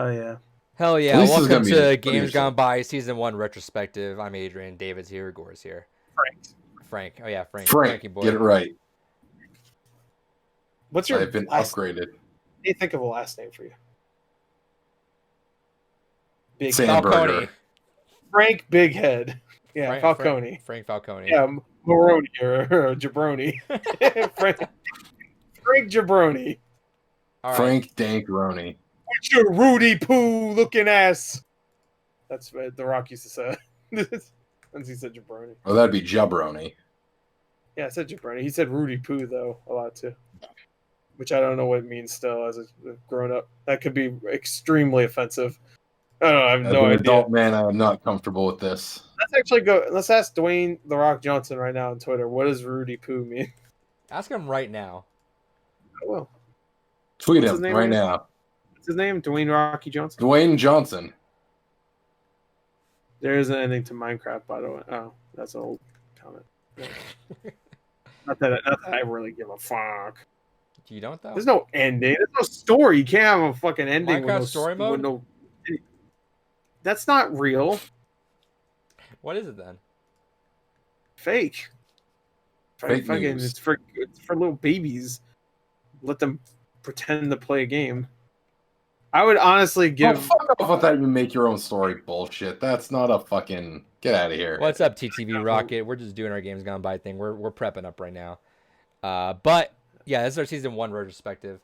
Oh yeah. Hell yeah! At least it's Welcome gonna be to a Games pretty Gone By Season 1 Retrospective. I'm Adrian. David's here. Gore's here. Frank. Oh yeah, Frank. Frankie boy. Get it right. What's your I've been last upgraded. What do you think of a last name for you? Big Sandburger. Frank Big Head. Yeah, Frank, Falcone. Frank Falcone. Yeah, Moroni or Jabroni. Frank Jabroni. All right. Frank Dankroni. What's your Rudy Poo looking ass? That's what The Rock used to say. Once he said Jabroni. Oh, that'd be Jabroni. Yeah, I said Jabroni. He said Rudy Poo though a lot too, which I don't know what it means still as a grown up. That could be extremely offensive. I don't know. I have As no an idea. adult man, I'm not comfortable with this. Let's actually go. Let's ask Dwayne The Rock Johnson right now on Twitter. What does Rudy Poo mean? Ask him right now. I will. Tweet What's him his name right again? now. What's his name? Dwayne Rocky Johnson. Dwayne Johnson. There is an ending to Minecraft, by the way. Oh, that's an old comment. Yeah. not that I really give a fuck. You don't though. There's no ending. There's no story. You can't have a fucking ending Minecraft with no story mode. With no. That's not real. What is it then? Fake. Fake Fucking, news. it's for little babies. Let them pretend to play a game. I would honestly give. Oh, fuck off with that. You make your own story bullshit. That's not a fucking. Get out of here. What's up, TTV Rocket? We're just doing our Games Gone By thing. We're prepping up right now. But yeah, this is our Season 1 retrospective.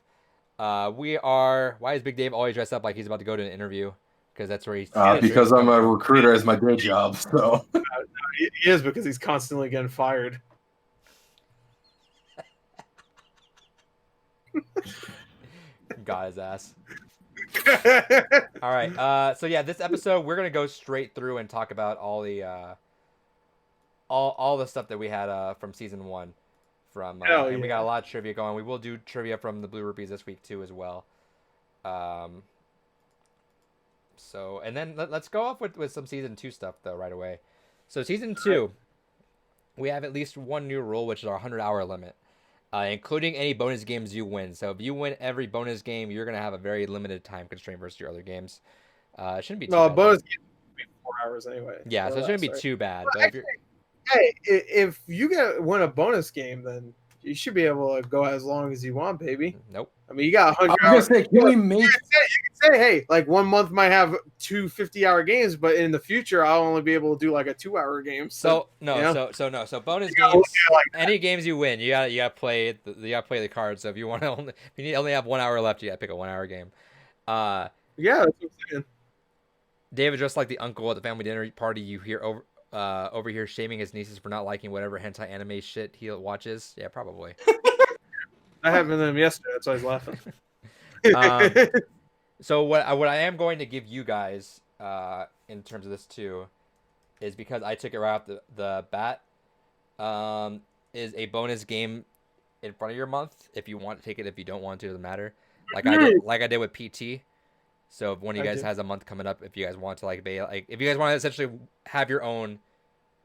We are. Why is Big Dave always dressed up like he's about to go to an interview? Because that's where he's. Because I'm a recruiter as my day job. So He is because he's constantly getting fired. Got his ass. All right. So yeah, this episode we're gonna go straight through and talk about all the all the stuff that we had from Season 1. And we got a lot of trivia going. We will do trivia from the Blue Rupees this week too as well. So and then let's go off with some Season 2 stuff though right away. So Season 2, we have at least one new rule, which is our 100-hour limit. Including any bonus games you win. So if you win every bonus game, you're going to have a very limited time constraint versus your other games. It shouldn't be too bad. Bonus games will be 4 hours anyway. Yeah, so it shouldn't be too bad. Well, But actually, if you win a bonus game, then you should be able to go as long as you want, baby. Nope. I mean, you got 100 I was hours. gonna say, can we make? You can say, hey, like 1 month might have 2 50-hour games, but in the future, I'll only be able to do like a 2-hour game. So bonus games, any games you win, you gotta play the cards. So if you want to if you only have 1 hour left, you gotta pick a 1 hour game. Yeah, that's what I'm saying. David, just like the uncle at the family dinner party, you hear over here shaming his nieces for not liking whatever hentai anime shit he watches. Yeah, probably. I had them yesterday. That's why I was laughing. So what I am going to give you guys in terms of this too is because I took it right off the bat is a bonus game in front of your month if you want to take it. If you don't want to, it doesn't matter. Like I did with PT. So if one of you guys has a month coming up, if you guys want to if you guys want to essentially have your own,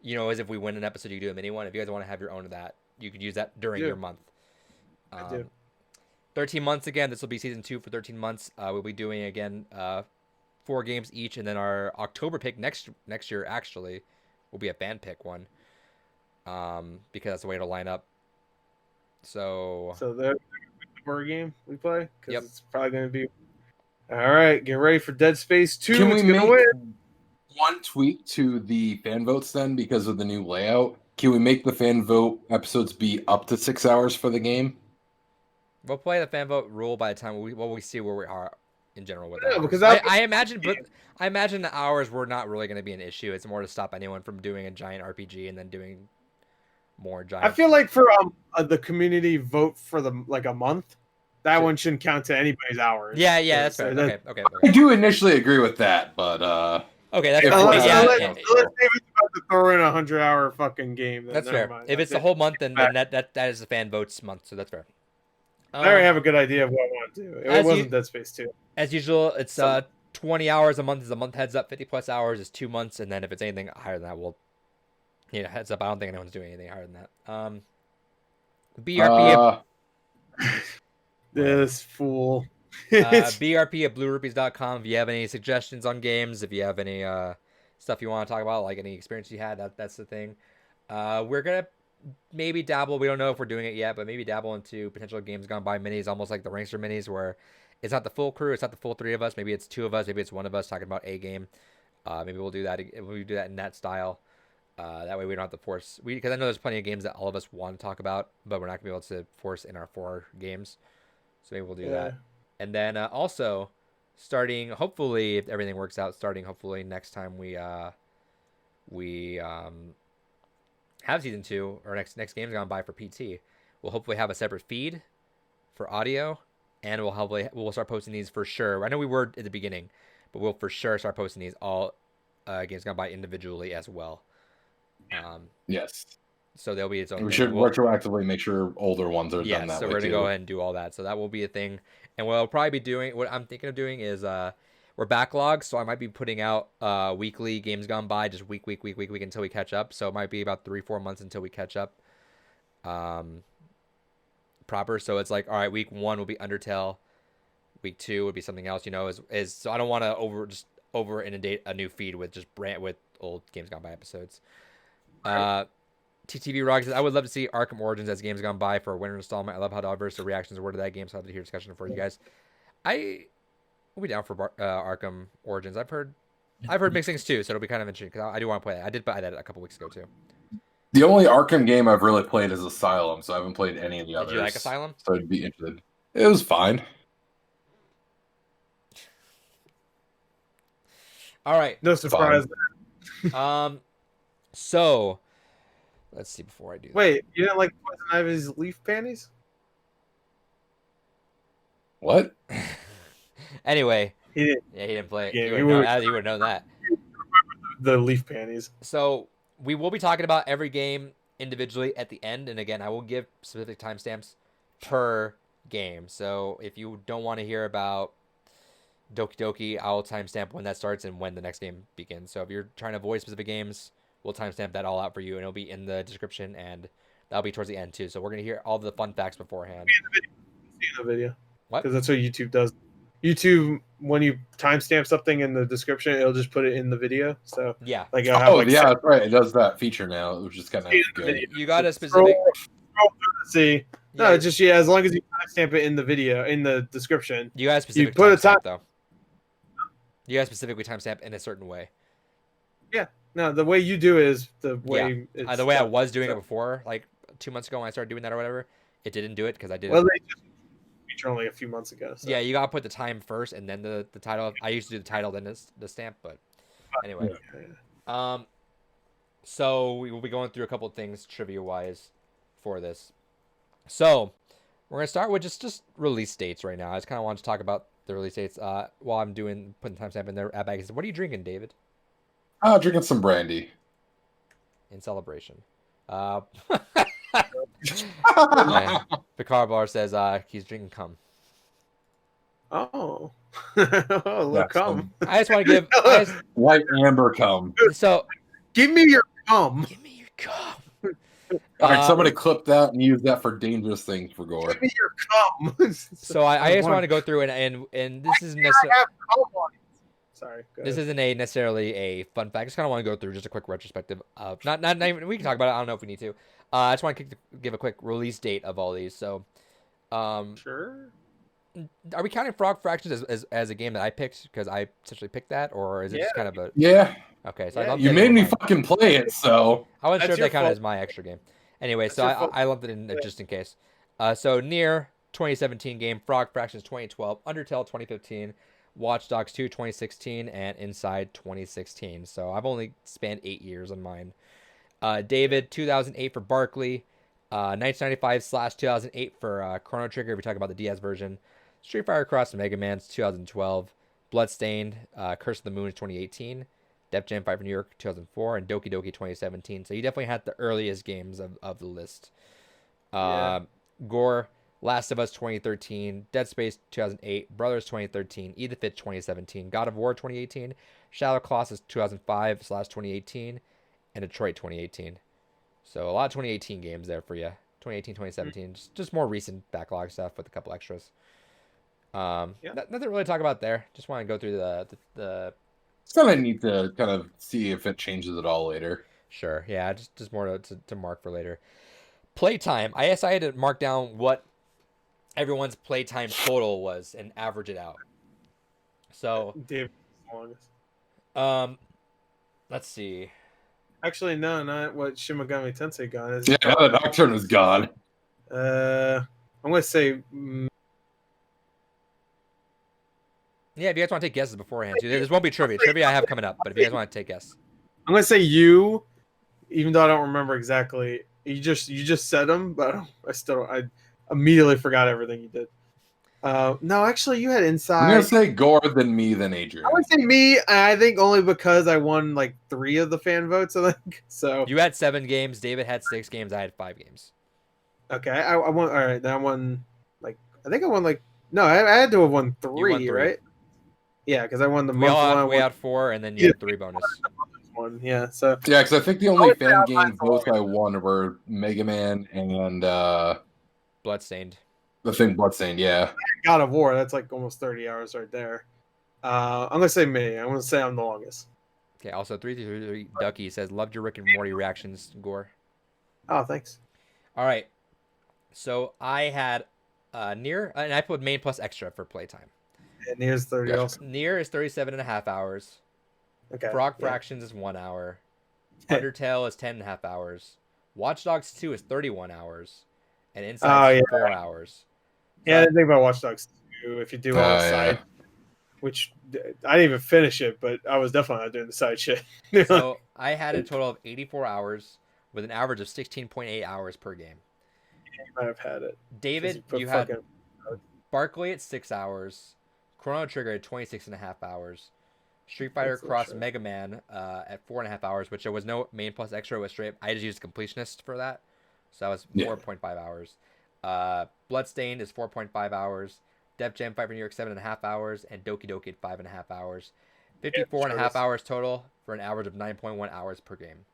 as if we win an episode, you do a mini one. If you guys want to have your own of that, you could use that during your month. I do. 13 months again. This will be Season 2 for 13 months. We'll be doing again 4 games each, and then our October pick next year actually will be a fan pick one, because that's the way to line up. So the horror game we play, because Yep. it's probably going to be. All right, get ready for Dead Space 2. Can we it's gonna make win. one tweak to the fan votes then because of the new layout? Can we make the fan vote episodes be up to 6 hours for the game? we'll play the fan vote rule by the time we see where we are in general with Yeah, that. because I imagine the hours were not really going to be an issue. It's more to stop anyone from doing a giant RPG and then doing more giant. I feel like for the community vote for a month, that one shouldn't count to anybody's hours. Yeah, that's fair. Okay. I do initially agree with that, but okay, that's fair. Unless Yeah, David's about to throw in a 100-hour fucking game. Then that's never fair. mind. If it's the whole month, then that is the fan votes month, so that's fair. I already have a good idea of what I want to do. It wasn't Dead Space 2. As usual, it's 20 hours a month is a month heads up, 50 plus hours is 2 months, and then if it's anything higher than that, we'll heads up. I don't think anyone's doing anything higher than that. BRP. This fool. BRP at bluerupees.com if you have any suggestions on games, if you have any stuff you want to talk about, like any experience you had, that's the thing. We're gonna maybe dabble. We don't know if we're doing it yet, but maybe dabble into potential games gone by minis, almost like the Rankster minis, where it's not the full crew, it's not the full three of us. Maybe it's two of us, maybe it's one of us talking about a game. Maybe we'll do that. We'll do that in that style. That way we don't have to force. Because I know there's plenty of games that all of us want to talk about, but we're not gonna be able to force in our 4 games. So maybe we'll do that. And then also, starting hopefully if everything works out, starting hopefully next time we have season 2 or next game's gone by for PT, we'll hopefully have a separate feed for audio, and we'll start posting these for sure. I know we were at the beginning, but we'll for sure start posting these all games gone by individually as well. Yes. So there'll be its own. We should retroactively make sure older ones are done that so way we're gonna too. go ahead and do all that. So that will be a thing. And what I'll probably be doing, what I'm thinking of doing is we're backlogged, so I might be putting out weekly games gone by, just week until we catch up. So it might be about 3-4 months until we catch up proper. So it's like, all right, week 1 will be Undertale, week 2 would be something else, is so I don't want to over inundate a new feed with just with old games gone by episodes. TTV Rock says, I would love to see Arkham Origins as games gone by for a winter installment. I love how diverse the reactions were to that game, so I'd love to hear discussion for you guys. I will be down for Arkham Origins. I've heard mixed things too, so it'll be kind of interesting because I do want to play that. I did buy that a couple weeks ago too. The only Arkham game I've really played is Asylum, so I haven't played any of the others. Did you like Asylum? So I'd be interested. It was fine. All right. No surprise. So let's see before I do that. Wait, you didn't like Poison Ivy's leaf panties? What? Anyway. He didn't. Yeah, he didn't play it. Yeah, You would have known that. The leaf panties. So we will be talking about every game individually at the end, and again, I will give specific timestamps per game. So if you don't want to hear about Doki Doki, I'll timestamp when that starts and when the next game begins. So if you're trying to avoid specific games, we'll timestamp that all out for you, and it'll be in the description, and that'll be towards the end too. So we're gonna hear all the fun facts beforehand. See in the video. What? Because that's what YouTube does. YouTube, when you timestamp something in the description, it'll just put it in the video. So yeah, like you'll have that's right. It does that feature now, which is kind of good. You got a specific. Scroll to see. No, it's just as long as you timestamp it in the video, in the description. You got a specific. You put a time though. You got to specifically timestamp in a certain way. Yeah. No, the way you do it is the way. Yeah. The way I was doing it before, like 2 months ago when I started doing that or whatever, it didn't do it because I did. Well, they just feature only a few months ago. So. Yeah, you gotta put the time first and then the title. I used to do the title then the stamp, but anyway. So we will be going through a couple of things trivia wise for this. So we're gonna start with just release dates right now. I just kind of want to talk about the release dates while I'm putting timestamp in there. What are you drinking, David? Drinking some brandy. In celebration. Picard Bar says he's drinking cum. Oh, look, cum. I just want to give white amber cum. So give me your cum. Give me your cum. All right, somebody clip that and use that for dangerous things for gore. Give me your cum. So I just want to go through and this isn't necessarily. Sorry. This isn't necessarily a fun fact. I just kind of want to go through just a quick retrospective of not even, we can talk about it. I don't know if we need to. I just want to give a quick release date of all these. So, sure. Are we counting Frog Fractions as a game that I picked because I essentially picked that, or is it just kind of a Okay, so I lumped you made me fucking play it, so I wasn't sure if that counted as my extra game. Anyway, so I lumped it in just in case. So Nier 2017 game, Frog Fractions 2012, Undertale 2015. Watch Dogs 2 2016 and Inside 2016. So I've only spanned 8 years on mine. David 2008 for Barkley, 1995/2008 for Chrono Trigger. If we talk about the DS version, Street Fighter Cross and Mega Man's 2012, Bloodstained, Curse of the Moon 2018, Def Jam 5 for New York 2004, and Doki Doki 2017. So you definitely had the earliest games of the list. Gore. Last of Us 2013, Dead Space 2008, Brothers 2013, Eat the Fit 2017, God of War 2018, Shadow Colossus 2005/2018, and Detroit 2018. So a lot of 2018 games there for you. 2018, 2017, just more recent backlog stuff with a couple extras. Yeah. Nothing really to talk about there. Just want to go through the It's kind of neat to kind of see if it changes at all later. Sure, yeah, just more to mark for later. Playtime. I decided to mark down what everyone's playtime total was and average it out. So, David is the longest. let's see. Actually, no, not what Shimogami Tensei got. Is Yeah, now the Nocturne is gone. I'm gonna say Yeah, if you guys want to take guesses beforehand too, this won't be trivia. Trivia I have coming up, but if you guys want to take guess, I'm gonna say you, even though I don't remember exactly. You just said them, but I immediately forgot everything you did. No, actually, you had I'm inside. gonna say Gore, then me, then I Adrian. would say me. And I think only because I won like 3 of the fan votes. I think so. you had 7 games. David had 6 games. I had 5 games. Okay, I won. All right, then I won. Like I think I won like no, I had to have won 3, You won 3. right? Yeah, because I won the We month all one. we had 4, and then you had 3 bonus. One. Yeah, so Yeah, because I think the only would say fan I'm games not both I won were Mega Man and Bloodstained. the thing Bloodstained. Yeah. God of War. That's like almost 30 hours right there. I'm gonna say me. I'm gonna say I'm the longest. Okay. Also, 333 Ducky says loved your Rick and Morty reactions, Gore. Oh, thanks. All right. So I had Nier, and I put main plus extra for playtime. And here's 30 Gotcha. also. Nier is 37.5 hours. Okay. Frog yeah. Fractions is 1 hour. Undertale is 10.5 hours. Watch Dogs 2 is 31 hours. And Inside is 4 hours. So Yeah, I didn't think about Watch Dogs 2 if you do all the side, Yeah. which I didn't even finish it, but I was definitely not doing the side shit. So I had a total of 84 hours with an average of 16.8 hours per game. You might have had it. David, put you had fucking- Barkley at 6 hours. Chrono Trigger at 26.5 hours. Street Fighter That's not Cross sure. Mega Man at 4.5 hours, which there was no main plus extra. It was straight. I just used completionist for that. So that was Yeah. 4.5 hours. Bloodstained is 4.5 hours. Def Jam Fight for New York 7.5 hours. And Doki Doki at 5.5 hours. 54.5 hours total for an average of 9.1 hours per game.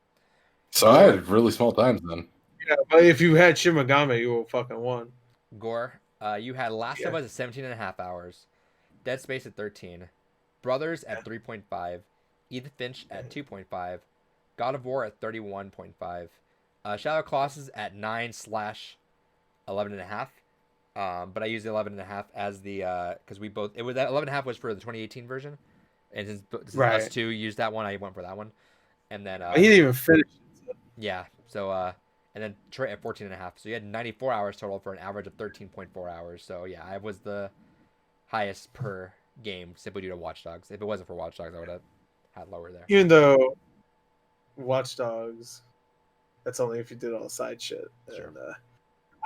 So I had really small times then. Yeah, but if you had Shimogami, you would fucking won. Gore, you had Last of Us at 17.5 hours. Dead Space at 13. Brothers at 3.5. Ethan Finch at 2.5. God of War at 31.5. Shadow of the Colossus at 9/11.5. But I used the 11.5 as the because we both it was that 11.5 was for the 2018 version, and since us two used that one, I went for that one, and then He didn't even finish it. So. yeah, so and then Trey at 14.5. So you had 94 hours total for an average of 13.4 hours. So yeah, I was the highest per game simply due to Watch Dogs. If it wasn't for Watch Dogs, I would have had lower there. Even though Watch Dogs, that's only if you did all the side shit. Sure. And, I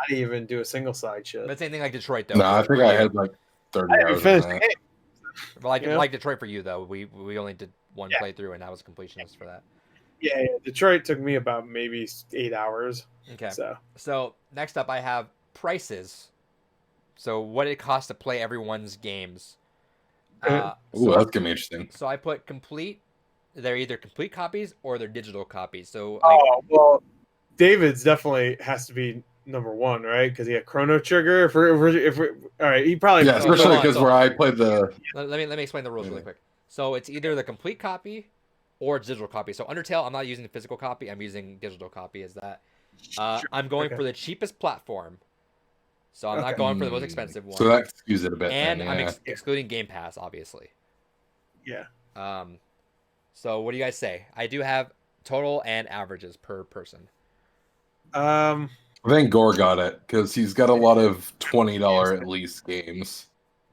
didn't even do a single side shit. But same thing like Detroit though. No, I think I had like 30 I didn't hours. finish on the that. game. But like You know? like Detroit for you though, we only did one playthrough and I was completionist for that. Yeah, Detroit took me about maybe 8 hours. Okay. So next up I have prices. So what it costs to play everyone's games. Ooh, that's gonna be interesting. So I put complete. They're either complete copies or they're digital copies. So well, David's definitely has to be number 1, right? Because he had Chrono Trigger. If we're all right, he probably Yeah, especially because where I played the. Let me explain the rules really quick. So it's either the complete copy or digital copy. So Undertale, I'm not using the physical copy. I'm using digital copy. Is that I'm going for the cheapest platform. So I'm not going for the most expensive one. So that skews it a bit. And then, I'm yeah. excluding Game Pass, obviously. Yeah. So what do you guys say? I do have total and averages per person. I think Gore got it because he's got a lot of $20 at least games.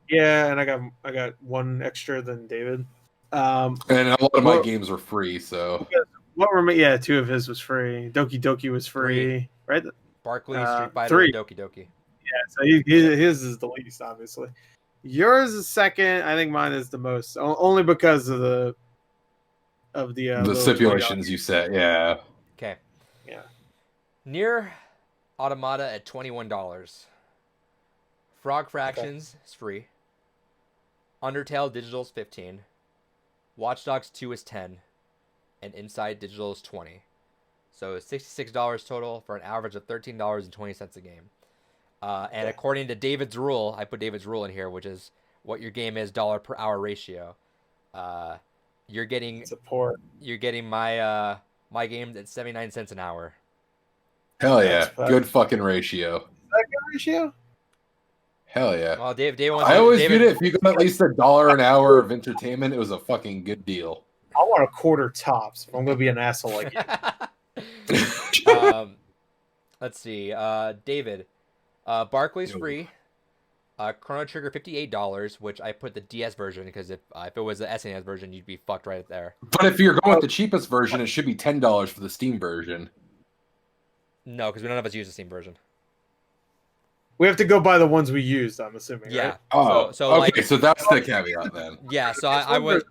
Yeah, and I got 1 extra than David. And a lot of my games were free, so. What were my? Yeah, 2 of his was free. Doki Doki was free, right? Barkley, Street Fighter, 3. and Doki Doki. Yeah, so his is the least, obviously. Yours is second. I think mine is the most, only because of the stipulations you set. Yeah. Okay. Yeah. Nier Automata at $21. Frog Fractions is free. Undertale Digital is $15. Watch Dogs 2 is $10. And Inside Digital is $20. So $66 total for an average of $13.20 a game. And according to David's rule, I put David's rule in here, which is what your game is dollar per hour ratio. You're getting Support. my game at 79 cents an hour. Hell That's yeah. Good fucking ratio. Is that a good ratio? Hell yeah. Well, David wants I always David, viewed it, if you got at least $1 an hour of entertainment, it was a fucking good deal. I want a quarter tops. If I'm gonna be an asshole like you. Let's see. David, Barclays Yo. free. Chrono Trigger $58, which I put the DS version because if it was the SNES version, you'd be fucked right there. But if you're going with the cheapest version, it should be $10 for the Steam version. No, because none of us use the Steam version. We have to go by the ones we used. I'm assuming. Yeah. Right? Oh, so okay. like, So that's the caveat then. yeah. So I would,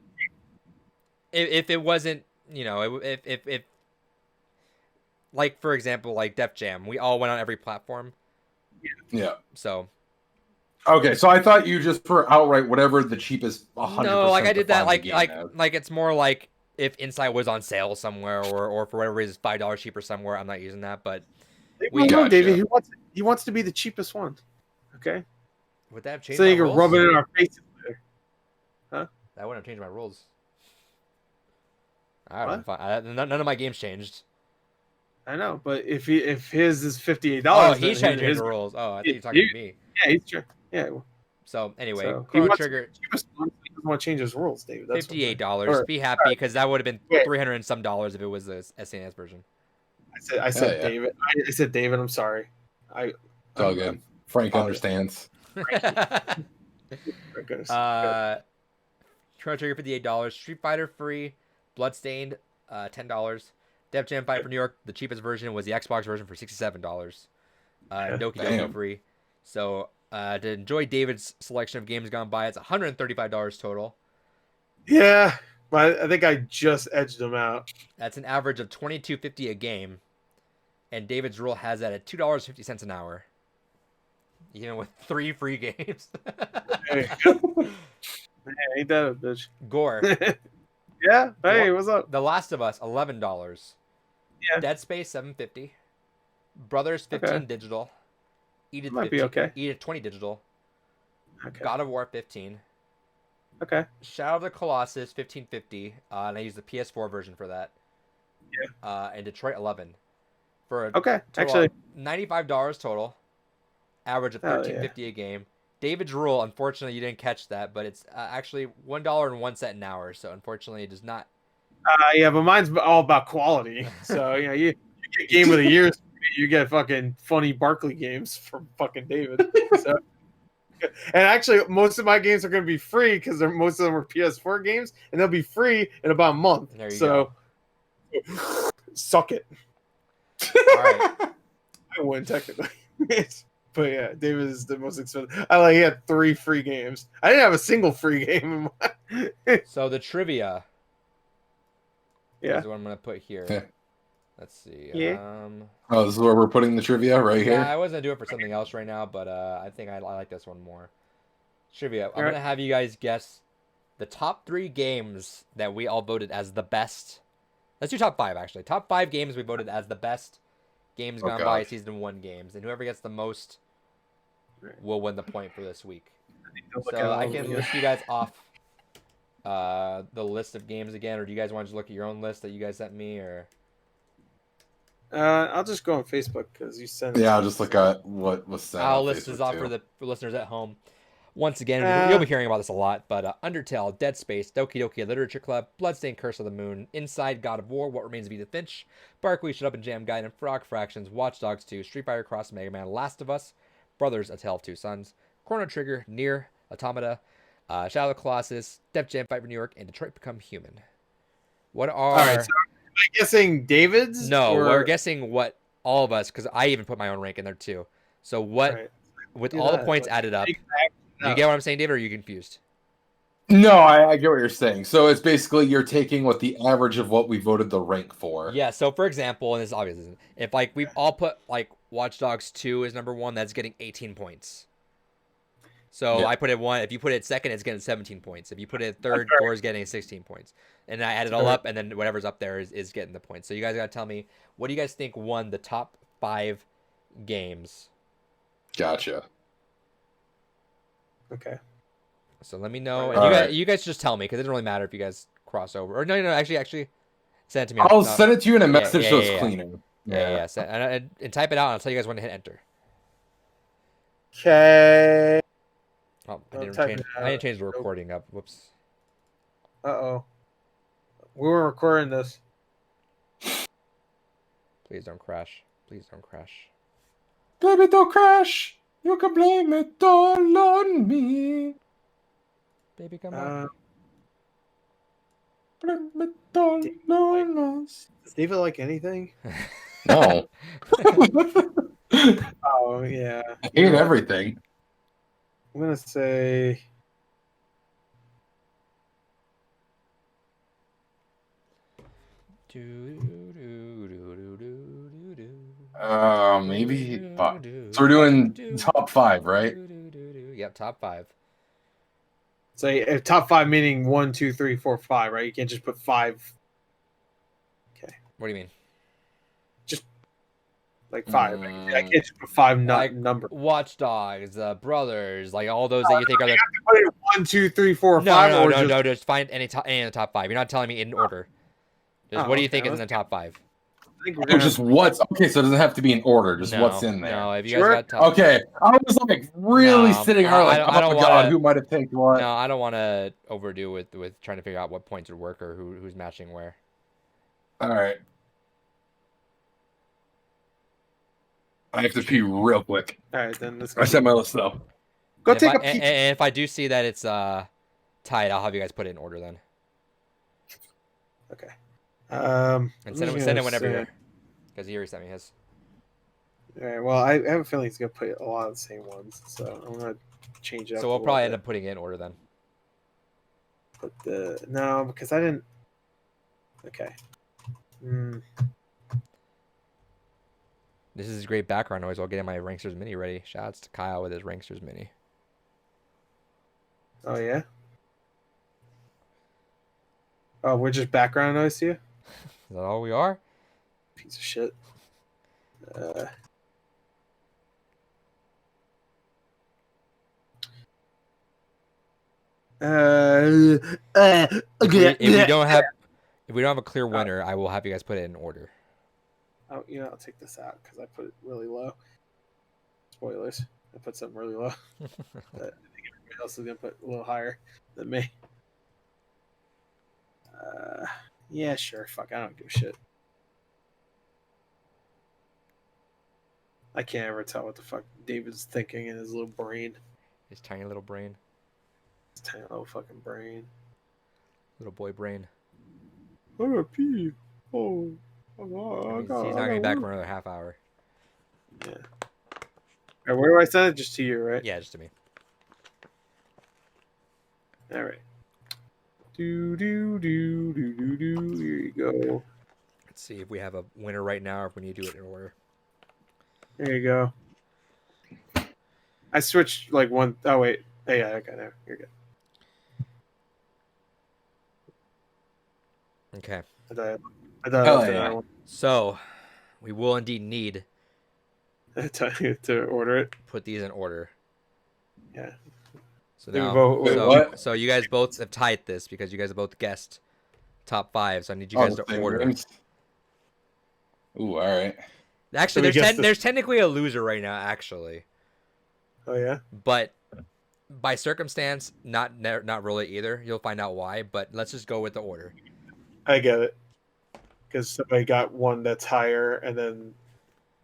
if it wasn't, if like for example, like Def Jam, we all went on every platform. Yeah. So. Okay, so I thought you just for outright whatever the cheapest 100%. No, like I did that. Like has. it's more like if Inside was on sale somewhere, or for whatever reason $5 cheaper somewhere. I'm not using that, but We know, Gotcha. David. He wants to be the cheapest one. Okay. would that have changed? So my you can rules? rub it in our faces. That wouldn't have changed my rules. All right, What? I'm fine. None of my games changed. I know, but if his is $58, Oh, he's then changing his, the rules. Oh, I think you're talking to me. Yeah, he's sure. Yeah. So anyway, So, Chrono he wants Trigger the cheapest one. He doesn't want to change his rules, David. That's $58. Or- Be happy because that would have been Wait. $300 and some if it was the SNES version. I said yeah. David. I said David. I'm sorry. It's all good. Frank understands. My goodness. Chrono Trigger $58. Street Fighter free. Bloodstained $10. Def Jam Fight for New York, the cheapest version was the Xbox version for $67. Doki Doki Damn. free. So to enjoy David's selection of games gone by, it's $135 total. Yeah, but I think I just edged him out. That's an average of $22.50 a game, and David's rule has that at $2.50 an hour. Even with 3 free games. Hey, ain't that a bitch? Gore. Yeah. Hey, what's up? The Last of Us $11. Yeah. Dead Space $7.50. Brothers $15 Okay. digital. Edith Might be 15, okay. Edith $20 digital. Okay. God of War $15. Okay. Shadow of the Colossus $15.50. And I used the PS4 version for that. Yeah. And Detroit $11. For a Okay. total Actually, of $95 total. Average of Hell yeah. $13.50 a game. David's rule, unfortunately, you didn't catch that, but it's actually $1.01 an hour. So unfortunately, it does not. yeah, but mine's all about quality. So you get Game of the Year, you get fucking funny Barkley games from fucking David. So, and actually, most of my games are going to be free because most of them are PS4 games, and they'll be free in about a month. There you go. Suck it. All right. I win technically. But yeah, David is the most expensive. He had 3 free games. I didn't have a single free game in my. So the trivia. Yeah. Is what I'm gonna put here. Yeah. Let's see. Yeah. Oh, this is where we're putting the trivia right Yeah, here. I was gonna do it for something else right now, but I think I like this one more. Trivia. I'm Alright. gonna have you guys guess the top 3 games that we all voted as the best. Let's do top 5 actually. Top 5 games we voted as the best games Oh, gone by gosh. season 1 games, and whoever gets the most will win the point for this week. Look at So all I of can them. list you guys off the list of games again, or do you guys want to just look at your own list that you guys sent me, or? I'll just go on Facebook because you sent. Yeah, I'll just look at what was sent. I'll on list Facebook this off too. for the listeners at home. Once again, you'll be hearing about this a lot, but Undertale, Dead Space, Doki Doki Literature Club, Bloodstained Curse of the Moon, Inside God of War, What Remains of Edith Finch, Barkley, Shut Up and Jam Guide, and Frog Fractions, Watch Dogs 2, Street Fighter Cross, Mega Man, Last of Us, Brothers, A Tale of Two Sons, Chrono Trigger, Nier, Automata, Shadow of the Colossus, Def Jam Fight for New York, and Detroit Become Human. What are... All right, so am I guessing David's? No, or... we're guessing what all of us, because I even put my own rank in there too. So what, Right. with Do all the that, points like, added up, No. you get what I'm saying, David, or are you confused? No, I get what you're saying. So it's basically you're taking what the average of what we voted the rank for. Yeah, so for example, and this is obvious, if like we've all put like Watch Dogs 2 as number 1, that's getting 18 points. So Yeah. I put it 1. If you put it second, it's getting 17 points. If you put it third, fair. 4 is getting 16 points. And I add it all fair. up, and then whatever's up there is getting the points. So you guys got to tell me, what do you guys think won the top 5 games? Gotcha. Okay. So let me know, and All right. you guys just tell me because it doesn't really matter if you guys cross over. Or no, actually, send it to me. I'll No, send it to you in a yeah, message so it's yeah. cleaner. Yeah. And type it out. And I'll tell you guys when to hit enter. Okay. Oh, I Don't didn't type change. it I didn't out. change the recording up. Whoops. Uh-oh. We were recording this. Please don't crash. Please don't crash. Baby, don't crash. You can blame it all on me. Baby, come on. Blame it all on us. Does David like anything? No. Oh, yeah. I hate everything. I'm going to say... Maybe. So we're doing top 5, right? Yep, top 5. Say top 5 meaning 1, 2, 3, 4, 5, right? You can't just put 5. Okay. What do you mean? Just like 5. I can't just put 5 number. Watch Dogs, Brothers, like all those that you think are the... Put it 1, 2, 3, 4, 5. No. Just find any in the top 5. You're not telling me in order. Just what do you think is in the top 5? I think we're gonna just what's okay, so it doesn't have to be in order, just what's in there. No, if you guys got top... Okay, I was like really sitting here like, I don't oh my god, wanna... who might have picked what? No, I don't want to overdo with trying to figure out what points would work or who's matching where. All right. I have to pee real quick. All right, then let's I set my list though. Go take a peek. And if I do see that it's tied, I'll have you guys put it in order then. Okay. And send it whenever you're here. Because he already sent me his. All right. Well, I have a feeling he's gonna put a lot of the same ones, so I'm gonna change it up. So we'll probably end up putting it in order then. But no, because I didn't. Okay. This is great background noise while getting my Ranksters Mini ready. Shouts to Kyle with his Ranksters Mini. Oh yeah. Oh, we're just background noise to you? Is that all we are? Piece of shit. If we don't have a clear winner, I will have you guys put it in order. Oh, I'll take this out because I put it really low. Spoilers. I put something really low. I think everybody else is gonna put a little higher than me. Yeah, sure. Fuck, I don't give a shit. I can't ever tell what the fuck David's thinking in his little brain. His tiny little brain. His tiny little fucking brain. Little boy brain. I gotta pee. Oh. He's not gonna be back for another half hour. Yeah. Right, where do I send it? Just to you, right? Yeah, just to me. All right. Here you go. Let's see if we have a winner right now or if we need to do it in order. There you go. I switched like one. Oh wait. Oh, yeah. Okay. There. You're good. Okay. I thought So, we will indeed need to order it. Put these in order. Yeah. So now, so you guys both have tied this because you guys have both guessed top 5. So I need you guys to order. Ooh, all right. Actually, there's technically a loser right now. Actually. Oh yeah. But by circumstance, not really either. You'll find out why. But let's just go with the order. I get it. Because somebody got one that's higher, and then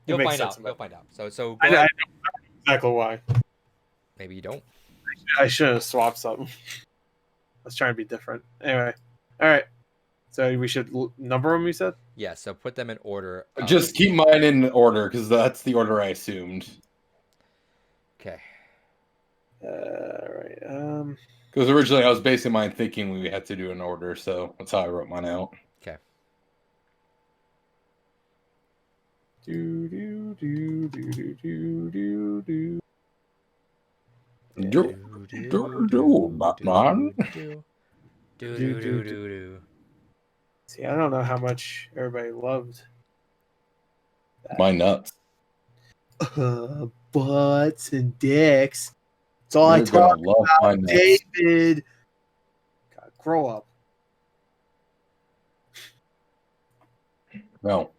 you'll find out. You'll find out. So I know exactly why. Maybe you don't. I should have swapped something. I was trying to be different. Anyway, all right. So we should number them. You said. Yeah. So put them in order. Just keep mine in order because that's the order I assumed. Okay. All right. Because originally I was basing mine thinking we had to do an order, so that's how I wrote mine out. Okay. Batman. See, I don't know how much everybody loved that. My nuts. butts and dicks. That's all I You're talk gonna love my about, nuts. David. God, grow up. No.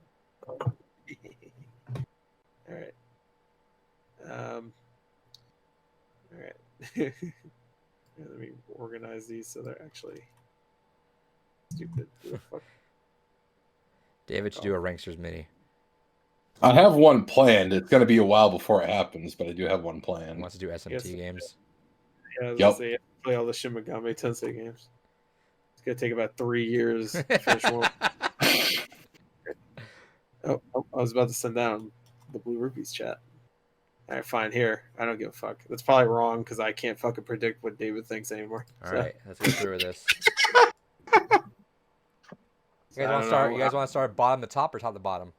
All right. All right. Let me organize these so they're actually stupid. Who the fuck? David should do a Ranksters mini. I have one planned. It's gonna be a while before it happens, but I do have one He planned. wants to do SMT Yes. games. Yeah, I was Yep. gonna say, play all the Shin Megami Tensei games. It's gonna take about 3 years to finish one. Oh, I was about to send down the Blue Rupees chat. All right, fine. Here, I don't give a fuck. That's probably wrong because I can't fucking predict what David thinks anymore. All right, let's go through with this. You I guys want don't to start? know. You guys want to start bottom to top or top to bottom?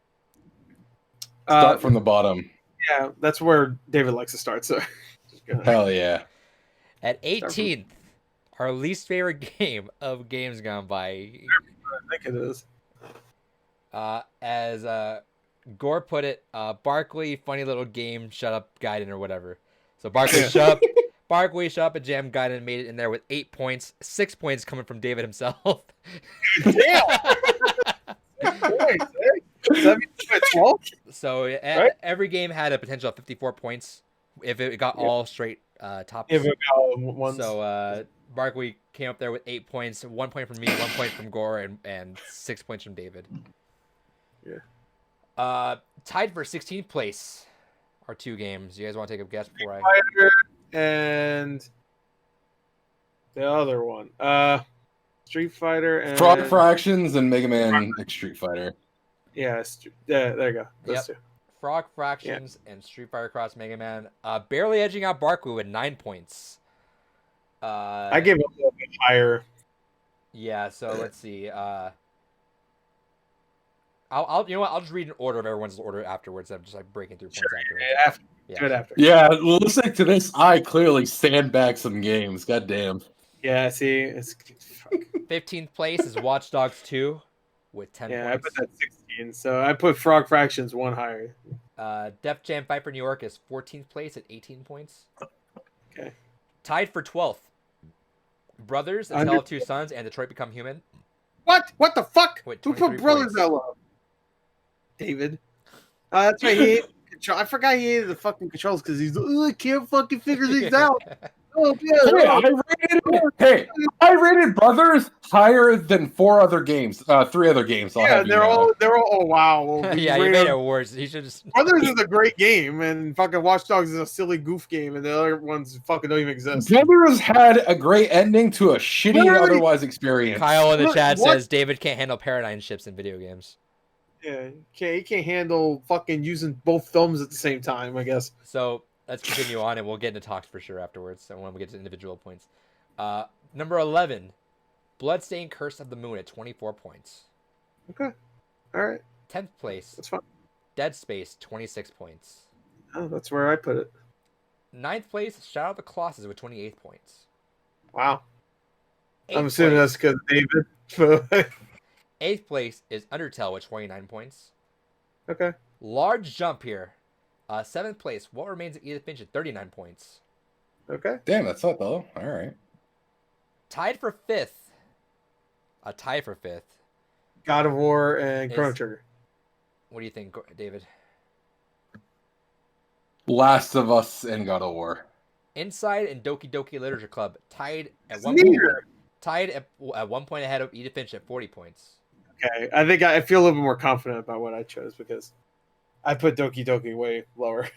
Start from the bottom. Yeah, that's where David likes to start. So, just go ahead. Hell yeah. At 18th, our least favorite game of Games Gone By. I think it is. As Gore put it, Barkley, funny little game, shut up, Gaiden, or whatever. So Barkley, shut up. Barkley, shut up, and Jam Gaiden made it in there with 8 points. 6 points coming from David himself. Damn. 6 points, eh? Does that mean you went 12? So Right? every game had a potential of 54 points if it got all straight tops. If it got ones. So Barkley came up there with 8 points, 1 point from me, 1 point from Gore, and 6 points from David. Yeah. Tied for 16th place are 2 games. You guys want to take a guess before I? Fighter and the other one. Street Fighter and Frog Fractions and Mega Man X Street Fighter. Yeah, there you go. Those Yep. two. Frog Fractions and Street Fighter Cross Mega Man, barely edging out Barkley with 9 points. I gave it a little bit higher. Yeah, so let's see. I'll you know what? I'll just read an order of everyone's order afterwards. I'm just like breaking through points afterwards. Yeah, after. Yeah. Do it after. Yeah, listening to this, I clearly sandbag some games. God damn. Yeah, see, it's fuck. 15th place is Watch Dogs 2 with 10 Yeah, I points. put that 16. So I put Frog Fractions one higher. Def Jam Fight for New York is 14th place at 18 points. Okay. Tied for 12th. Brothers, A Tale of Two Sons, and Detroit Become Human. What? What the fuck? With Who 23 put Brothers points. that low? David. That's right. He hated control. I forgot he hated the fucking controls because he's I can't fucking figure these out. Oh yeah. I rated Brothers higher than 4 other games. 3 other games. I'll Yeah, have you they're know. all. Oh wow. Well, Yeah, you made it worse. You should just. Brothers is a great game, and fucking Watch Dogs is a silly goof game, and the other ones fucking don't even exist. Brothers had a great ending to a shitty Literally. otherwise experience. Kyle in the Look, chat what? says David can't handle paradigm shifts in video games. Yeah, he can't handle fucking using both thumbs at the same time, I guess. So let's continue on, and we'll get into talks for sure afterwards. So when we get to individual points, number 11, Bloodstained Curse of the Moon at 24 points. Okay. All right. 10th place, That's fine. Dead Space, 26 points. Oh, that's where I put it. 9th place, Shadow of the Colossus with 28 points. Wow. 8th I'm assuming place, that's because David. 8th place is Undertale with 29 points. Okay. Large jump here. 7th place, What Remains of Edith Finch at 39 points. Okay. Damn, that's not low. All right. Tied for 5th. A tie for 5th. God of War and Chrono Is- Trigger. What do you think, David? Last of Us and God of War. Inside and Doki Doki Literature Club tied at It's one point. neither. Tied at 1 point ahead of Edith Finch at 40 points. Okay. I think I feel a little bit more confident about what I chose because I put Doki Doki way lower.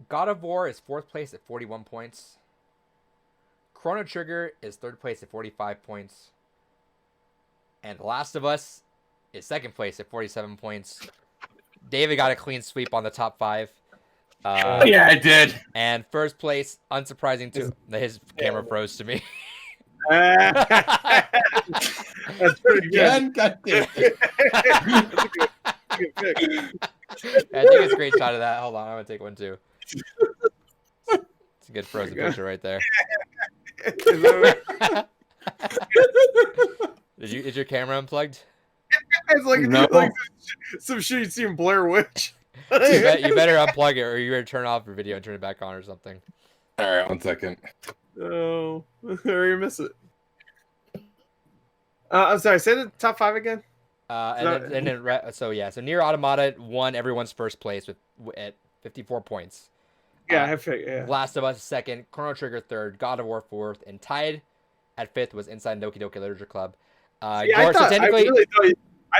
God of War is 4th place at 41 points. Chrono Trigger is 3rd place at 45 points. And Last of Us is 2nd place at 47 points. David got a clean sweep on the top 5. Yeah, I did. And 1st place, unsurprising to his camera froze to me. That's pretty good. Again? God damn it. That's a good pick. I think it's a great shot of that. Hold on, I'm gonna take one too. It's a good frozen There you go. picture right there. Is your camera unplugged? It's like, No. like some shit you'd see in Blair Witch. You better unplug it, or you better turn off your video and turn it back on or something. All right, 1 second. Oh, or you miss it. I'm sorry. Say the top 5 again. So Nier Automata won everyone's first place at 54 points. Yeah, I figured. Yeah. Last of Us second, Chrono Trigger third, God of War fourth, and tied at fifth was Inside Doki Doki Literature Club. I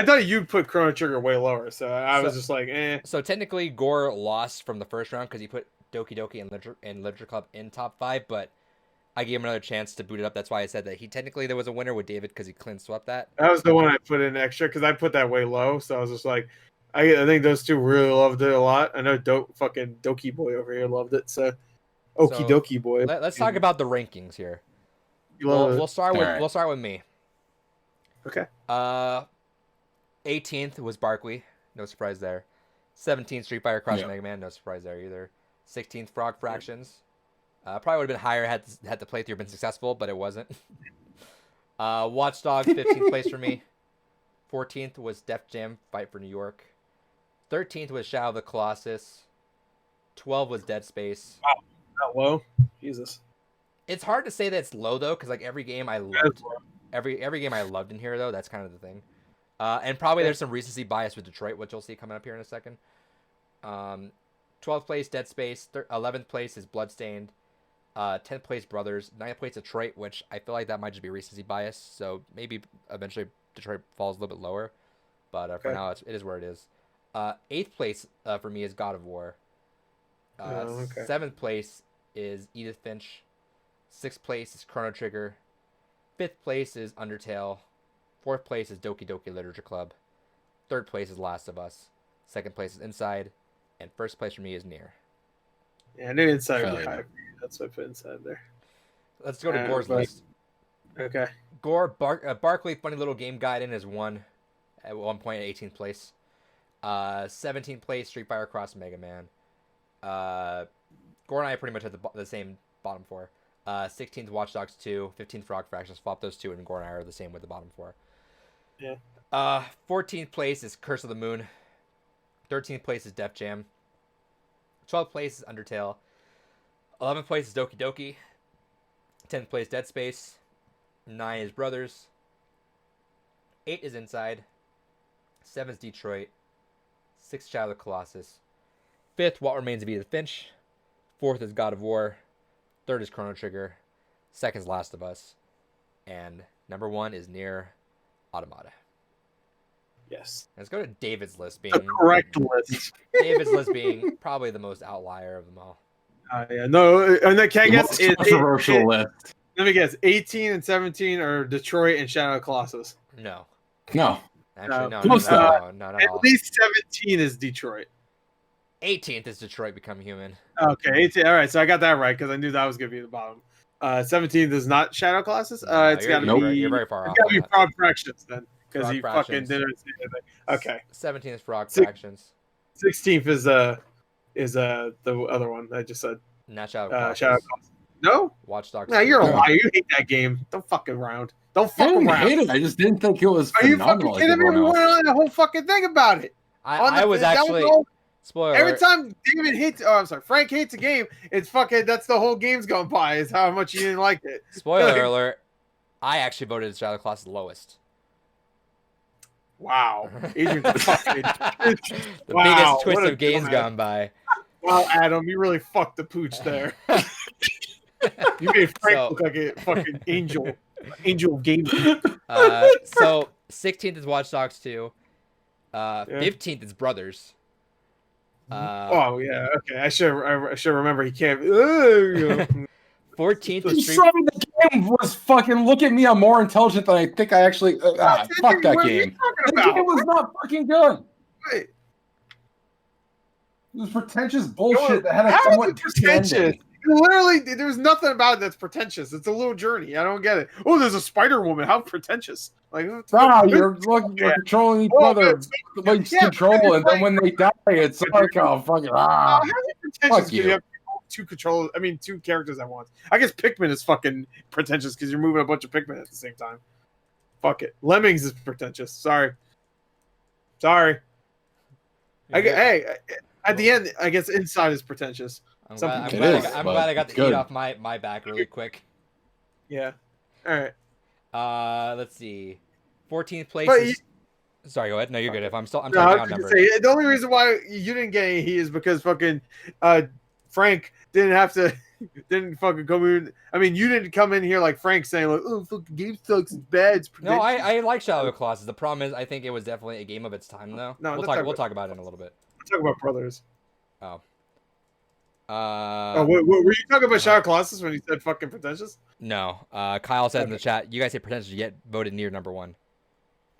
thought you'd put Chrono Trigger way lower, so I was just like, eh. So technically, Gore lost from the first round because he put Doki Doki and Literature Club in top 5, but I gave him another chance to boot it up. That's why I said that there was a winner with David because he clean swept that. That was the one I put in extra because I put that way low, so I was just like, I think those two really loved it a lot. I know fucking Doki Boy over here loved it, so Okie Dokie Boy. Let's talk about the rankings here. We'll start with me. Okay. 18th was Barkley, no surprise there. 17th Street Fighter Cross Mega Man, no surprise there either. 16th Frog Fractions. Probably would have been higher had the playthrough been successful, but it wasn't. Watch Dogs, 15th place for me. 14th was Def Jam Fight for New York. 13th was Shadow of the Colossus. 12 was Dead Space. Wow, not low. Jesus. It's hard to say that it's low though, because like every game I loved, every game I loved in here though. That's kind of the thing. And probably there's some recency bias with Detroit, which you'll see coming up here in a second. 12th place Dead Space. 11th place is Bloodstained. 10th place Brothers. 9th place Detroit, which I feel like that might just be recency bias. So maybe eventually Detroit falls a little bit lower, but for now it is where it is. 8th place for me is God of War. 7th place is Edith Finch. 6th place is Chrono Trigger. 5th place is Undertale. 4th place is Doki Doki Literature Club. 3rd place is Last of Us. 2nd place is Inside. And 1st place for me is Nier. Yeah, I knew Inside would be high. That's why I put Inside there. Let's go to Gore's list. Okay. Gore, Barkley, Funny Little Game Guide is one at one point at 18th place. 17th place, Street Fighter Cross Mega Man. Gore and I pretty much had the same bottom 4. 16th Watch Dogs 2, 15th Frog Fractions. Swap those two, and Gore and I are the same with the bottom 4. Yeah. 14th place is Curse of the Moon. 13th place is Def Jam. 12th place is Undertale. 11th place is Doki Doki. 10th place Dead Space. 9 is Brothers. 8 is Inside. 7 is Detroit. 6 Shadow of the Colossus. 5th, What Remains of Edith Finch. 4th is God of War. 3rd is Chrono Trigger. 2nd is Last of Us. And number 1 is Nier Automata. Yes. Let's go to David's list being the correct list. David's list being probably the most outlier of them all. Yeah, no, and the can I guess controversial list. Let me guess. 18 and 17 are Detroit and Shadow of the Colossus. No. Actually, no. At least 17 is Detroit. 18th is Detroit Become Human. Okay, 18. All right, so I got that right because I knew that was going to be the bottom. 17th is not Shadow Colossus. It's got to be. You're very far off. It's got to be Frog Fractions then, because he fucking didn't say anything. Okay. 17th is Frog Fractions. 16th is the other one I just said. Not Shadow Colossus. Shadow Colossus. No. Watch Dogs. No, you're a liar. You hate that game. Don't fuck around. Don't fuck around. I hate it. I just didn't think it was. Are you fucking kidding me? We went on the whole fucking thing about it. I was actually. Spoiler. Every time David hates, Frank hates a game, it's fucking. That's the whole game's going by. Is how much you didn't like it. Spoiler alert. I actually voted Shadow Colossus lowest. Wow, Adrian's fucking. The biggest twist of games gone by. Well, Adam, you really fucked the pooch there. You made Frank look like a fucking angel of games. So 16th is Watch Dogs 2. 15th is Brothers. Oh yeah, okay. I should remember. He can't. 14th The is the game was fucking. Look at me, I'm more intelligent than I think I actually. Fuck that game. The game was not fucking good. Wait. It was pretentious bullshit that had a somewhat pretentious. ending. Literally, there's nothing about it that's pretentious. It's a little journey. I don't get it. Oh, there's a Spider Woman. How pretentious! Like, you're controlling each other, control, and then when they die, it's like, oh, fucking How is it pretentious? You have two controllers. I mean, two characters at once. I guess Pikmin is fucking pretentious because you're moving a bunch of Pikmin at the same time. Fuck it. Lemmings is pretentious. Sorry. Hey, At the end, I guess inside is pretentious. I'm Some glad, I'm people- It glad, is, I'm but glad I got it's the heat good. off my back really quick. Yeah. All right. Let's see. 14th place But is. Sorry, go ahead. No, you're good. If I'm No, talking I out was gonna numbers. say, the only reason why you didn't get any heat is because fucking Frank didn't fucking come in. I mean, you didn't come in here like Frank saying like, "Oh, fucking game sucks, it's bad." It's No, pretentious." I like Shadow of the Colossus. The problem is, I think it was definitely a game of its time, though. No, We'll talk about it in a little bit. I'm talking about brothers. Oh. What were you talking about Shadow of the Colossus when you said fucking pretentious? No. Kyle said in the Okay. chat, you guys say pretentious yet voted near number 1.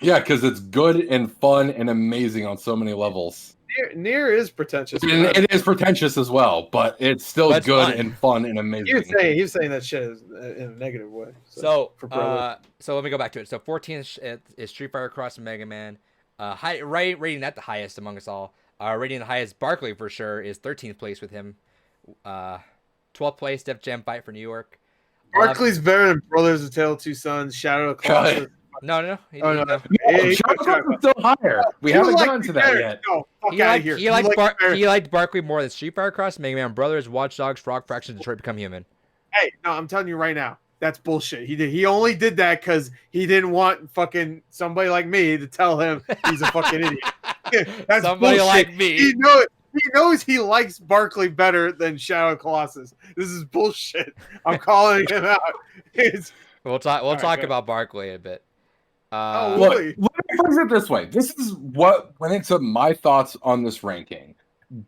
Yeah, because it's good and fun and amazing on so many levels. Near is pretentious. And it is pretentious as well, but it's still But it's good fun. and fun and amazing. He was saying that shit is in a negative way. So for brothers. so let me go back to it. So 14 is Street Fighter Cross and Mega Man. Rating that the highest among us all. Rating the highest Barkley for sure is 13th place with him. 12th place Def Jam Fight for New York. Barkley's better than Brothers of Tale of Two Sons, Shadow of the Colossus. No. Oh, no. No, Hey, Shadow is still higher. We haven't gotten to that yet. No, fuck out of here. He liked Barkley more than Street Fighter Cross, Mega Man Brothers, Watch Dogs, Frog Fraction, Detroit Become Human. Hey, no, I'm telling you right now, that's bullshit. He only did that because he didn't want fucking somebody like me to tell him he's a fucking idiot. That's Somebody bullshit. like me. He knows he likes Barkley better than Shadow of the Colossus. This is bullshit. I'm calling him out. We'll talk right, about Barkley in a bit. Look, let me phrase it this way. This is what went into my thoughts on this ranking.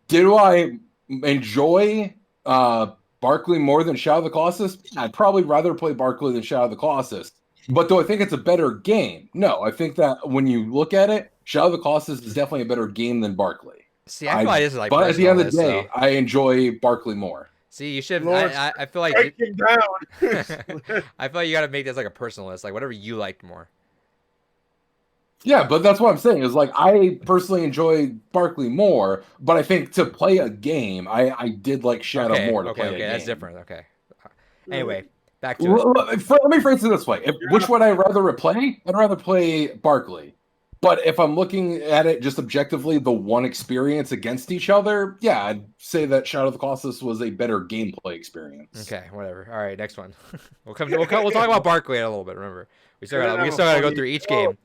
Do I enjoy Barkley more than Shadow of the Colossus? I'd probably rather play Barkley than Shadow of the Colossus. But do I think it's a better game? No, I think that when you look at it, Shadow of the Colossus is definitely a better game than Barkley. See, I feel like this is like. But at the end of the personal day, I enjoy Barkley more. See, you should. Lord, I feel like. break him down. I feel like you got to make this like a personal list, like whatever you liked more. Yeah, but that's what I'm saying is like I personally enjoy Barkley more, but I think to play a game, I did like Shadow more to play a game. That's different. Okay. Anyway, back to it. Let me phrase it this way: which would I rather play? I'd rather play Barkley. But if I'm looking at it just objectively, the one experience against each other, yeah, I'd say that Shadow of the Colossus was a better gameplay experience. Okay, whatever. All right, next one. We'll talk about Barkley in a little bit. Remember, we still got to go through each game.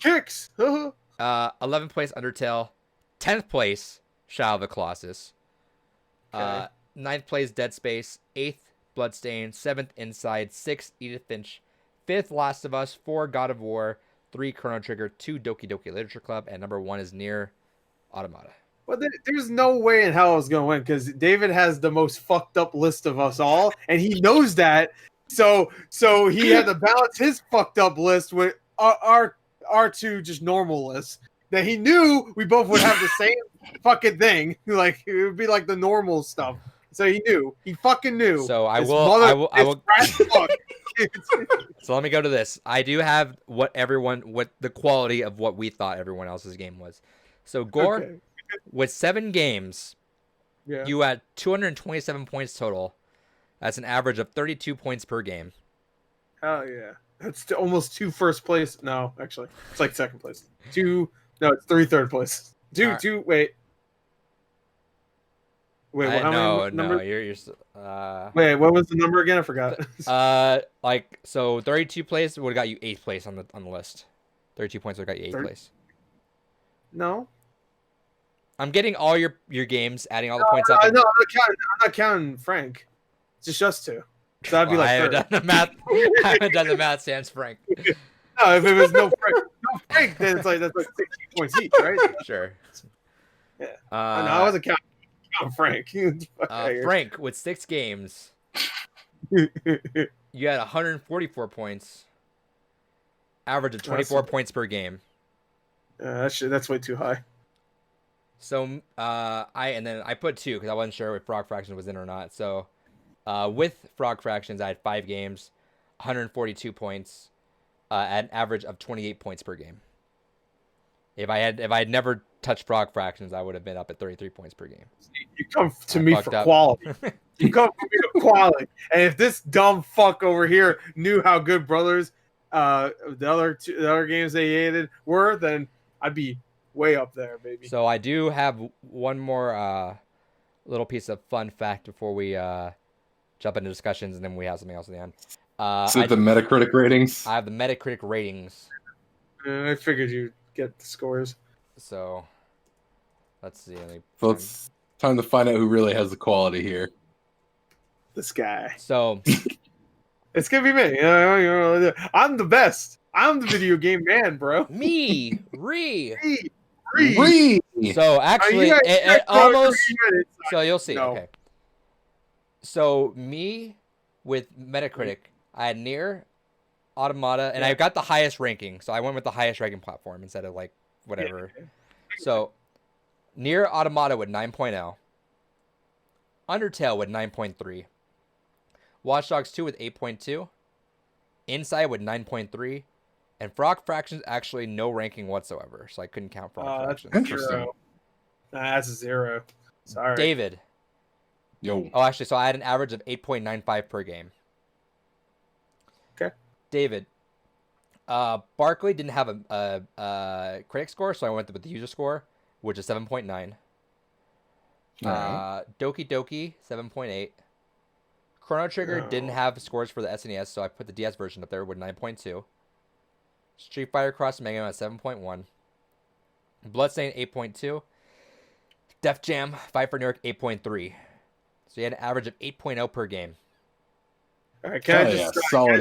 Kicks. 11th place Undertale, 10th place Shadow of the Colossus, Okay. 9th place Dead Space, 8th Bloodstained, 7th Inside, 6th Edith Finch, 5th Last of Us, 4 God of War, 3 Chrono Trigger, 2 Doki Doki Literature Club, and number 1 is Nier Automata. Well, there's no way in hell I was going to win because David has the most fucked up list of us all, and he knows that. So he had to balance his fucked up list with our two just normal lists. That he knew we both would have the same fucking thing. Like it would be like the normal stuff. So he knew. He fucking knew. So I His will. So let me go to this. I do have what the quality of what we thought everyone else's game was. So Gore, Okay. with 7 games, Yeah. you had 227 points total. That's an average of 32 points per game. Hell yeah. That's almost 2 first place. No, actually, it's like second place. 2. No, it's 3 third place. 2. Alright. 2. Wait. Wait. How many numbers? You're. Wait. What was the number again? I forgot. So 32 place would have got you 8th place on the list. 32 points would have got you 8th place. No. I'm getting all your games, adding all the points up. No, I'm not counting Frank. It's just us two. So that'd be like I haven't done the math. I haven't done the math. Sans Frank. No, if it was no Frank, then that's like 16 points each, right? Sure. Yeah. No, I wasn't counting Frank. Frank with 6 games. You had 144 points. Average of 24 points per game. That's way too high. So I put 2 because I wasn't sure if Frog Fraction was in or not. So with Frog Fractions, I had 5 games, 142 points, at an average of 28 points per game. If I had never touched Frog Fractions, I would have been up at 33 points per game. You come to me for quality. You come to me for quality. And if this dumb fuck over here knew how good Brothers, the other games they hated were, then I'd be way up there, baby. So I do have one more little piece of fun fact before we jump into discussions, and then we have something else at the end. So the Metacritic ratings. I have the Metacritic ratings. I figured you'd get the scores. So let's see. So it's time to find out who really has the quality here. This guy. So it's gonna be me. I'm the best. I'm the video game man, bro. me. So actually, it almost. So you'll see. No. Okay. So me with Metacritic, I had Nier Automata, and I got the highest ranking, so I went with the highest ranking platform instead of like whatever. Yeah. So Nier Automata with 9.0, Undertale with 9.3, Watch Dogs 2 with 8.2, Inside with 9.3, and Frog Fractions actually no ranking whatsoever, so I couldn't count Frog Fractions. Interesting. That's a 0. Sorry. David. Yo. Oh, actually, so I had an average of 8.95 per game. Okay. David. Barkley didn't have a critic score, so I went with the user score, which is 7.9. Right. Doki Doki, 7.8. Chrono Trigger didn't have scores for the SNES, so I put the DS version up there with 9.2. Street Fighter Cross Mega Man at 7.1. Bloodstained 8.2. Def Jam Fight for New York 8.3. So you had an average of 8.0 per game. All right, can I just say one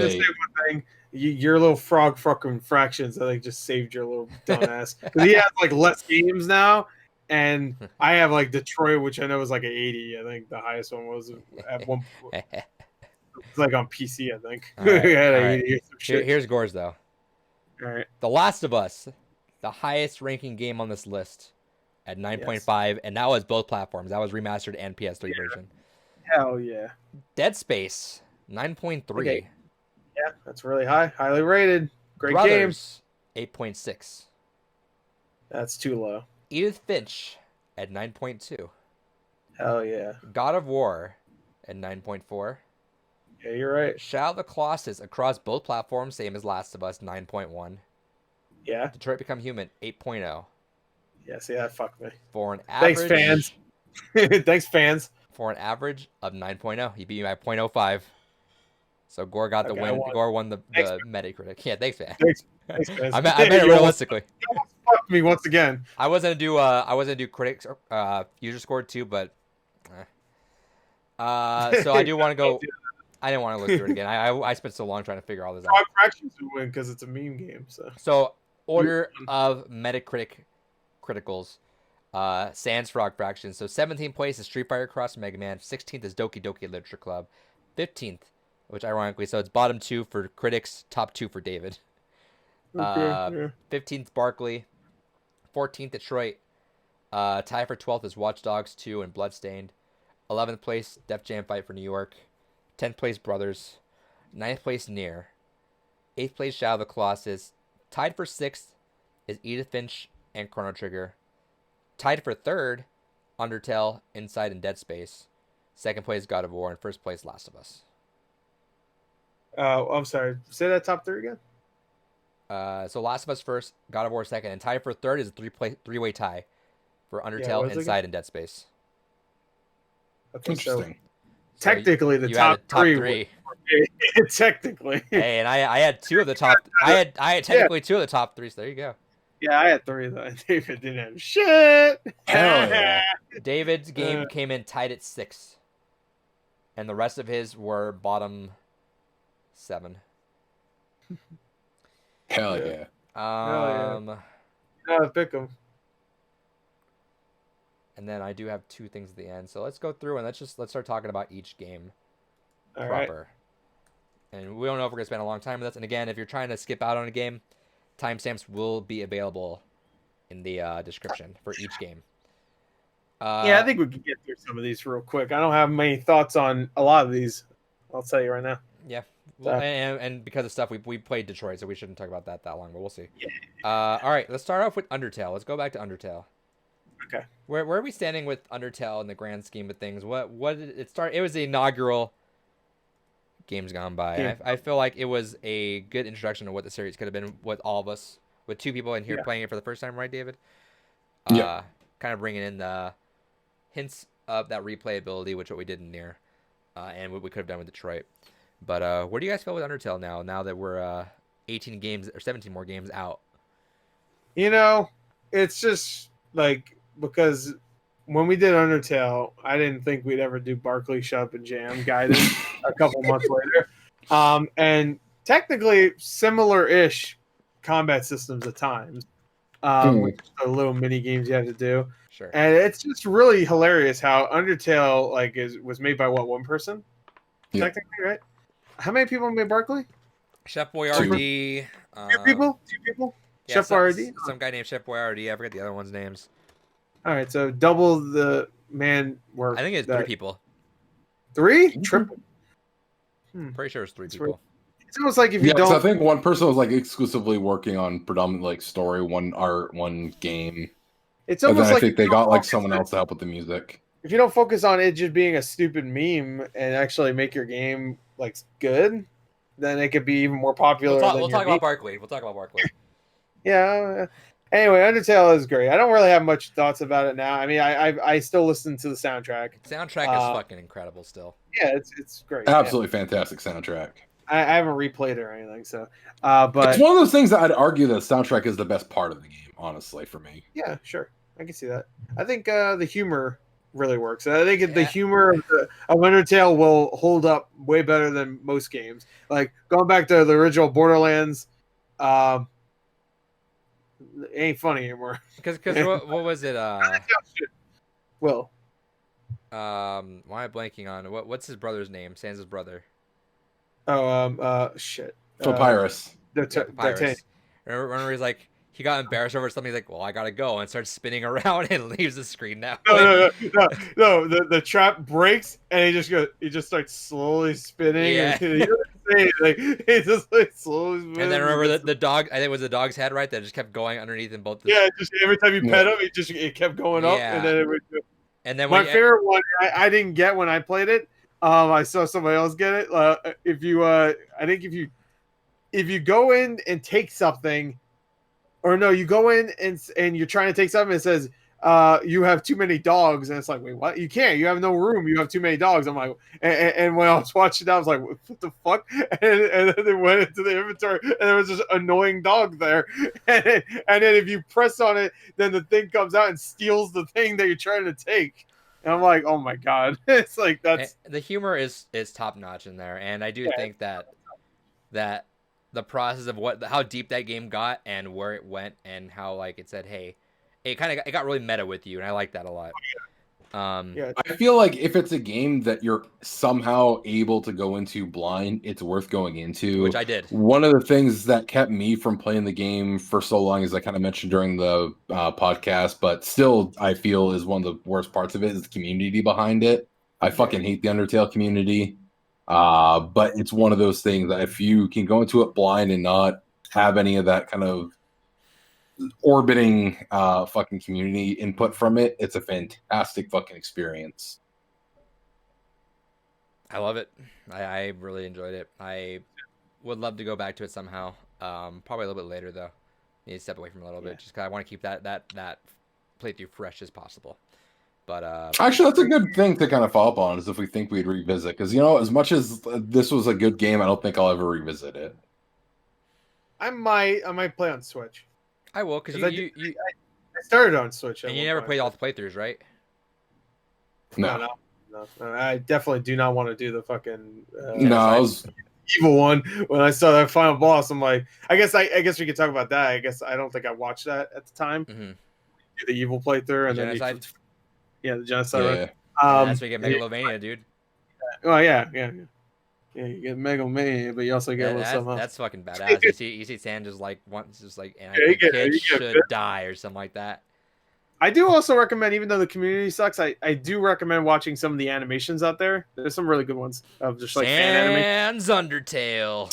thing? Your little Frog fucking Fractions, I think, just saved your little dumbass. Because he has like less games now, and I have like Detroit, which I know is like an 80. I think the highest one was at one point. It's like on PC, I think. Right. Right. Here's Gores though. All right. The Last of Us, the highest ranking game on this list at 9.5, and that was both platforms. That was remastered and PS3 version. Hell yeah. Dead Space, 9.3. Okay. Yeah, that's really high. Highly rated. Great Brothers, game. 8.6. That's too low. Edith Finch at 9.2. Hell yeah. God of War at 9.4. Yeah, you're right. Shadow of the Colossus across both platforms, same as Last of Us, 9.1. Yeah. Detroit Become Human, 8.0. Yeah, see, that fucked me. For an average... Thanks, fans. Thanks, fans. For an average of 9.0. He beat me by 0.05. So Gore got the win. Gore won the Metacritic. Yeah, thanks, man. Thanks, fans. I meant it realistically. You almost fucked me once again. I wasn't gonna do critics user score too, but so I do want to go. I didn't want to look through it again. I spent so long trying to figure all this out. Frog Fractions would win because it's a meme game. So order of Metacritic criticals. Sans Frog Fractions. So 17th place is Street Fighter Cross Mega Man. 16th is Doki Doki Literature Club. 15th, which ironically, so it's bottom 2 for critics, top 2 for David. 15th Barkley. 14th Detroit. Tie for 12th is Watch Dogs 2 and Bloodstained. 11th place Def Jam Fight for New York. 10th place Brothers. 9th place Nier. 8th place Shadow of the Colossus. Tied for 6th is Edith Finch and Chrono Trigger. Tied for 3rd, Undertale, Inside, and Dead Space. 2nd place God of War, and 1st place Last of Us. I'm sorry. Say that top 3 again. So Last of Us 1st, God of War 2nd, and tied for 3rd is a three-way tie for Undertale, Inside, and Dead Space. Okay, interesting. So technically, the top three. Technically. Hey, and I had 2 of the top. I had technically 2 of the top 3. So there you go. Yeah, I had 3 though. David didn't have shit. Hell yeah. David's game came in tied at 6, and the rest of his were bottom 7. Hell yeah. Yeah, pick them. And then I do have 2 things at the end. So let's go through and let's start talking about each game All proper. Right. And we don't know if we're gonna spend a long time with this. And again, if you're trying to skip out on a game, timestamps will be available in the description for each game. Yeah, I think we can get through some of these real quick. I don't have many thoughts on a lot of these. I'll tell you right now. Yeah. Well, and because of stuff, we played Detroit, so we shouldn't talk about that long, but we'll see. Yeah. All right, let's start off with Undertale. Let's go back to Undertale. Okay. Where are we standing with Undertale in the grand scheme of things? What did it start? It was the inaugural Games Gone By. Yeah. I feel like it was a good introduction to what the series could have been with all of us, with 2 people in here playing it for the first time, right, David? Yeah. Kind of bringing in the hints of that replayability, which what we did in Nier, and what we could have done with Detroit. But where do you guys feel with Undertale now? Now that we're 18 games or 17 more games out. It's just like because when we did Undertale, I didn't think we'd ever do Barkley Shut Up and Jam Gaiden a couple months later. And technically similar-ish combat systems at times, with the little mini games you have to do. Sure. And it's just really hilarious how Undertale was made by one person, technically, right? How many people made Barkley? Chef Boyardee. Two people. Yeah, Chef Boyardee. Some guy named Chef Boyardee. I forget the other one's names. All right, so double the man work. I think it's 3 people. 3? Triple. Pretty sure it's 3 people. It's almost like if you don't. So I think one person was like exclusively working on predominantly like story, one art, one game. It's almost like I think they got like someone else to help with the music. If you don't focus on it just being a stupid meme and actually make your game like good, then it could be even more popular. We'll talk about Barkley. Yeah. Anyway, Undertale is great. I don't really have much thoughts about it now. I mean, I still listen to the soundtrack. Soundtrack is fucking incredible still. Yeah, it's great. Absolutely fantastic soundtrack. I haven't replayed it or anything, so but it's one of those things that I'd argue that soundtrack is the best part of the game, honestly, for me. Yeah, sure. I can see that. I think the humor really works. I think the humor of Undertale will hold up way better than most games. Like going back to the original Borderlands, it ain't funny anymore. Because what was it? Will. Why am I blanking on what's his brother's name? Sans' brother. Oh, shit. Papyrus. Papyrus. Remember he's like, he got embarrassed over something. He's like, well, I gotta go, and starts spinning around and leaves the screen now. No. The trap breaks and he just starts slowly spinning. Yeah. He just like slowly spinning. And then remember the dog. I think it was the dog's head, right? That just kept going underneath in both. Yeah, just every time you pet him, it kept going up, and then it would. And then my favorite one, I didn't get when I played it. I saw somebody else get it. I think if you go in and take something, or no, you go in and you're trying to take something, it says you have too many dogs, and it's like, wait, what? You can't. You have no room. You have too many dogs. I'm like, and when I was watching that, I was like, what the fuck? And then they went into the inventory, and there was this annoying dog there. And then if you press on it, then the thing comes out and steals the thing that you're trying to take. And I'm like, oh my god, it's like that's the humor is top notch in there, and I do think that the process of how deep that game got and where it went and how like it said, hey, it got really meta with you, and I like that a lot. I feel like if it's a game that you're somehow able to go into blind, it's worth going into. Which I did. One of the things that kept me from playing the game for so long, as I kind of mentioned during the podcast, but still I feel is one of the worst parts of it, is the community behind it. I fucking hate the Undertale community. But it's one of those things that if you can go into it blind and not have any of that kind of orbiting fucking community input from it, it's a fantastic fucking experience. I love it. I really enjoyed it. I would love to go back to it somehow. Probably a little bit later though. Need to step away from it a little bit just because I want to keep that playthrough fresh as possible. But actually, that's a good thing to kind of follow up on, is if we think we'd revisit, because as much as this was a good game, I don't think I'll ever revisit it. I might play on Switch. I will, because I started on Switch. And you never played all the playthroughs, right? No. I definitely do not want to do the fucking evil one. When I saw that final boss, I'm like, I guess we could talk about that. I guess I don't think I watched that at the time. Mm-hmm. The evil playthrough and Genocide. The Genocide. Yeah. Right? That's where you get Megalovania, dude. Oh yeah. You get Megalomania, but you also get a little something else. That's fucking badass. You see Sand just like, and I think kids should die or something like that. I do also recommend, even though the community sucks, I do recommend watching some of the animations out there. There's some really good ones of just like fan animation. Undertale.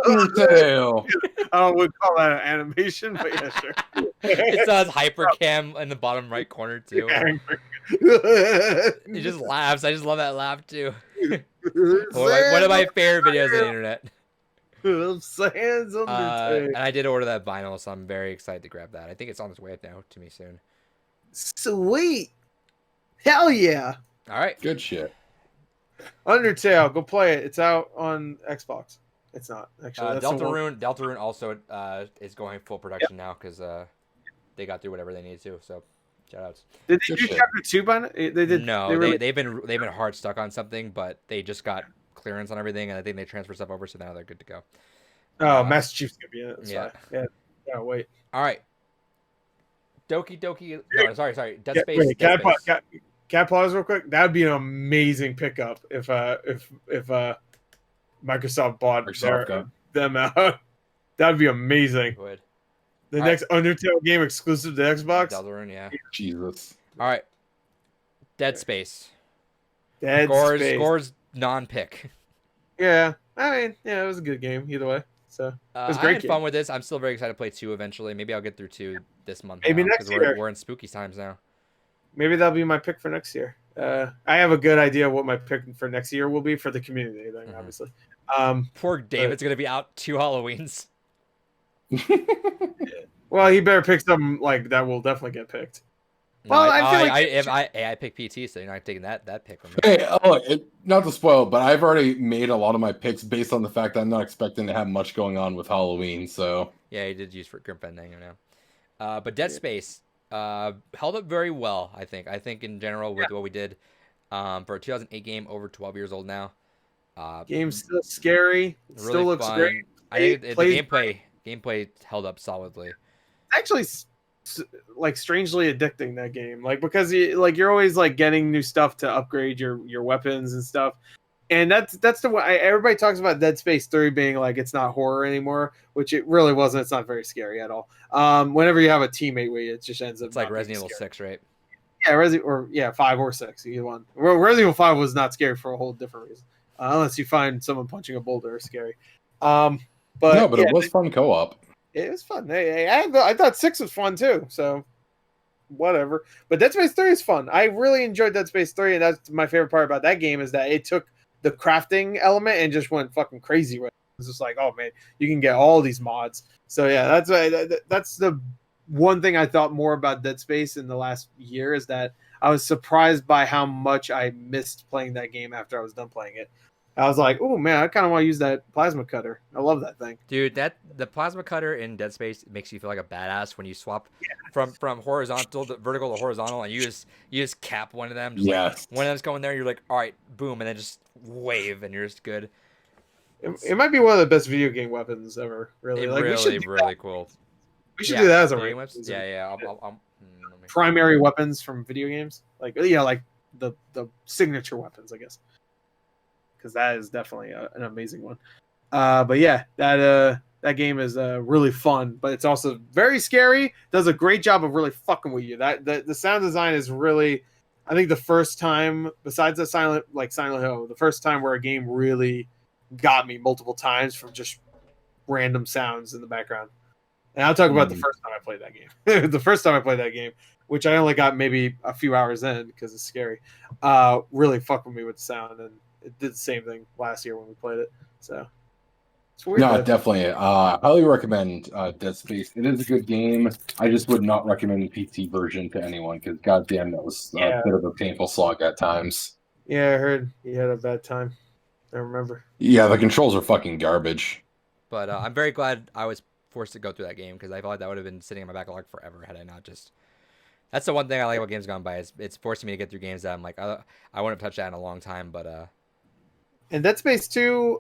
Undertale. I would call that an animation, but yeah, sure. It says hypercam in the bottom right corner too. He just laughs. I just love that laugh too. One of my favorite videos on the internet. Sans Undertale. And I did order that vinyl, so I'm very excited to grab that. I think it's on its way now to me soon. Sweet. Hell yeah. All right. Good shit. Undertale, go play it. It's out on Xbox. It's not actually. That's Deltarune also is going full production now because they got through whatever they needed to. So, shout outs. Did they do chapter 2 by now? They did. No, they've been hard stuck on something, but they just got clearance on everything, and I think they transferred stuff over, so now they're good to go. Oh, Master Chief's gonna be in it. That's yeah. Fine. Yeah. Wait. All right. Doki Doki. No, sorry. Dead Space. Wait, can I pause real quick? That would be an amazing pickup if Microsoft bought them out. That'd be amazing. Would. The next Undertale game exclusive to Xbox. Deltarune, yeah. Jesus. All right. Dead Space. Space. Gore's non-pick. Yeah, I mean, yeah, it was a good game either way. So it was great. I had fun with this. I'm still very excited to play 2 eventually. Maybe I'll get through 2 this month. Maybe next year. We're in spooky times now. Maybe that'll be my pick for next year. I have a good idea what my pick for next year will be for the community thing, obviously. Poor David's gonna be out 2 Halloweens. Well, he better pick something like that will definitely get picked. No, well, I feel like I pick PT, so you're not taking that pick from me. Hey, not to spoil, but I've already made a lot of my picks based on the fact that I'm not expecting to have much going on with Halloween. So yeah, he did use for Grim Fandango now. But Dead Space held up very well. I think in general with what we did for a 2008 game, over 12 years old now. Game's still scary. It really still looks fun. great. I think the gameplay held up solidly. Actually, like strangely addicting, that game, like because you're always like getting new stuff to upgrade your weapons and stuff, and that's the way everybody talks about Dead Space 3 being like it's not horror anymore, which it really wasn't. It's not very scary at all. Whenever you have a teammate with you, it just ends up. It's like Resident Evil 6, right? Yeah, 5 or 6, either one. Resident Evil 5 was not scary for a whole different reason, unless you find someone punching a boulder scary. But it was fun co-op. It was fun. I thought 6 was fun too. So, whatever. But Dead Space 3 is fun. I really enjoyed Dead Space 3, and that's my favorite part about that game is that it took the crafting element and just went fucking crazy with it. It's just like, oh man, you can get all these mods. So yeah, that's the one thing I thought more about Dead Space in the last year is that I was surprised by how much I missed playing that game after I was done playing it. I was like, oh man, I kind of want to use that plasma cutter. I love that thing, dude. The plasma cutter in Dead Space makes you feel like a badass when you swap from horizontal to vertical to horizontal, and you just cap one of them. Just like, one of them's going there, you're like, all right, boom, and then just wave, and you're just good. It might be one of the best video game weapons ever. Really, really cool. We should do that as a rating. Yeah. Primary weapons from video games, like the signature weapons, I guess. Because that is definitely an amazing one. But yeah, that game is really fun, but it's also very scary. Does a great job of really fucking with you. The sound design is really, I think the first time, besides the Silent Hill, the first time where a game really got me multiple times from just random sounds in the background. And I'll talk about the first time I played that game. The first time I played that game, which I only got maybe a few hours in because it's scary, really fucked with me with the sound, and it did the same thing last year when we played it. So it's weird. No, definitely. Highly recommend Dead Space. It is a good game. I just would not recommend the PC version to anyone because goddamn, that was a bit of a painful slog at times. Yeah, I heard you had a bad time. I remember. Yeah, the controls are fucking garbage. But I'm very glad I was forced to go through that game because I felt like that would have been sitting in my backlog forever had I not just. That's the one thing I like about Games Gone By. It's forcing me to get through games that I'm like, I wouldn't have touched that in a long time, but. And Dead Space 2,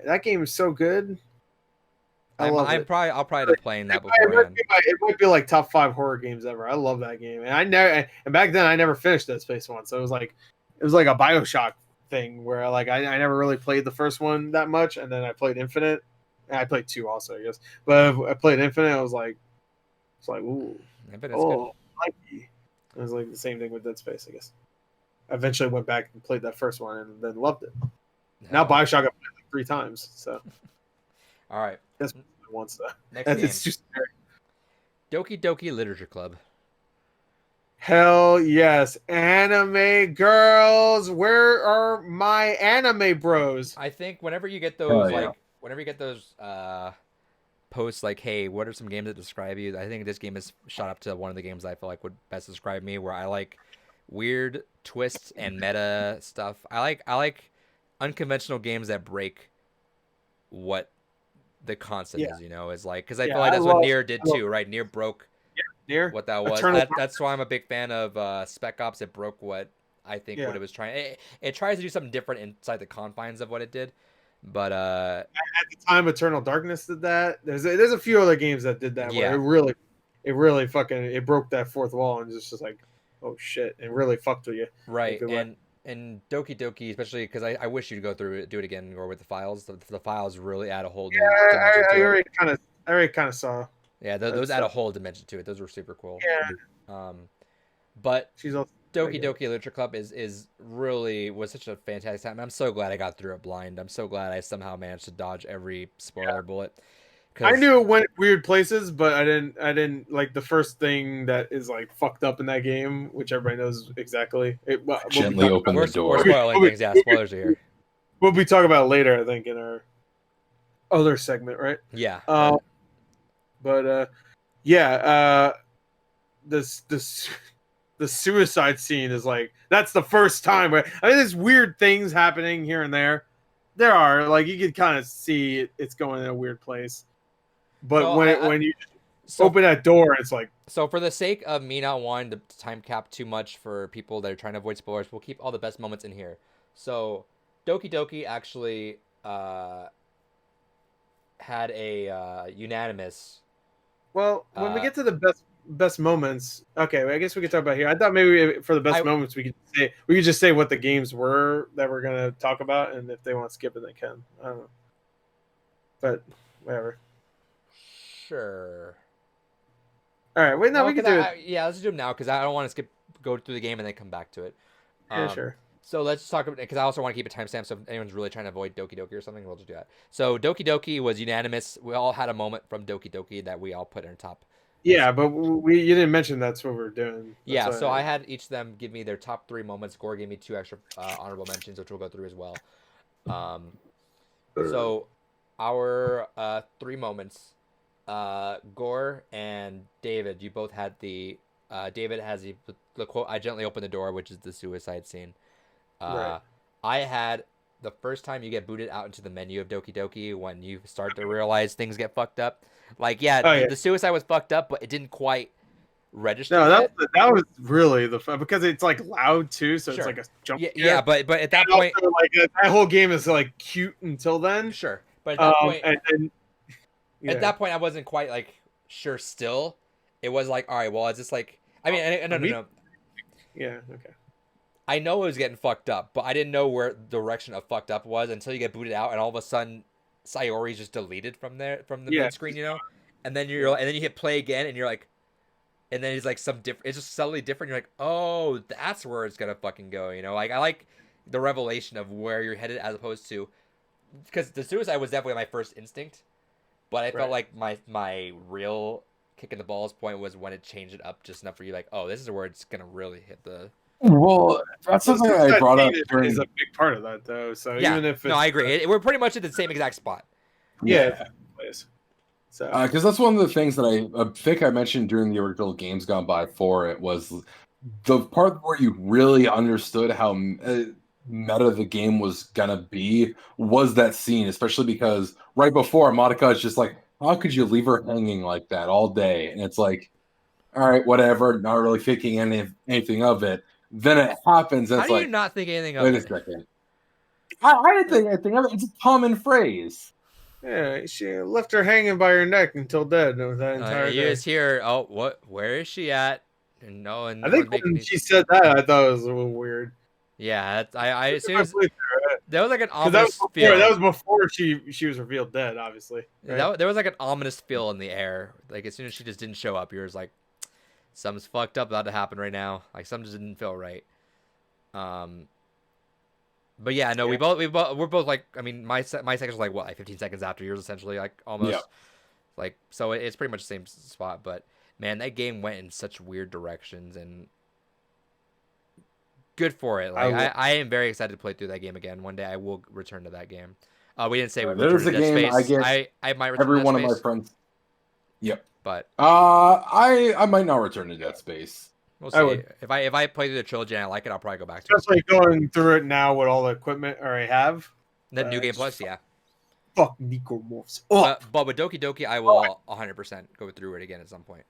that game is so good. I'll probably end up playing that beforehand. It might be like top 5 horror games ever. I love that game, and back then I never finished Dead Space 1, so it was like a BioShock thing where like I never really played the first one that much, and then I played Infinite, and I played 2 also, I guess. But I played Infinite, I was like, ooh, Infinite's good. It was like the same thing with Dead Space, I guess. I eventually went back and played that first one and then loved it. Now BioShock I played like 3 times. So, all right, that's once though. Next game. It's just Doki Doki Literature Club. Hell yes, anime girls. Where are my anime bros? I think whenever you get those whenever you get those posts like, "Hey, what are some games that describe you?" I think this game is shot up to one of the games I feel like would best describe me, where I like weird twists and meta stuff. I like unconventional games that break what the constant Yeah, is. Is like because I yeah. feel like that's what Nier did too, right? Nier broke Nier what that was. Eternal. That's why I'm a big fan of Spec Ops. It broke what I think what Yeah. it was trying. It tries to do something different inside the confines of what it did, but At the time, Eternal Darkness did that. There's a few other games that did that where yeah, it really fucking it broke that fourth wall and just like, oh shit, and really fucked with you in a right. good way. And Doki Doki, especially because I wish you'd go through it, do it again, or with the files. The files really add a whole new dimension I to it. already kind of saw Yeah, that those add a stuff. whole dimension to it. Those were super cool. Yeah, But she's also very Doki good. Doki Literature Club is really was such a fantastic time. I'm so glad I got through it blind. I'm so glad I somehow managed to dodge every spoiler bullet. I Because knew it went weird places, but I didn't like the first thing that is like fucked up in that game, which everybody knows exactly. We'll be Gently talking open about, the we're door. spoiling things. Yeah, spoilers are here. we'll be talking about later, I think, in our other segment, right? Yeah, Um, but yeah, this the suicide scene is like that's the first time where I mean there's weird things happening here and there. There are like you can kind of see it's going in a weird place, but so when you so open that door, it's like so for the sake of me not wanting to time cap too much for people that are trying to avoid spoilers, we'll keep all the best moments in here. So Doki Doki actually had a unanimous. well when we Uh, get to the best moments. Okay, well, I guess we could talk about here. I thought maybe for the best I moments we could just say what the games were that we're gonna talk about, and if they want to skip it, they can. I don't know, but whatever. sure. All right, wait, no, No, we could because do it. yeah, let's do them now because I don't want to go through the game and then come back to it. Yeah, sure. So let's just talk about because I also want to keep a timestamp. So if anyone's really trying to avoid Doki Doki or something, we'll just do that. So Doki Doki was unanimous. We all had a moment from Doki Doki that we all put in our top. Yeah, but you didn't mention that's what we're doing. That's Yeah, why so I had each of them give me their top 3 moments. Gore gave me 2 extra honorable mentions, which we'll go through as well. Um, so our 3 moments, Gore and David, you both had the. David has the quote, "I gently opened the door," which is the suicide scene. right. I had the first time you get booted out into the menu of Doki Doki when you start to realize things get fucked up. Like, yeah, Oh yeah. the suicide was fucked up, but it didn't quite register No, yet. that was really the fun because it's like loud too, so it's Sure. like a jump Yeah, scare. but at that And point, also, like that whole game is like cute until then. sure. But at that point, And then at that point, I wasn't quite like sure. Still, it was like, all right, well, it's just like, I mean, no. Yeah, okay. I know it was getting fucked up, but I didn't know where the direction of fucked up was until you get booted out, and all of a sudden, Sayori's just deleted from the main screen, and then and then you hit play again, and you're like, and then it's like some different. It's just subtly different. You're like, oh, that's where it's gonna fucking go, Like I like the revelation of where you're headed as opposed to because the suicide was definitely my first instinct, but I felt like my real kick in the balls point was when it changed it up just enough for you, like, oh, this is where it's gonna really hit the. Well, that's something I brought up during. Is a big part of that though. So Yeah, even if no, I agree. We're pretty much at the same exact spot. Yeah. So Because that's one of the things that I think I mentioned during the original Games Gone By for it was the part where you really understood how meta the game was gonna be was that scene, especially because right before Monica is just like, how could you leave her hanging like that all day? And it's like, all right, whatever, not really thinking anything of it. Then it happens, and How it's do you like, not think anything of wait a it? second. I didn't think anything of it. It's a common phrase. yeah, she left her hanging by her neck until dead that entire You day. just hear, oh, what? Where is she at? And no, and I think when she said that, I thought it was a little weird. yeah, I as soon as there was like an Because ominous feel. that was before she was revealed dead, obviously. Right? There was like an ominous feel in the air. Like as soon as she just didn't show up, you're just like, something's fucked up about to happen right now. Like something just didn't feel right. But yeah, no, we're both like, I mean, my section was like what, like 15 seconds after yours, essentially, like almost. Yeah. Like so, it's pretty much the same spot. But man, that game went in such weird directions, and good for it. Like I am very excited to play through that game again. One day I will return to that game. We didn't say we There's returned a to Dead game I Space. get I might return every to Dead one of my Space, friends. Yep. but I might not return to Dead Space. we'll I see. would. If I play through the trilogy and I like it, I'll probably go back to it. Especially going through it now with all the equipment I have. The New Game Just Plus, yeah. Fuck necromorphs. Oh, But with Doki Doki, I will 100% go through it again at some point.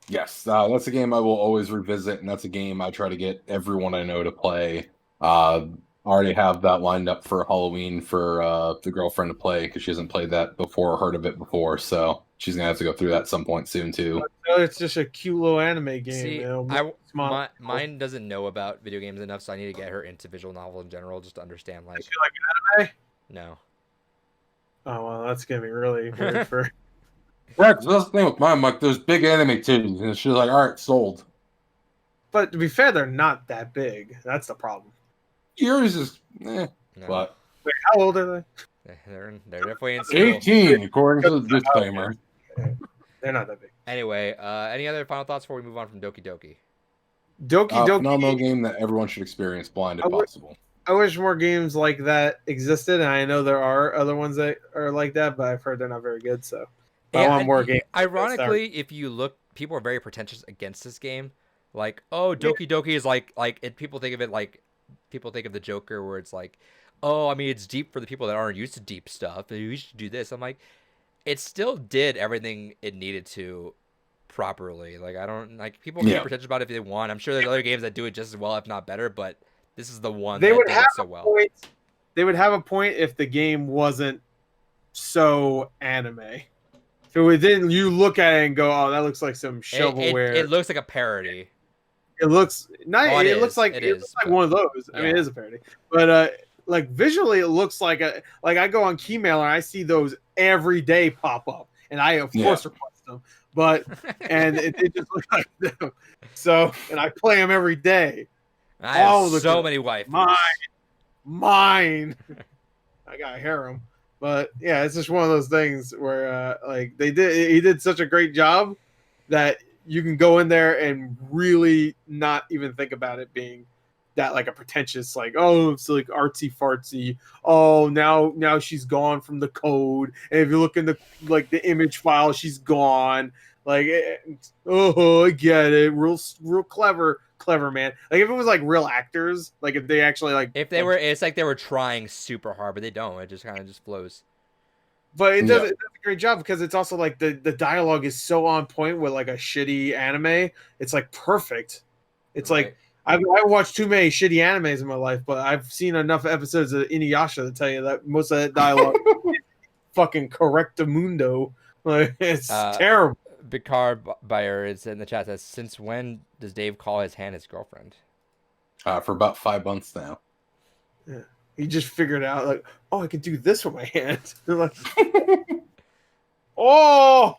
Yes, that's a game I will always revisit, and that's a game I try to get everyone I know to play. I already have that lined up for Halloween for the girlfriend to play because she hasn't played that before or heard of it before, so she's gonna have to go through that at some point soon too. it's just a cute little anime game. See, mine doesn't know about video games enough, so I need to get her into visual novel in general just to understand. Like, Does she like anime? no. Oh well, that's gonna be really weird for. Yeah, 'cause that's the thing with mine. Like, there's big anime titties, and she's like, "All right, sold." But to be fair, they're not that big. That's the problem. Yours is, No. but Wait, how old are They're definitely in school. 18 according to the disclaimer. they? They're not that big. Anyway, any other final thoughts before we move on from Doki Doki? Doki Doki. Phenomenal game that everyone should experience blind if possible. I wish more games like that existed, and I know there are other ones that are like that, but I've heard they're not very good. So I want more games. Ironically, if you look, people are very pretentious against this game. Like, oh, Doki Doki is like people think of it like people think of the Joker, where it's like, oh, I mean, it's deep for the people that aren't used to deep stuff. We should do this. I'm like, it still did everything it needed to properly. Like, I don't like people can be pretentious about it if they want. I'm sure there's other games that do it just as well, if not better, but this is the one that did it so well. They would have a point if the game wasn't so anime. If it didn't, you look at it and go, "Oh, that looks like some shovelware." It looks like a parody. It looks not. Oh, it looks like one of those. Yeah. I mean, it is a parody, but like visually, it looks like I go on Keymailer and I see those every day pop up, and I of course request them. But and it just looks like them. So and I play them every day. I have so many wives. Mine. I got harem, but yeah, it's just one of those things where like he did such a great job that you can go in there and really not even think about it being that like a pretentious like, oh, it's like artsy fartsy. Oh, now she's gone from the code, and if you look in the image file, she's gone. Like, oh, I get it. Real clever, man. Like if it was like real actors, like if they actually like, if they were, it's like they were trying super hard, but they don't. It just kind of just flows. But it does a great job because it's also like the dialogue is so on point with like a shitty anime. It's like perfect. It's like I've watched too many shitty animes in my life, but I've seen enough episodes of Inuyasha to tell you that most of that dialogue is fucking correctamundo. Like it's terrible. Bicard Buyer is in the chat says, since when does Dave call his hand his girlfriend? For about 5 months now. Yeah. He just figured out like, oh, I can do this with my hand. Like, oh,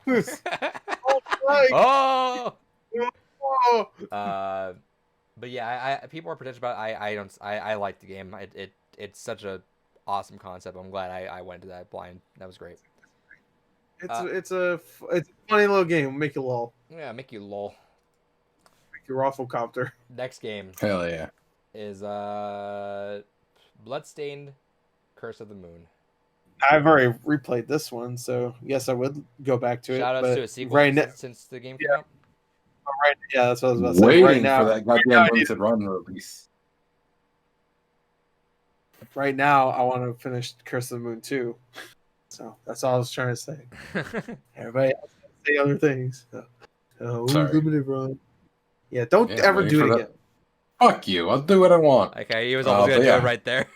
but yeah, I people are pretentious about it. I like the game. It's such a awesome concept. I'm glad I went to that blind. That was great. It's a funny little game. Make you lol. Yeah, make you lol. Make you rafflecopter. Next game. Hell yeah. Is Bloodstained Curse of the Moon. I've already replayed this one, so yes, I would go back to it. Shout outs to a sequel since the game came out. Yeah, that's what I was about to say. Waiting right now, for that goddamn limited run release. Right now, I want to finish Curse of the Moon 2. So that's all I was trying to say. Everybody else say other things. Limited run. Yeah, don't ever do it again. Fuck you. I'll do what I want. Okay, he was almost going to do it right there.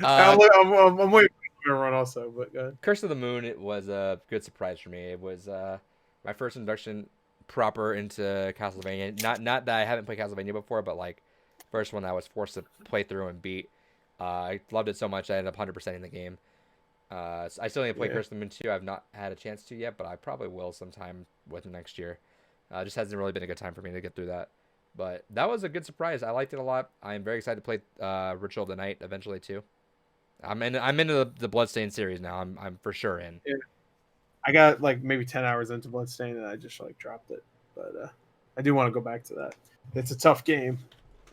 I'm waiting for the run also, but go ahead. Curse of the Moon, it was a good surprise for me. It was my first introduction proper into Castlevania. Not that I haven't played Castlevania before, but like first one that I was forced to play through and beat. I loved it so much I ended up 100%ing the game. I still need to play Curse of the Moon 2. I've not had a chance to yet, but I probably will sometime within next year. Just hasn't really been a good time for me to get through that. But that was a good surprise. I liked it a lot. I'm very excited to play Ritual of the Night eventually too. I'm into the Bloodstained series now. I'm for sure in. Yeah. I got like maybe 10 hours into Bloodstained and I just like dropped it. But I do want to go back to that. It's a tough game.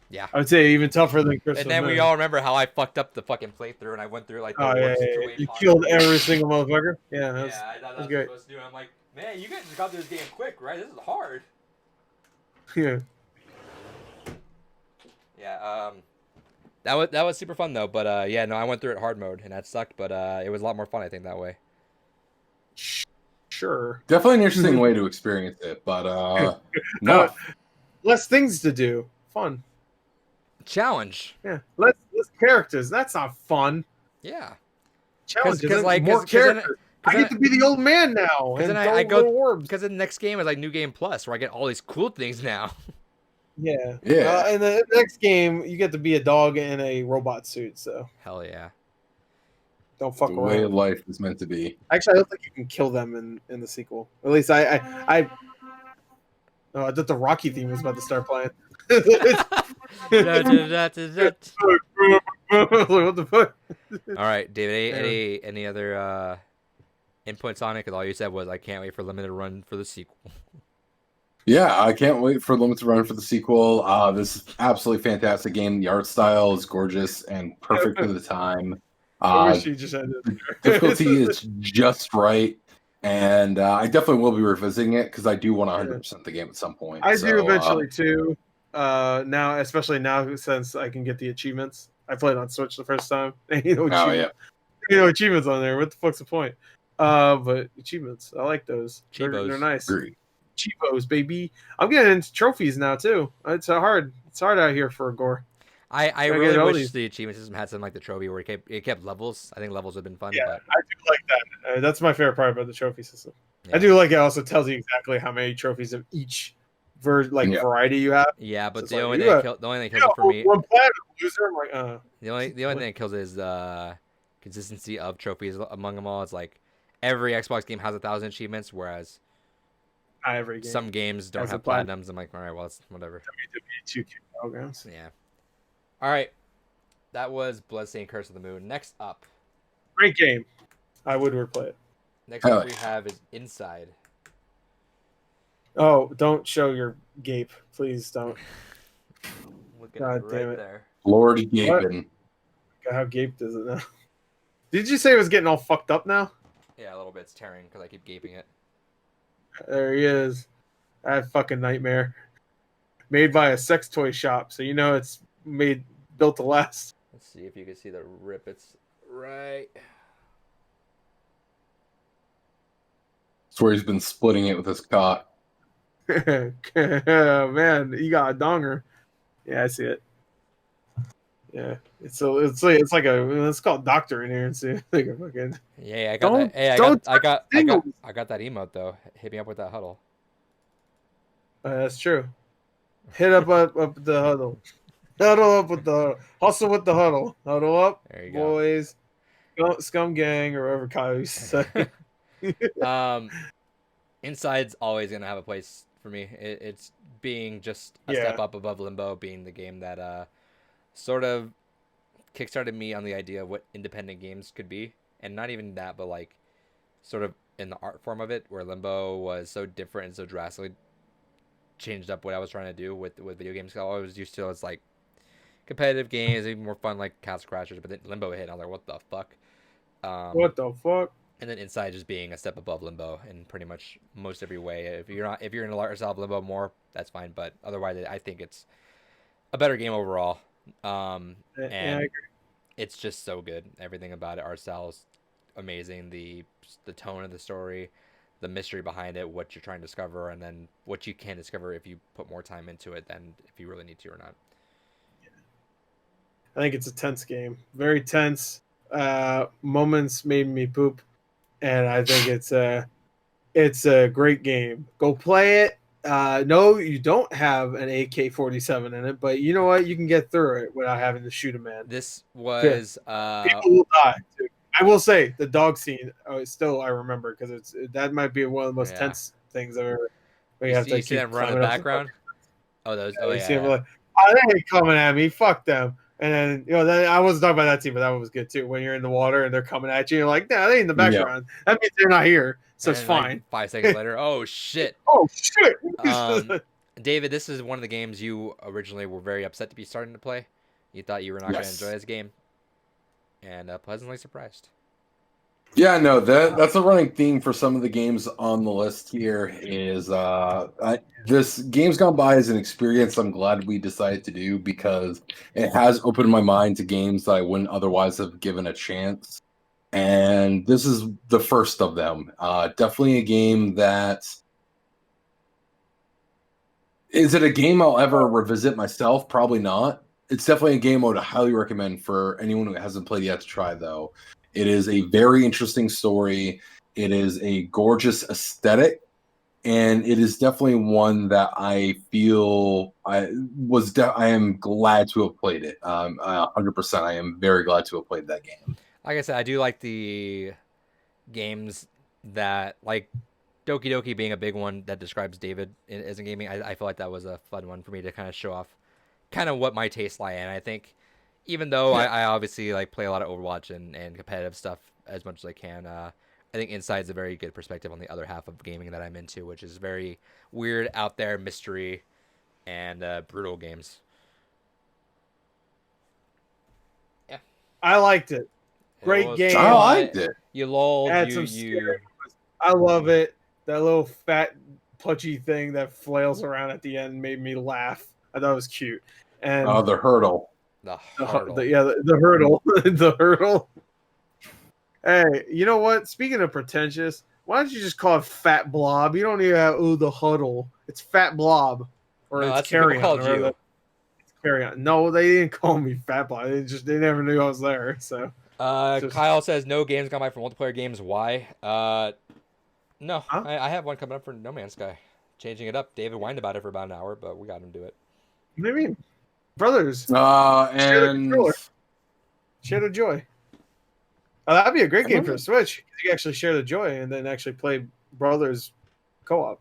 Yeah. I would say even tougher than Crystal And then Moon. we all remember how I fucked up the fucking playthrough and I went through like the Oh yeah, worst yeah, yeah. 2-8 You possible. killed every single motherfucker. Yeah, that's, Yeah, I thought that's that's what great. I was supposed to do. I'm like, man, you guys just got through this game quick, right? This is hard. Yeah. Yeah, that was super fun though. But yeah, no, I went through it hard mode and that sucked. But it was a lot more fun, I think, that way. Sure. Definitely an interesting way to experience it, but no. Less things to do. Fun. Challenge. Yeah. Less characters. That's not fun. Yeah. Challenges. like, more 'cause then- characters. 'cause I then- get to be the old man now and then throw I go little orbs. because the next game is like New Game Plus, where I get all these cool things now. Yeah. Yeah. And the next game, you get to be a dog in a robot suit. So Hell yeah. don't fuck The way around. life is meant to be. Actually, I don't think you can kill them in the sequel. At least I thought the Rocky theme was about to start playing. What the fuck? All right, David. Any other inputs on it? Because all you said was I can't wait for limited run for the sequel. Yeah, I can't wait for Limited Run for the sequel. This is absolutely fantastic game. The art style is gorgeous and perfect for the time. I wish you just ended. Difficulty is just right, and I definitely will be revisiting it because I do want to 100% the game at some point. I do eventually too. Now, especially now since I can get the achievements. I played on Switch the first time. Achievements on there. What the fuck's the point? But achievements, I like those. They're nice. Agreed. Cheapos, baby. I'm getting into trophies now too. It's hard out here for a gore. I really wish the achievement system had something like the trophy where it kept levels. I think levels would have been fun. Yeah, but... I do like that. That's my favorite part about the trophy system. Yeah. I do like it also tells you exactly how many trophies of each variety you have. Yeah, but so the only thing that kills it for me. One planet loser, I'm like, The only thing that kills it is the consistency of trophies among them all. It's like every Xbox game has 1,000 achievements, whereas every game some games don't have platinums. I'm like, all right, well, it's whatever. Yeah. All right. That was Bloodstained Curse of the Moon. Next up. Great game. I would replay it. Next up we have is Inside. Oh, don't show your gape. Please don't. God damn it. There. Lord Gaping. How gaped is it now? Did you say it was getting all fucked up now? Yeah, a little bit. It's tearing because I keep gaping it. There he is. That fucking nightmare. Made by a sex toy shop, so you know it's built to last. Let's see if you can see the rip. It's right. That's where he's been splitting it with his cock. Man, you got a donger. Yeah, I see it. Yeah, it's called doctor in here and see like a fucking. Yeah, I got that. Hey, I got that emote though. Hit me up with that huddle. That's true. Hit up the huddle. Huddle up with the hustle with the huddle. Huddle up, there you boys. Go. Scum gang or whatever Kyle used to say. Inside's always gonna have a place for me. It's being just a step up above Limbo, being the game that sort of kickstarted me on the idea of what independent games could be, and not even that, but like sort of in the art form of it, where Limbo was so different and so drastically changed up what I was trying to do with video games. I always used to, it's like competitive games, even more fun like Castle Crashers, but then Limbo hit, and I was like, what the fuck? What the fuck? And then Inside just being a step above Limbo in pretty much most every way. If you're in a art style of Limbo more, that's fine. But otherwise, I think it's a better game overall. And it's just so good. Everything about it, art style is amazing. The tone of the story, the mystery behind it, what you're trying to discover, and then what you can discover if you put more time into it than if you really need to or not. I think it's a tense game. Very tense. Moments made me poop. And I think it's a great game. Go play it. No, you don't have an AK-47 in it, but you know what? You can get through it without having to shoot a man. This was people will die. Too. I will say the dog scene. Still, I remember because that might be one of the most tense things I've ever. You see them run in the background. You see them like, they ain't coming at me. Fuck them. And then, then I wasn't talking about that scene, but that one was good too. When you're in the water and they're coming at you, you're like, nah, they in the background. Yeah. That means they're not here, so it's fine. Like 5 seconds later, oh shit. Oh shit. David, this is one of the games you originally were very upset to be starting to play. You thought you were not going to enjoy Yes. this game, and pleasantly surprised. Yeah, no, that's a running theme for some of the games on the list here. Is this Games Gone By is an experience I'm glad we decided to do because it has opened my mind to games that I wouldn't otherwise have given a chance. And this is the first of them. Definitely a game that is it a game I'll ever revisit myself? Probably not. It's definitely a game I would highly recommend for anyone who hasn't played yet to try, though. It is a very interesting story. It is a gorgeous aesthetic, and it is definitely one that I feel I am glad to have played it. 100%. I am very glad to have played that game. Like I said, I do like the games that like Doki Doki being a big one that describes David as in gaming. I feel like that was a fun one for me to kind of show off kind of what my tastes lie in. I think even though I obviously like play a lot of Overwatch and competitive stuff as much as I can, I think Inside's a very good perspective on the other half of gaming that I'm into, which is very weird, out there, mystery, and brutal games. Yeah, I liked it. it Great was game. I liked it. You lulled. Had some scary. I love it. That little fat pudgy thing that flails around at the end made me laugh. I thought it was cute. And The hurdle. The the hurdle. the hurdle. The hurdle. Hey, you know what? Speaking of pretentious, why don't you just call it Fat Blob? You don't even have the huddle. It's Fat Blob. Or No, it's that's what Carry people On. called you. It's Carry On. No, they didn't call me Fat Blob. They never knew I was there. So Kyle says no games gone by for multiplayer games. Why? No, Huh? I have one coming up for No Man's Sky. Changing it up. David whined about it for about an hour, but we got him to do it. what do you mean? Brothers, And share the joy. Oh, that'd be a great game remember- for the Switch. You actually share the joy and then actually play Brothers co-op.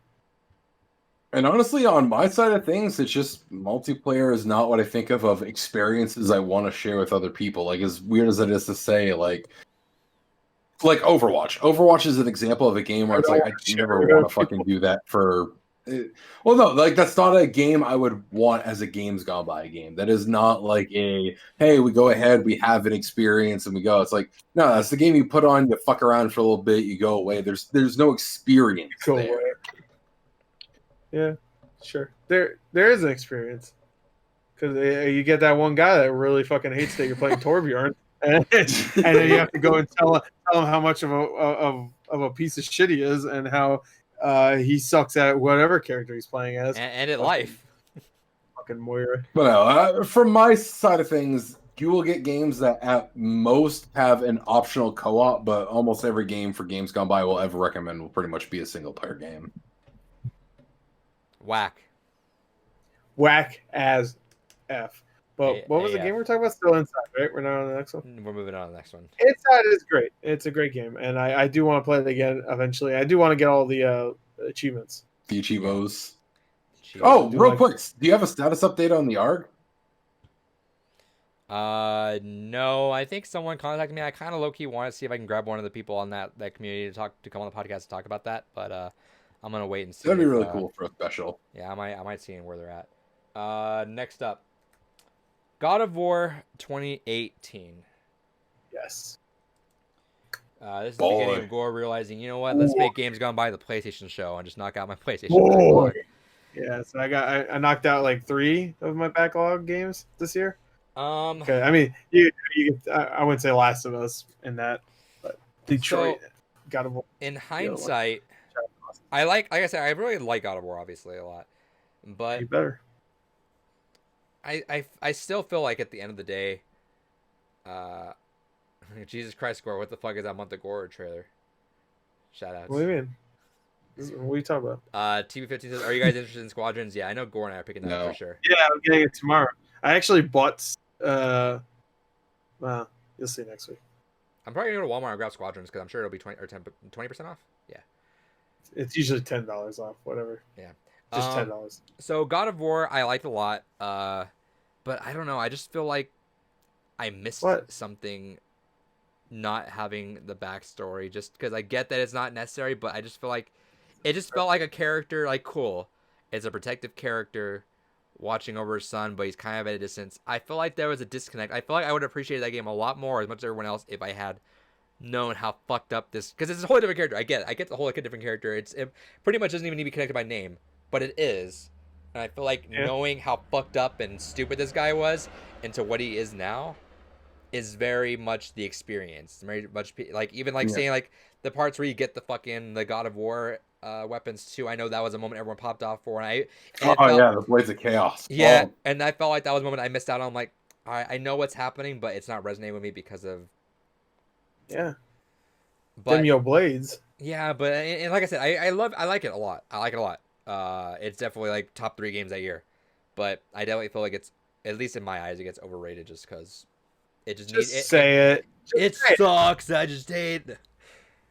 And honestly, on my side of things, it's just multiplayer is not what I think of experiences I want to share with other people. Like, as weird as it is to say, like Overwatch. Overwatch is an example of a game where it's like I never want to fucking do that for. Well, no, like that's not a game I would want as a Games Gone By game. That is not like a hey, we go ahead, we have an experience, and we go. It's like no, that's the game you put on, you fuck around for a little bit, you go away. There's no experience Cool. there. Yeah, sure. There is an experience because you get that one guy that really fucking hates that you're playing Torbjorn, and then you have to go and tell him how much of a piece of shit he is and how he sucks at whatever character he's playing as. And at life. Fucking Moira. But no, from my side of things, you will get games that at most have an optional co-op, but almost every game for Games Gone By will ever recommend will pretty much be a single-player game. Whack. Whack as F. But what was the AF. game we're talking about? Still Inside, right? We're not on the next one. We're moving on to the next one. Inside is great. It's a great game, and I do want to play it again eventually. I do want to get all the achievements. The Achievos. Jeez. Oh, Do real I- quick, do you have a status update on the ARG? No, I think someone contacted me. I kind of low key want to see if I can grab one of the people on that community to come on the podcast to talk about that, but I'm gonna wait and see. That'd be if, really cool for a special. Yeah, I might see where they're at. Next up, God of War 2018. Yes. This is the Boy. beginning of Gore realizing, you know what? Let's make Games Gone By the PlayStation show and just knock out my PlayStation Boy. backlog. Yeah, so I knocked out like 3 of my backlog games this year. Um, Okay, I mean, I wouldn't say Last of Us in that, but Detroit, God of War. in hindsight, like I said, I really like God of War obviously a lot, but You better. I still feel like at the end of the day, Jesus Christ, Gore, what the fuck is that Month of Gore trailer? Shout outs. What do you mean? What are you talking about? TV15 says, are you guys interested in Squadrons? Yeah, I know Gore and I are picking that up No. for sure. Yeah, I'm getting it tomorrow. I actually bought. Well, you'll see next week. I'm probably gonna go to Walmart and grab Squadrons because I'm sure it'll be 20% off. Yeah. It's usually $10 off, whatever. Yeah. Just $10. So God of War, I liked a lot. But I don't know. I just feel like I missed What? something, not having the backstory. Just because I get that it's not necessary, but I just feel like it just felt like a character. Like cool, is a protective character watching over his son, but he's kind of at a distance. I feel like there was a disconnect. I feel like I would have appreciated that game a lot more, as much as everyone else, if I had known how fucked up this, because it's a whole different character. I get the whole different character. It pretty much doesn't even need to be connected by name, but it is. And I feel like knowing how fucked up and stupid this guy was into what he is now is very much the experience. Very much like even like saying like the parts where you get the God of War weapons too. I know that was a moment everyone popped off for, and the Blades of Chaos. Yeah, and I felt like that was a moment I missed out on. Like I know what's happening, but it's not resonating with me because of them yo blades. Yeah, but and like I said, I like it a lot. I like it a lot. It's definitely like top 3 games that year, but I definitely feel like it's, at least in my eyes, it gets overrated just because it just needs. It sucks. I just hate.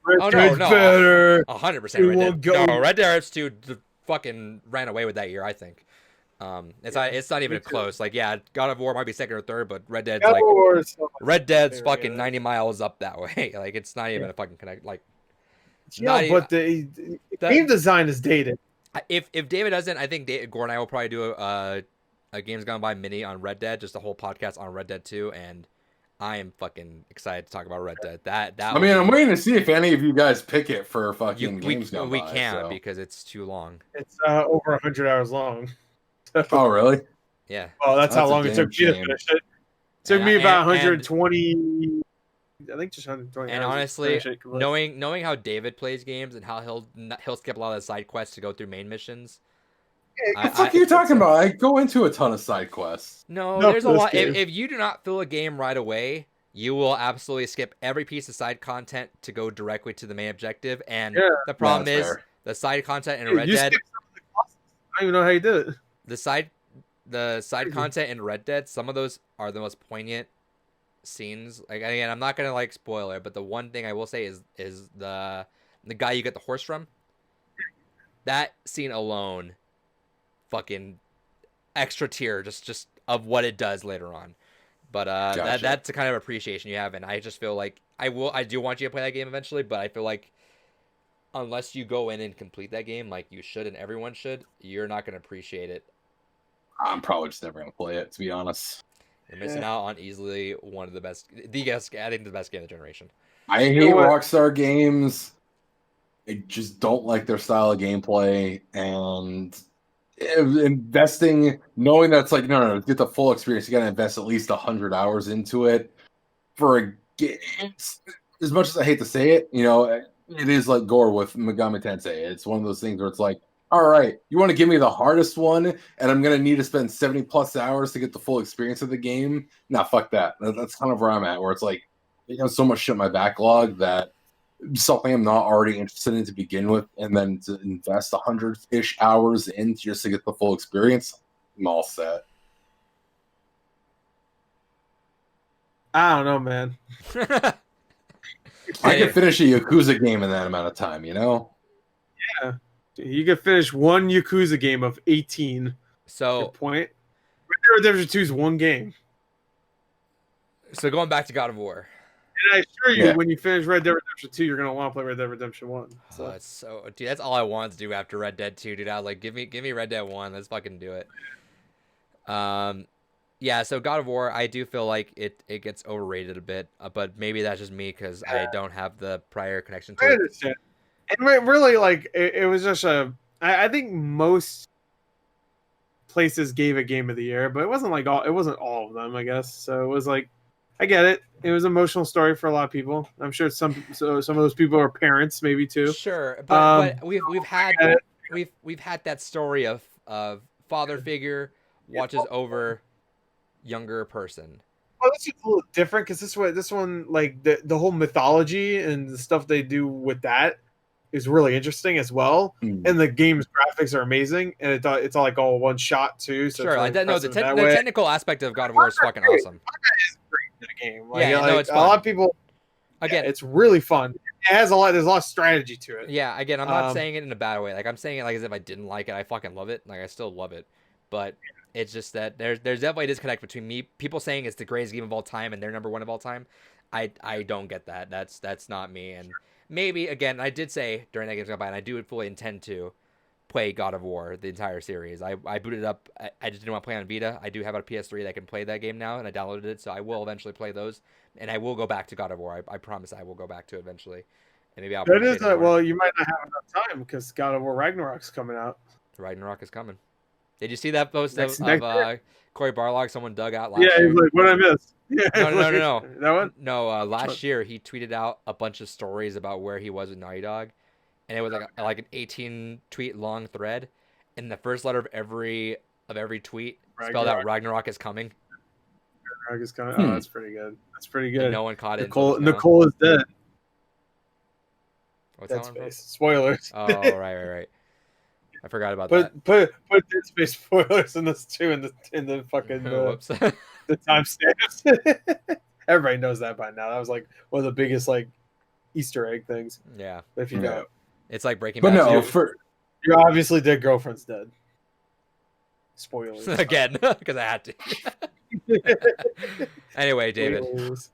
Red Dead's better. 100% Red Dead. No, Red Dead Redemption 2 fucking ran away with that year, I think. It's not even close. Like, yeah, God of War might be second or third, but Red Dead's fucking 90 miles up that way. Like, it's not even a fucking connect. Like, but the game design is dated. If David doesn't, I think Gordon and I will probably do a Games Gone By mini on Red Dead, just a whole podcast on Red Dead 2, and I am fucking excited to talk about Red Dead. I'm waiting to see if any of you guys pick it for fucking Games Gone By. We can't because it's too long. It's over 100 hours long. Oh, really? Yeah. Oh, that's how long it took me to finish it. It took me about 120. I think just 120. And honestly, knowing how David plays games and how he'll skip a lot of the side quests to go through main missions. What the fuck are you talking about? I go into a ton of side quests. No, there's a lot. If you do not fill a game right away, you will absolutely skip every piece of side content to go directly to the main objective. And the problem is the side content in Red Dead. I don't even know how you did it. The side content in Red Dead, some of those are the most poignant scenes. Like, again, I'm not gonna like spoil it, but the one thing I will say is the guy you get the horse from. That scene alone, fucking extra tier, just of what it does later on. But gotcha. That's the kind of appreciation you have, and I just feel like I do want you to play that game eventually, but I feel like unless you go in and complete that game like you should and everyone should, you're not gonna appreciate it. I'm probably just never gonna play it, to be honest. You're missing out on easily one of the best, I think the best game of the generation. I hate Rockstar games. I just don't like their style of gameplay, and investing, knowing that's like no, to get the full experience, you gotta invest at least 100 hours into it for a game. As much as I hate to say it, it is like Gore with Megami Tensei. It's one of those things where it's like, all right, you want to give me the hardest one, and I'm going to need to spend 70 plus hours to get the full experience of the game? Nah, fuck that. That's kind of where I'm at, where it's like, so much shit in my backlog that something I'm not already interested in to begin with, and then to invest 100-ish hours in just to get the full experience, I'm all set. I don't know, man. I could finish a Yakuza game in that amount of time, Yeah. You could finish one Yakuza game of 18. So, good point. Red Dead Redemption 2 is one game. So going back to God of War. And I assure you, when you finish Red Dead Redemption 2, you're going to want to play Red Dead Redemption 1. So. Dude, that's all I wanted to do after Red Dead 2, dude. I was like, give me Red Dead 1. Let's fucking do it. Yeah, so God of War, I do feel like it gets overrated a bit, but maybe that's just me because I don't have the prior connection to it. I understand. And really, like, it was just I think most places gave it Game of the Year, but it wasn't like it wasn't all of them, I guess. So it was like, I get it. It was an emotional story for a lot of people. I'm sure some of those people are parents, maybe too. Sure, but we've had that story of father figure watches over younger person. Well, this is a little different because this one, like the whole mythology and the stuff they do with that is really interesting as well. And the game's graphics are amazing, and it's all like all one shot too. So sure, like that. No, the technical aspect of God of War is fucking awesome. It's great in the game. Like, it's fun. A lot of people. Again, it's really fun. It has there's a lot of strategy to it. Yeah, again, I'm not saying it in a bad way. Like, I'm saying it like as if I didn't like it. I fucking love it. Like, I still love it. But it's just that there's definitely a disconnect between people saying it's the greatest game of all time and they're number one of all time. I don't get that. That's not me. And maybe, again, I did say during that Games Gone By, and I do fully intend to play God of War, the entire series. I booted it up. I just didn't want to play on Vita. I do have a PS3 that can play that game now, and I downloaded it, so I will eventually play those. And I will go back to God of War. I promise I will go back to it eventually. And maybe I'll That appreciate is it more. well, you might not have enough time because God of War Ragnarok's coming out. Ragnarok is coming. Did you see that post Next of year. Corey Barlog? Someone dug out last Yeah, year. he's like, what I missed? Yeah, No. That one? No, last year he tweeted out a bunch of stories about where he was with Naughty Dog, and it was like an 18 tweet long thread, and the first letter of every tweet spelled out Ragnarok is coming. Ragnarok is coming. Oh, that's pretty good. That's pretty good. And no one caught it. Until Nicole is dead. What's Dead that one from? Space. Spoilers. Oh, right. I forgot about that. Put Dead Space spoilers in this too in the fucking Whoops. the timestamps. Everybody knows that by now. That was like one of the biggest like Easter egg things. Yeah. If you know, it's like Breaking Bad. But no, your obviously dead girlfriend's dead. Spoilers again because I had to. Anyway, David. Spoilers.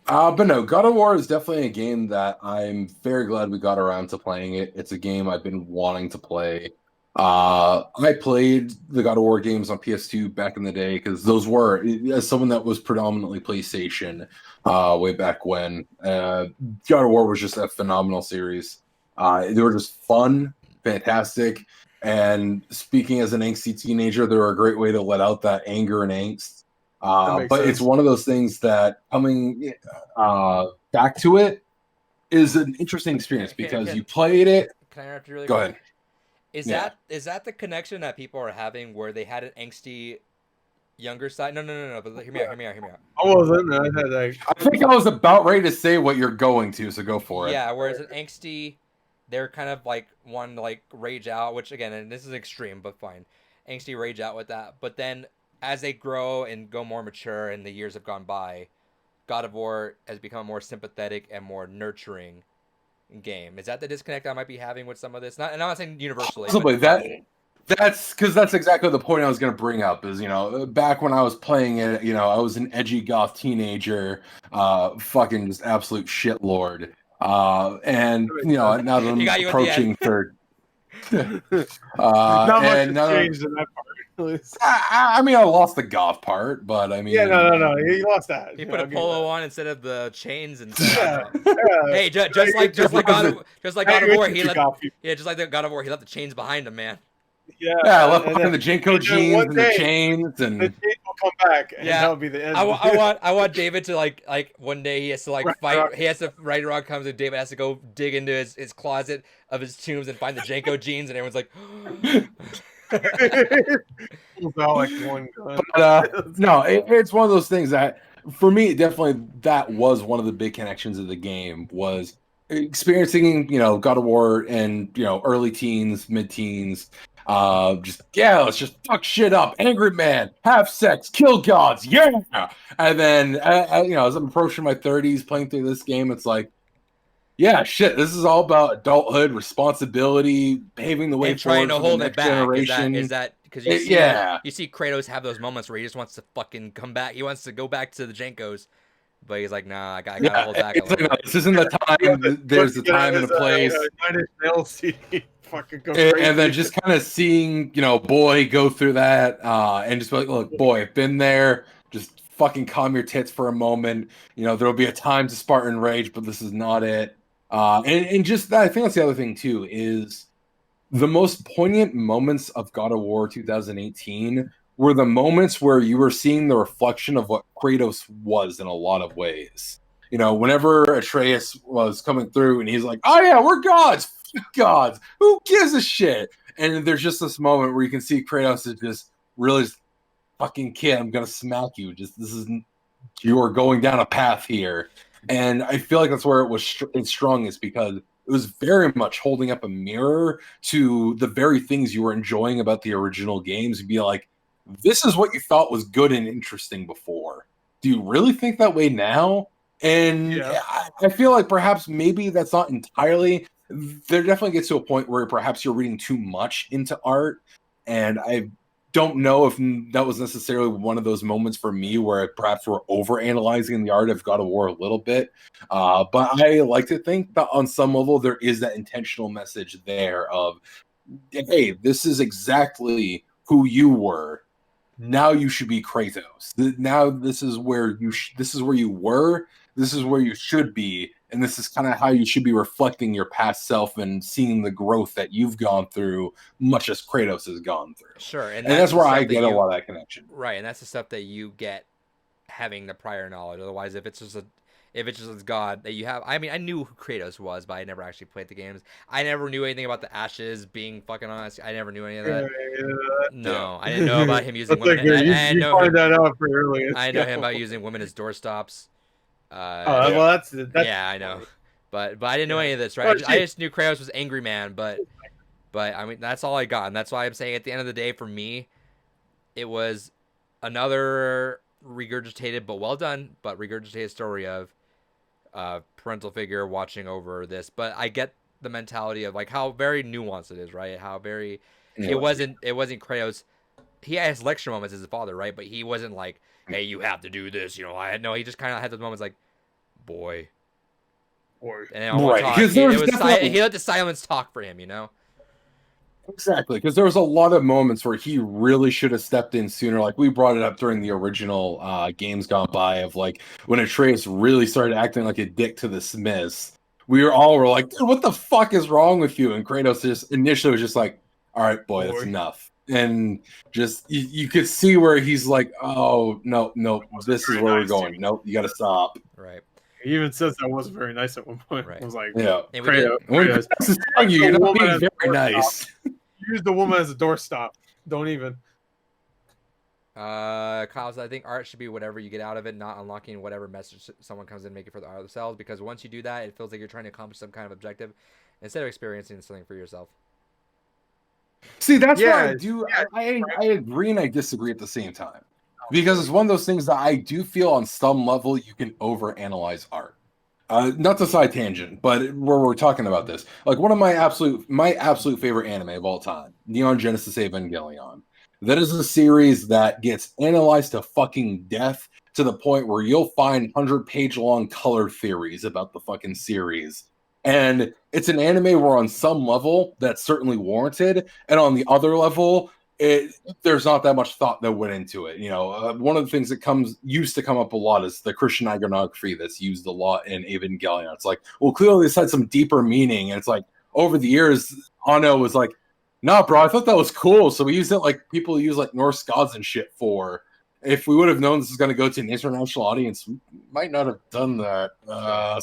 But no, God of War is definitely a game that I'm very glad we got around to playing it. It's a game I've been wanting to play. I played the God of War games on PS2 back in the day because those were, as someone that was predominantly PlayStation way back when, God of War was just a phenomenal series. They were just fun, fantastic, and speaking as an angsty teenager, they were a great way to let out that anger and angst. But sense. It's one of those things that coming back to it is an interesting experience because you played it. Can I interrupt you really Go quick? ahead. Is that the connection that people are having where they had an angsty younger side? No. But hear me out. I wasn't. I think I was about ready to say what you're going to, so go for it. Yeah, whereas an angsty, they're kind of like one like rage out, which again, and this is extreme, but fine. Angsty rage out with that. But then as they grow and go more mature and the years have gone by, God of War has become more sympathetic and more nurturing game. Is that the disconnect I might be having with some of this? And I'm not saying universally. Possibly. That's because that's exactly the point I was going to bring up is, back when I was playing it, I was an edgy goth teenager, fucking just absolute shitlord. And, now that I'm approaching third. Not much has changed in that part. I mean, I lost the goth part, but I mean, yeah, no, he lost that. He put a polo on instead of the chains, and hey, just like God of War, he left the God of War, he left the chains behind him, man. Yeah, I left behind the Jenko jeans and the chains, and the chains will come back, and that'll be the end. I want David to like one day he has to fight. He has to Ragnarok comes and David has to go dig into his closet of his tombs and find the Jenko jeans, and everyone's like. Like one gun. But, no, it's one of those things that for me definitely that was one of the big connections of the game was experiencing God of War and early teens, mid-teens, let's just fuck shit up, angry man, have sex, kill gods, yeah. And then as I'm approaching my 30s playing through this game, it's like, yeah, shit. This is all about adulthood, responsibility, paving the way and trying to hold it back. Generation. Is that because you see Kratos have those moments where he just wants to fucking come back. He wants to go back to the Jenkos, but he's like, nah, I gotta hold back. This isn't the time. There's a time and a place. And then just kind of seeing, boy go through that, and just be like, look, boy, I've been there. Just fucking calm your tits for a moment. There'll be a time to Spartan rage, but this is not it. And just that, I think that's the other thing too, is the most poignant moments of God of War 2018 were the moments where you were seeing the reflection of what Kratos was in a lot of ways. Whenever Atreus was coming through and he's like, oh yeah, we're gods, gods, who gives a shit? And there's just this moment where you can see Kratos is just really fucking kid, I'm gonna smack you. You are going down a path here. And I feel like that's where it was its strongest because it was very much holding up a mirror to the very things you were enjoying about the original games and be like, this is what you thought was good and interesting before. Do you really think that way now? And I feel like perhaps maybe that's not entirely. There definitely gets to a point where perhaps you're reading too much into art. And I don't know if that was necessarily one of those moments for me where perhaps we're overanalyzing the art of God of War a little bit. But I like to think that on some level there is that intentional message there of hey, this is exactly who you were. Now you should be Kratos. Now this is where this is where you were. This is where you should be, and this is kind of how you should be reflecting your past self and seeing the growth that you've gone through, much as Kratos has gone through. Sure, and that's where I get a lot of that connection. Right, and that's the stuff that you get having the prior knowledge. Otherwise, if it's just a god that you have, I mean, I knew who Kratos was, but I never actually played the games. I never knew anything about the ashes being fucking honest. I never knew any of that. No, I didn't know about him using women. You find that out pretty early. I know him about using women as doorstops. Well, that's yeah, I know, but I didn't know any of this, right? I just knew Kratos was angry man, but I mean, that's all I got, and that's why I'm saying at the end of the day, for me, it was another regurgitated but well done, but regurgitated story of parental figure watching over this. But I get the mentality of like how very nuanced it is, right? How very it wasn't Kratos. He had his lecture moments as his father, right? But he wasn't like, hey, you have to do this, you know. He just kind of had those moments like, boy. And then right, because he let the silence talk for him, you know. Exactly, because there was a lot of moments where he really should have stepped in sooner. Like we brought it up during the original games gone by of like when Atreus really started acting like a dick to the Smiths. We were like, dude, what the fuck is wrong with you? And Kratos just initially was just like, all right, boy, that's enough. And just you could see where he's like, oh no, this is where we're going. Nope, you got to stop. Right. He even says that wasn't very nice at one point. Right. I was like, yeah, Kratos is telling you, you're not being very nice. Use the woman as a doorstop. Don't even. Kyle says, I think art should be whatever you get out of it, not unlocking whatever message someone comes in making for the art themselves. Because once you do that, it feels like you're trying to accomplish some kind of objective instead of experiencing something for yourself. See, that's why I do. I agree and I disagree at the same time, because it's one of those things that I do feel on some level you can overanalyze art. Not to side tangent, but where we're talking about this, like one of my absolute favorite anime of all time, Neon Genesis Evangelion. That is a series that gets analyzed to fucking death to the point where you'll find 100-page long color theories about the fucking series. And it's an anime where on some level that's certainly warranted, and on the other level, there's not that much thought that went into it. You know, one of the things that used to come up a lot is the Christian iconography that's used a lot in Evangelion. It's like, well, clearly this had some deeper meaning, and it's like over the years, Anno was like, nah, bro, I thought that was cool, so we used it like people use like Norse gods and shit for. If we would have known this was going to go to an international audience, we might not have done that.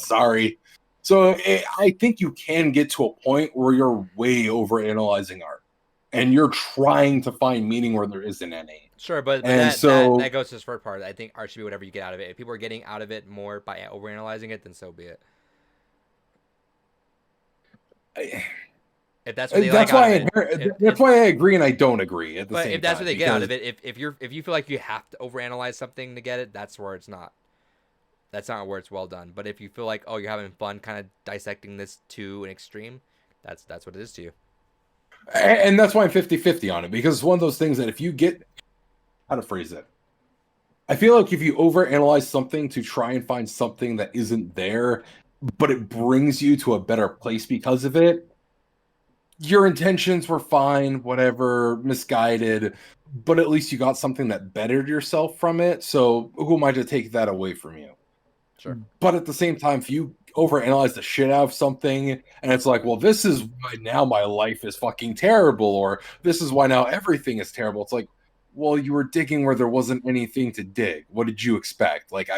Sorry. So I think you can get to a point where you're way over analyzing art, and you're trying to find meaning where there isn't any. Sure, but that goes to this first part. I think art should be whatever you get out of it. If people are getting out of it more by overanalyzing it, then so be it. If that's what they that's like why that's why I agree and I don't agree at the same time. But if that's what they get out of it, if you feel like you have to overanalyze something to get it, that's where it's not. That's not where it's well done. But if you feel like, oh, you're having fun kind of dissecting this to an extreme, that's what it is to you. And that's why I'm 50-50 on it, because it's one of those things that if you get, how to phrase it, I feel like if you overanalyze something to try and find something that isn't there, but it brings you to a better place because of it, your intentions were fine, whatever, misguided, but at least you got something that bettered yourself from it. So who am I to take that away from you? Sure. But at the same time, if you overanalyze the shit out of something and it's like, well, this is why now my life is fucking terrible, or this is why now everything is terrible. It's like, well, you were digging where there wasn't anything to dig. What did you expect? Like,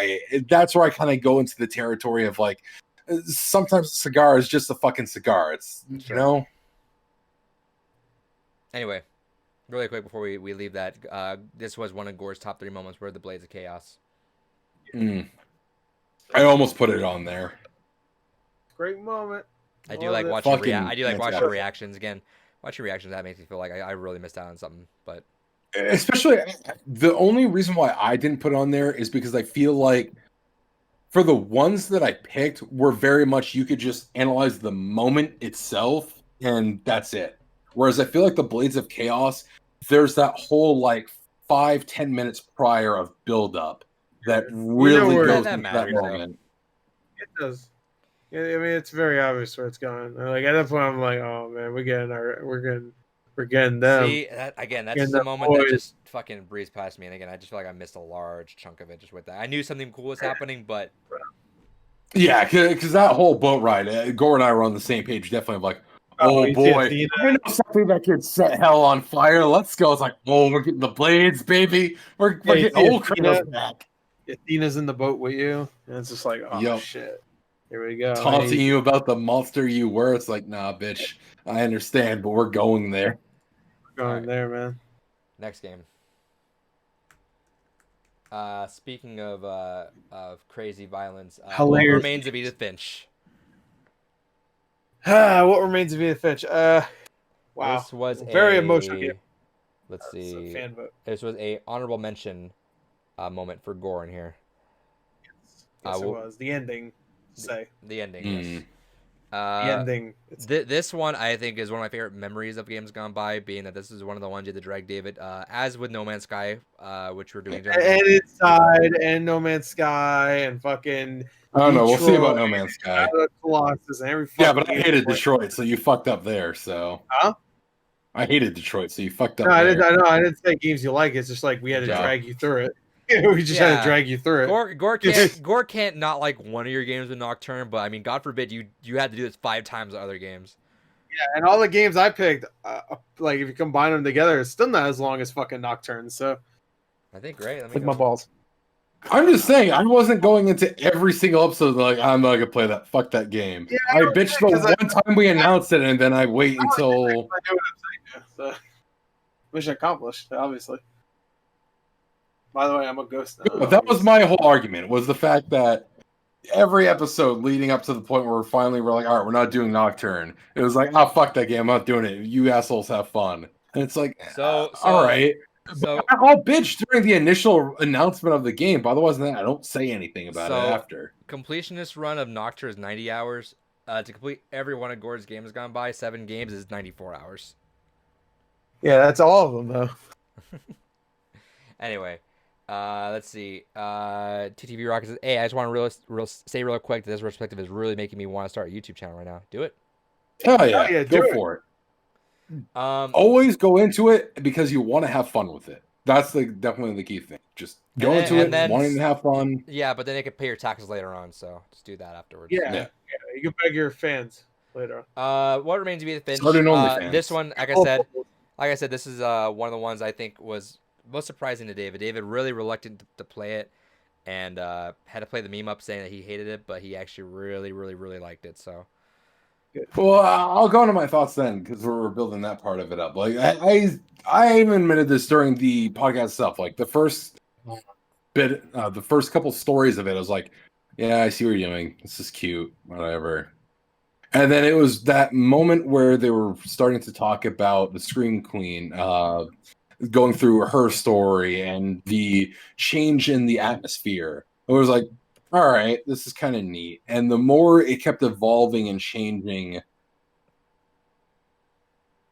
that's where I kind of go into the territory of like, sometimes a cigar is just a fucking cigar. It's, sure. You know? Anyway, really quick before we leave that, this was one of Gore's top 3 moments where the Blades of Chaos. I almost put it on there. Great moment. I do like watching watching reactions again. Watching reactions, that makes me feel like I really missed out on something. But especially the only reason why I didn't put it on there is because I feel like for the ones that I picked were very much you could just analyze the moment itself and that's it. Whereas I feel like the Blades of Chaos, there's that whole like 5-10 minutes prior of build up that really goes into that moment. It does. I mean, it's very obvious where it's going. Like at that point, I'm like, oh man, we're getting We're getting them. See, that's Getting just a them moment that boys. just fucking breezed past me, and again, I just feel like I missed a large chunk of it just with that. I knew something cool was happening, but Yeah, because that whole boat ride, Gore and I were on the same page. Definitely like, oh you see boy, Athena. I know something that could set hell on fire. Let's go. It's like, oh, we're getting the blades, baby. We're Yeah, you getting see old Athena. Kratos back. Athena's in the boat with you, and it's just like, oh Yo, shit, here we go. taunting you about the monster you were. It's like, nah, bitch. I understand, but we're going there. Going Alright. there, man. next game. Speaking of crazy violence, what Hilarious. remains of Edith Finch? What remains of Edith Finch? Wow, This was very emotional game. Let's It's a see. fan vote. This was a honorable mention moment for Gore in here. Yes, it was the ending. Say The ending. Yes. the ending. This one I think is one of my favorite memories of games gone by, being that this is one of the ones you had to drag David, as with No Man's Sky, which we're doing. And Inside, and No Man's Sky, and fucking. I don't know. We'll see about Detroit, No Man's Sky. Shadow of the Colossus, and every. Yeah, but I fucking hated game. Detroit, so you fucked up there. So Huh? I hated Detroit, so you fucked up No, I there. didn't. I know. I didn't say games you like. It's just like we had to Yeah. drag you through it. We just had to drag you through it. Gore can't not like one of your games with Nocturne, but I mean, God forbid you had to do this 5 times with other games. Yeah, and all the games I picked, like if you combine them together, it's still not as long as fucking Nocturne. So I think great. lick my balls. I'm just saying, I wasn't going into every single episode like I'm not gonna play that. Fuck that game. Yeah, I bitched the one time we announced it, and then I wait until. I know what I'm saying. So. Mission accomplished, obviously. By the way, I'm a ghost now. But that was my whole argument. Was the fact that every episode leading up to the point where we're like, all right, we're not doing Nocturne. It was like, oh fuck that game, I'm not doing it. You assholes have fun. And it's like, all right. So I'll bitch during the initial announcement of the game, but otherwise than that, I don't say anything about it after. Completionist run of Nocturne is 90 hours. To complete every one of Gore's games gone by, 7 games is 94 hours. Yeah, that's all of them though. Anyway, let's see. TTV Rocket says, "Hey, I just want to say real quick that this Retrospective is really making me want to start a YouTube channel right now. Do it." Hell yeah, go for it. Always go into it because you want to have fun with it. That's definitely the key thing. Just go into it, wanting to have fun. Yeah, but then they can pay your taxes later on, so just do that afterwards. Yeah. You can beg your fans later on. What remains to be the Finch? This one, like I said, this is one of the ones I think was most surprising to David. David really reluctant to play it, and had to play the meme up saying that he hated it, but he actually really, really, really liked it. So, well, I'll go into my thoughts then because we're building that part of it up. Like I even admitted this during the podcast itself. Like the first bit, the first couple stories of it, I was like, "Yeah, I see what you're doing. This is cute, whatever." And then it was that moment where they were starting to talk about the Scream Queen going through her story and the change in the atmosphere. It was like, all right, this is kind of neat. And the more it kept evolving and changing,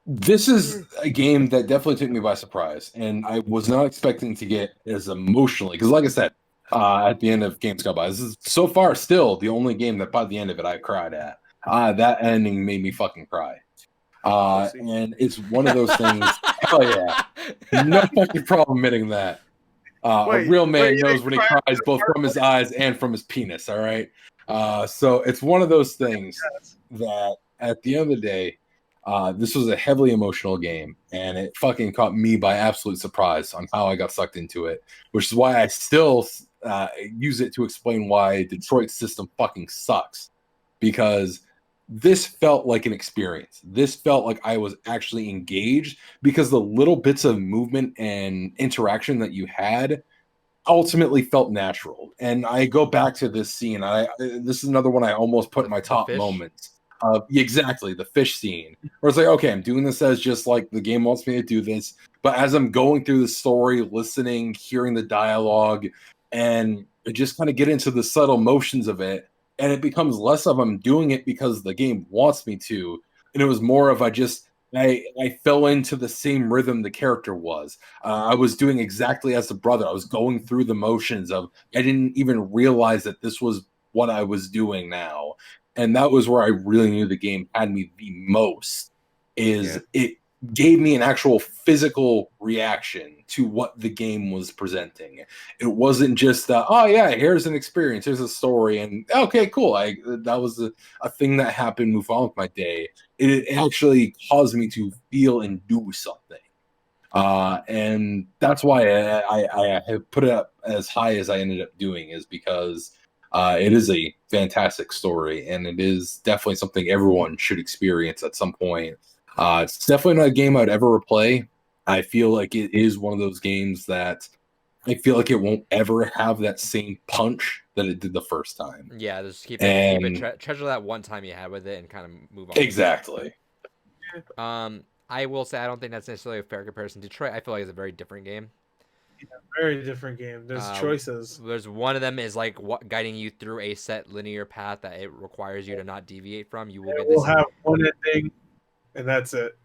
this is a game that definitely took me by surprise. And I was not expecting to get as emotionally, because like I said, at the end of Games Gone By, this is so far still the only game that by the end of it I cried at. That ending made me fucking cry. And it's one of those things. Hell yeah. No fucking problem admitting that. A real man knows when he cries both from his eyes and from his penis, all right? So it's one of those things that at the end of the day, this was a heavily emotional game, and it fucking caught me by absolute surprise on how I got sucked into it, which is why I still use it to explain why Detroit's system fucking sucks. Because this felt like an experience. This felt like I was actually engaged because the little bits of movement and interaction that you had ultimately felt natural. And I go back to this scene. This is another one I almost put in my top moments. Exactly, the fish scene. Where it's like, okay, I'm doing this as just like the game wants me to do this. But as I'm going through the story, listening, hearing the dialogue, and just kind of get into the subtle motions of it, and it becomes less of I'm doing it because the game wants me to, and it was more of I fell into the same rhythm the character was. I was doing exactly as the brother. I was going through the motions of I didn't even realize that this was what I was doing now, and that was where I really knew the game had me the most. It gave me an actual physical reaction to what the game was presenting. It wasn't just oh yeah, here's an experience, here's a story, and okay, cool. That was a thing that happened, move on with my day. It actually caused me to feel and do something. And that's why I have put it up as high as I ended up doing, is because it is a fantastic story, and it is definitely something everyone should experience at some point. It's definitely not a game I'd ever replay. I feel like it is one of those games that I feel like it won't ever have that same punch that it did the first time. Yeah, just And treasure that one time you had with it and kind of move on. exactly. I will say I don't think that's necessarily a fair comparison. Detroit, I feel like is a very different game. Yeah, very different game. There's choices. There's one of them is like guiding you through a set linear path that it requires you to not deviate from. You will get We'll have one ending, and that's it.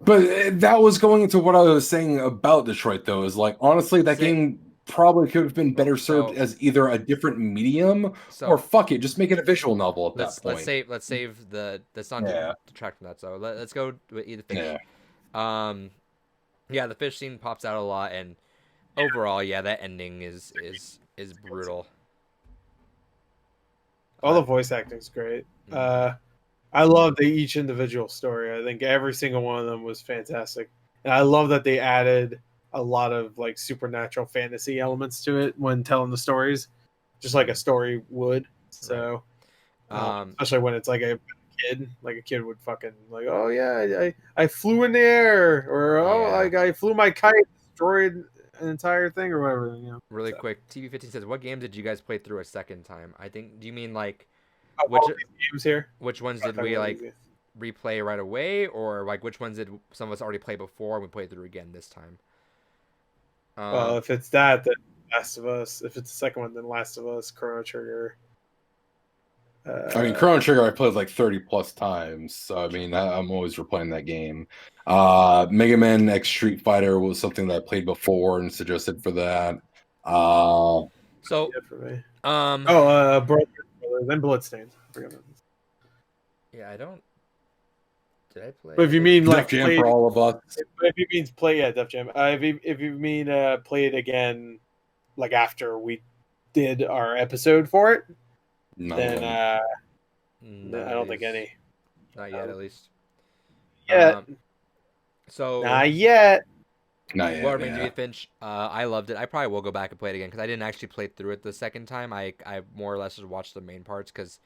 But that was going into what I was saying about Detroit, though, is like, honestly, that game probably could have been better served as either a different medium or fuck it, just make it a visual novel at that point. Let's save let's not detract from that. So let's go with Eat the Fish. Yeah, the fish scene pops out a lot, and overall, yeah, that ending is brutal. All the voice acting is great. I love each individual story. I think every single one of them was fantastic, and I love that they added a lot of like supernatural fantasy elements to it when telling the stories, just like a story would. So, especially when it's like a kid would fucking like, oh yeah, I flew in the air, or like I flew my kite, destroyed an entire thing, or whatever. Really quick, TV15 says, what game did you guys play through a second time? I think. Do you mean like? Which games here? Which ones did we like replay right away, or like which ones did some of us already play before and we played through again this time? Well, if it's that, then Last of Us. If it's the second one, then Last of Us, Chrono Trigger. I mean, Chrono Trigger I played like 30 plus times, so I mean, I'm always replaying that game. Mega Man X Street Fighter was something that I played before and suggested for that. So for me. Brothers and Bloodstained. Yeah, I don't. Did I play? But if you mean Def Jam for all of us. If you mean play, Def Jam. If you mean play it again, like after we did our episode for it, then I don't think any. Not yet, at least. Yeah. So not yet. Not yet. What remains of Edith Finch? I loved it. I probably will go back and play it again because I didn't actually play through it the second time. I more or less just watched the main parts because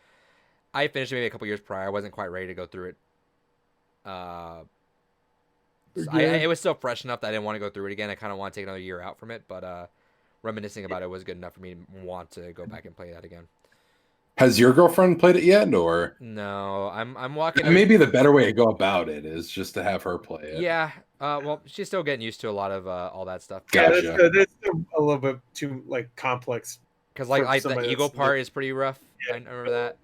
I finished it maybe a couple years prior. I wasn't quite ready to go through it. It was still fresh enough that I didn't want to go through it again. I kind of want to take another year out from it, but reminiscing about it was good enough for me to want to go back and play that again. Has your girlfriend played it yet, or no? I'm walking. Maybe the better way to go about it is just to have her play it. Yeah. Well, she's still getting used to a lot of all that stuff. Gotcha. Yeah, that's still a little bit too like complex. Because like the eagle part is pretty rough. Yeah. I remember that.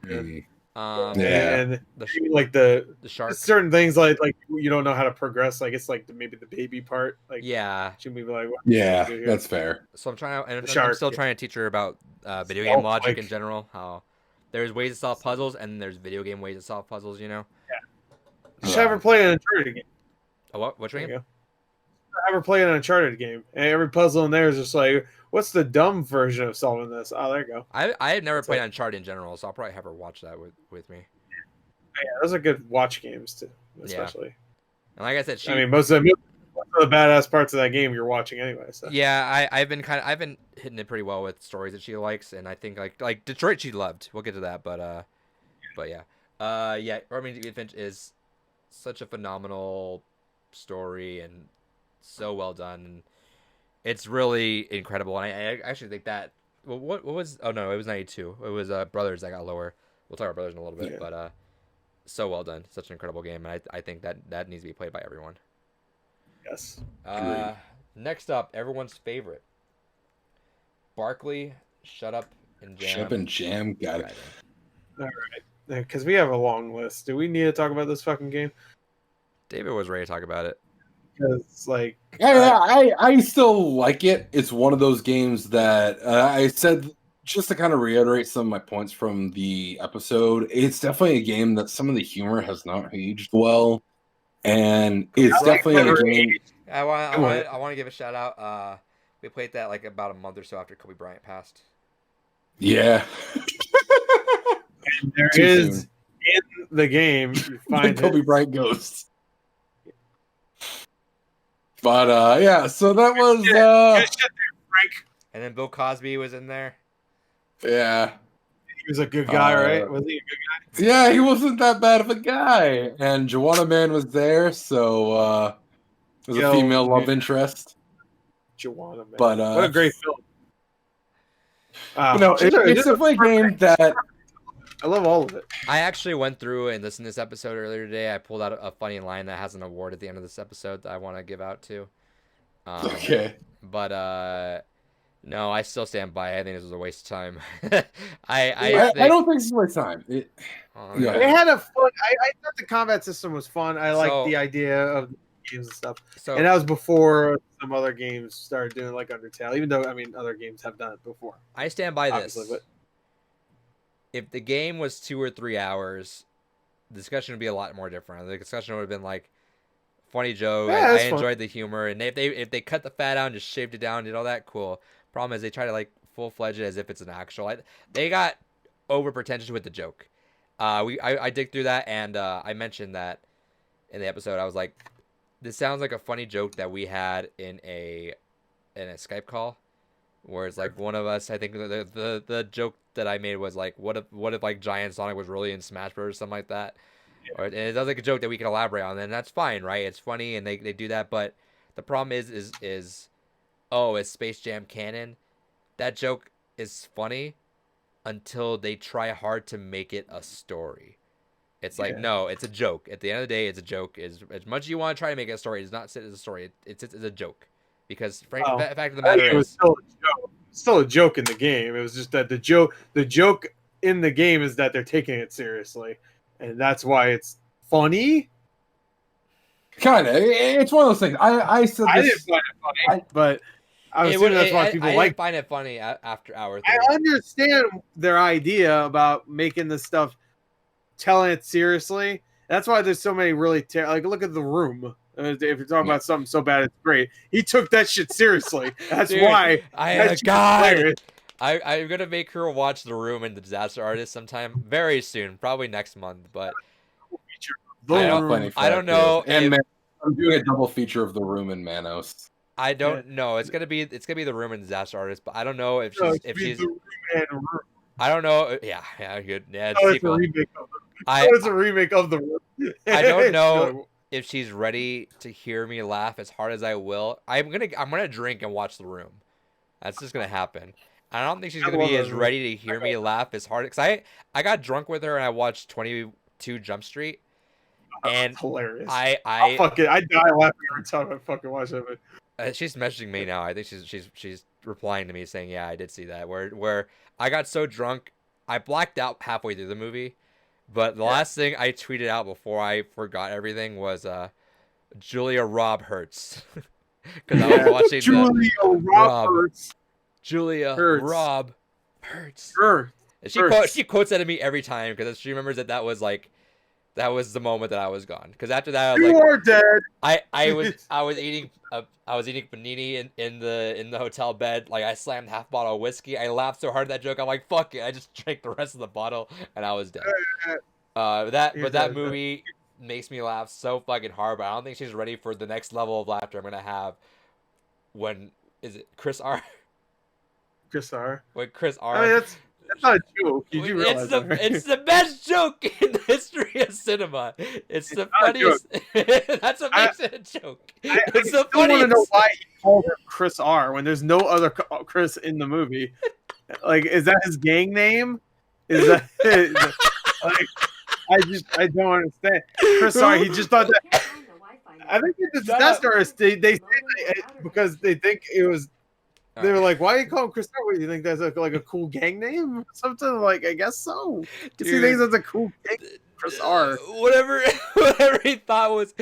And the shark. Certain things like you don't know how to progress. Like it's like maybe the baby part. Like should we be like? Yeah, that's fair. So I'm trying to, and I'm still trying to teach her about video game logic in general. How there's ways to solve puzzles, and there's video game ways to solve puzzles. You know. Yeah. You should have her play an Uncharted game. A what? Which game? Have her play an Uncharted game, and every puzzle in there is just like, what's the dumb version of solving this? Oh, there you go. I have never played Uncharted in general, so I'll probably have her watch that with me. Yeah, those are good watch games too, especially. Yeah. And like I said, I mean, most of the badass parts of that game you're watching anyway. So. Yeah, I've been hitting it pretty well with stories that she likes, and I think like Detroit she loved. We'll get to that, but yeah, Armin Finch is such a phenomenal story and so well done. And it's really incredible, and I actually think that. Well, what was? Oh no, it was 92. It was Brothers that got lower. We'll talk about Brothers in a little bit, but so well done. Such an incredible game, and I think that needs to be played by everyone. Yes. Next up, everyone's favorite. Barkley, Shut Up and Jam. Shut Up and Jam, got it. All right, because we have a long list. Do we need to talk about this fucking game? David was ready to talk about it. Because like, I still like it. It's one of those games that I said, just to kind of reiterate some of my points from the episode. It's definitely a game that some of the humor has not aged well. and it's definitely a game. I want to give a shout out. We played that like about a month or so after Kobe Bryant passed. Yeah. And there Too is soon. in the game you find Kobe it. Bryant ghost. But yeah, so that was Good shit there, Frank. And then Bill Cosby was in there. yeah. He was a good guy, right? Was he a good guy? Yeah, he wasn't that bad of a guy. And Joanna Man was there, so it was a female love interest. Joanna Man. But what a great film. No, it's definitely a game that I love all of it. I actually went through and listened to this episode earlier today. I pulled out a funny line that has an award at the end of this episode that I want to give out to. Okay. But no, I still stand by it. I think this was a waste of time. I don't think it's my time. It had a fun. I thought the combat system was fun. I liked the idea of the games and stuff. And that was before some other games started doing like Undertale. Even though other games have done it before. I stand by this. But if the game was 2 or 3 hours, the discussion would be a lot more different. The discussion would have been like funny joke. Yeah, I enjoyed the humor, and if they cut the fat out and just shaved it down, did all that, cool. Problem is they try to like full-fledged it as if it's an actual. They got over pretentious with the joke. I dig through that, and I mentioned that in the episode. I was like, this sounds like a funny joke that we had in a Skype call, where it's like one of us. I think the joke that I made was like, what if like Giant Sonic was really in Smash Bros. Or something like that. Yeah. And it sounds like a joke that we can elaborate on, and that's fine, right? It's funny, and they do that, but the problem is it's Space Jam canon. That joke is funny until they try hard to make it a story. It's like, no, it's a joke. At the end of the day, it's a joke. As much as you want to try to make it a story, it's not sit as a story. It's a joke. Because the fact of the matter is, still a joke in the game. It was just that the joke in the game is that they're taking it seriously, and that's why it's funny. Kind of. It's one of those things. I said this. I didn't find it funny, but I was assuming that's why people like. I find it funny after hours. I understand their idea about making this stuff, telling it seriously. That's why there's so many really like look at The Room. If you're talking about something so bad it's great, he took that shit seriously. That's why. I'm gonna make her watch The Room and The Disaster Artist sometime very soon, probably next month. But I don't know. And I'm doing a double feature of The Room and Manos. I don't know. It's gonna be The Room and Disaster Artist, but I don't know if she's. The Room and Room. I don't know. Yeah, good. Yeah, it's a remake of it's a remake of The Room. I don't know if she's ready to hear me laugh as hard as I will. I'm gonna drink and watch The Room. That's just gonna happen. I don't think she's gonna be as ready to hear me laugh as hard. Cause I got drunk with her and I watched 22 Jump Street. And hilarious. I die laughing every time I fucking watch it. She's messaging me now. I think she's replying to me saying, "Yeah, I did see that." Where I got so drunk, I blacked out halfway through the movie. But the last thing I tweeted out before I forgot everything was Julia Rob Hurts. Because I was watching Julia Rob Hurts. And she quotes that to me every time because she remembers that was the moment that I was gone. Because after that, I was you are dead. I was eating panini in the hotel bed. Like I slammed half a bottle of whiskey. I laughed so hard at that joke. I'm like, fuck it. I just drank the rest of the bottle and I was dead. That movie makes me laugh so fucking hard. But I don't think she's ready for the next level of laughter I'm gonna have. When is it Chris R? Chris R. When Chris R. I mean, that's not a joke. You do realize it's the best joke in the history of cinema. It's the funniest. That's what makes it a joke. It's the funniest. I want to know why he called her Chris R when there's no other Chris in the movie. Like, is that his gang name? Is that like? I don't understand. Chris R. He just thought that. I think the Disaster Artist they say that because they think it was. They were like, "Why do you call him Chris R? Do you think that's like a cool gang name or something?" Like, I guess so. Because he thinks that's a cool gang, Chris R. Whatever he thought was,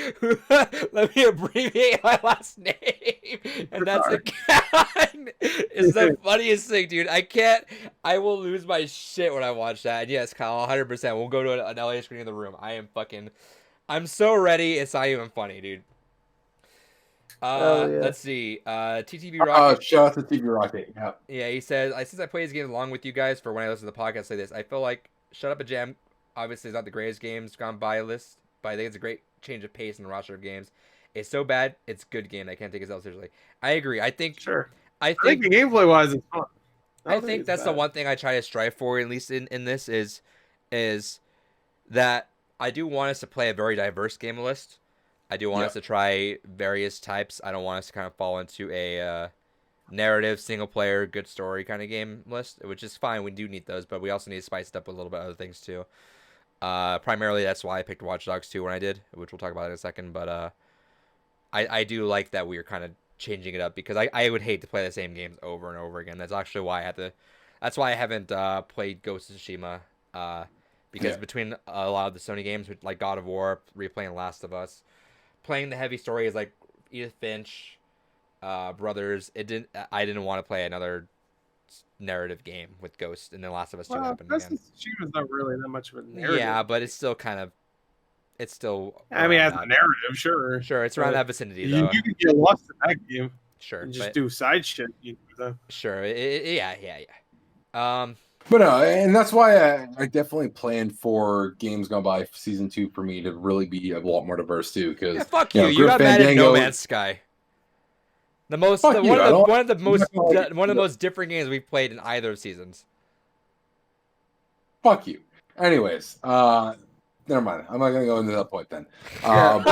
let me abbreviate my last name, and that's a gang. It's the funniest thing, dude. I will lose my shit when I watch that. And yes, Kyle, 100%. We'll go to an LA screening of The Room. I'm so ready. It's not even funny, dude. Oh, yeah. Let's see. TTV Rocket. Shout out to TV Rocket. Yeah. Yeah, he says, since I play these games along with you guys for when I listen to the podcast, say this. I feel like Shut Up and Jam obviously is not the greatest games gone by list, but I think it's a great change of pace in the roster of games. It's so bad, it's a good game. I can't take it seriously. I agree. Sure. I I think think the gameplay wise it's fun. I think that's the one thing I try to strive for, at least in this, is that I do want us to play a very diverse game list. I do want us to try various types. I don't want us to kind of fall into a narrative, single player, good story kind of game list, which is fine. We do need those, but we also need to spice it up with a little bit of other things too. Primarily, that's why I picked Watch Dogs 2 when I did, which we'll talk about in a second. But I do like that we are kind of changing it up because I would hate to play the same games over and over again. That's actually why I had to. That's why I haven't played Ghost of Tsushima. Because between a lot of the Sony games, like God of War, replaying Last of Us, playing the heavy stories like Edith Finch, Brothers, I didn't want to play another narrative game with Ghost, and then Last of Us 2 happened again. Tsushima's not really that much of a narrative. Yeah, but it's still kind of. It's still. I mean, as a narrative, sure. Sure, it's around that vicinity though. You can get lost in that game. Sure, and just do side shit. Sure, yeah. But no, and that's why I definitely planned for Games Gone By Season 2 for me to really be a lot more diverse too. Because fuck you, you got mad at No Man's Sky. One of the most different games we've played in either seasons. Fuck you. Anyways, never mind. I'm not gonna go into that point then. No,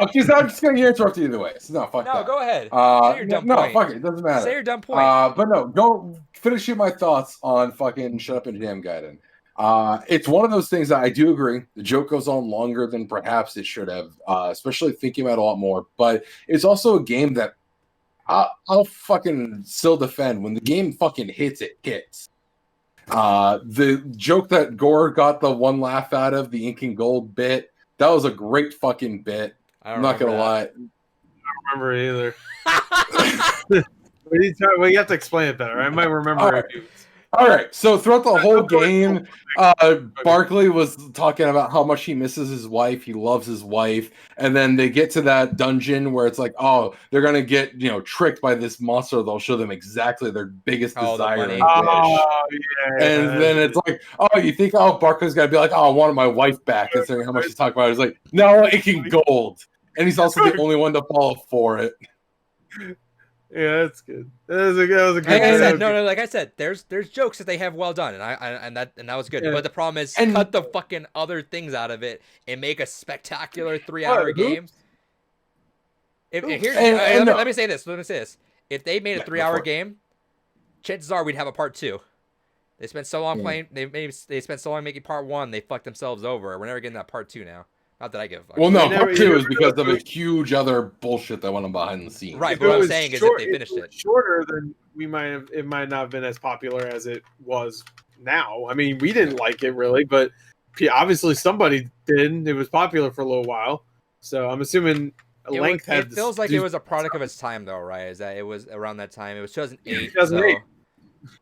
because I'm just gonna get interrupted either way. So no, fuck that. No, go ahead. Say your dumb point. No, fuck it. It doesn't matter. Say your dumb point. But no, go finishing my thoughts on fucking Shut Up and Jam Gaiden. It's one of those things that I do agree. The joke goes on longer than perhaps it should have, especially thinking about it a lot more. But it's also a game that I'll fucking still defend. When the game fucking hits, it hits. The joke that Gore got the one laugh out of, the ink and gold bit, that was a great fucking bit. I'm not gonna lie. I don't remember it either. Well, you have to explain it better. I might remember it. All right. So throughout the whole game, Barkley was talking about how much he misses his wife. He loves his wife. And then they get to that dungeon where it's like, oh, they're going to get, tricked by this monster. They'll show them exactly their biggest desire and wish. And then it's like, oh, you think, Barkley's going to be like, oh, I wanted my wife back. Considering how much he's talking about it. It's like, no, it can gold. And he's also the only one to fall for it. Yeah, that's good. That was a good. Like I said, like I said, there's jokes that they have well done, and that was good. Yeah. But the problem is, cut the fucking other things out of it and make a spectacular 3-hour game. Let me say this. If they made a 3-hour game, chances are we'd have a part 2. They spent so long playing. They spent so long making part 1. They fucked themselves over. We're never getting that part 2 now. Not that I give a fuck. Well, no, part 2 is because of a huge other bullshit that went on behind the scenes. Right, but what I'm saying is if they finished it shorter, then it might not have been as popular as it was now. I mean, we didn't like it really, but obviously somebody did. It was popular for a little while, so I'm assuming length had. It feels like it was a product of its time, though, right? Is that it was around that time? It was 2008. 2008.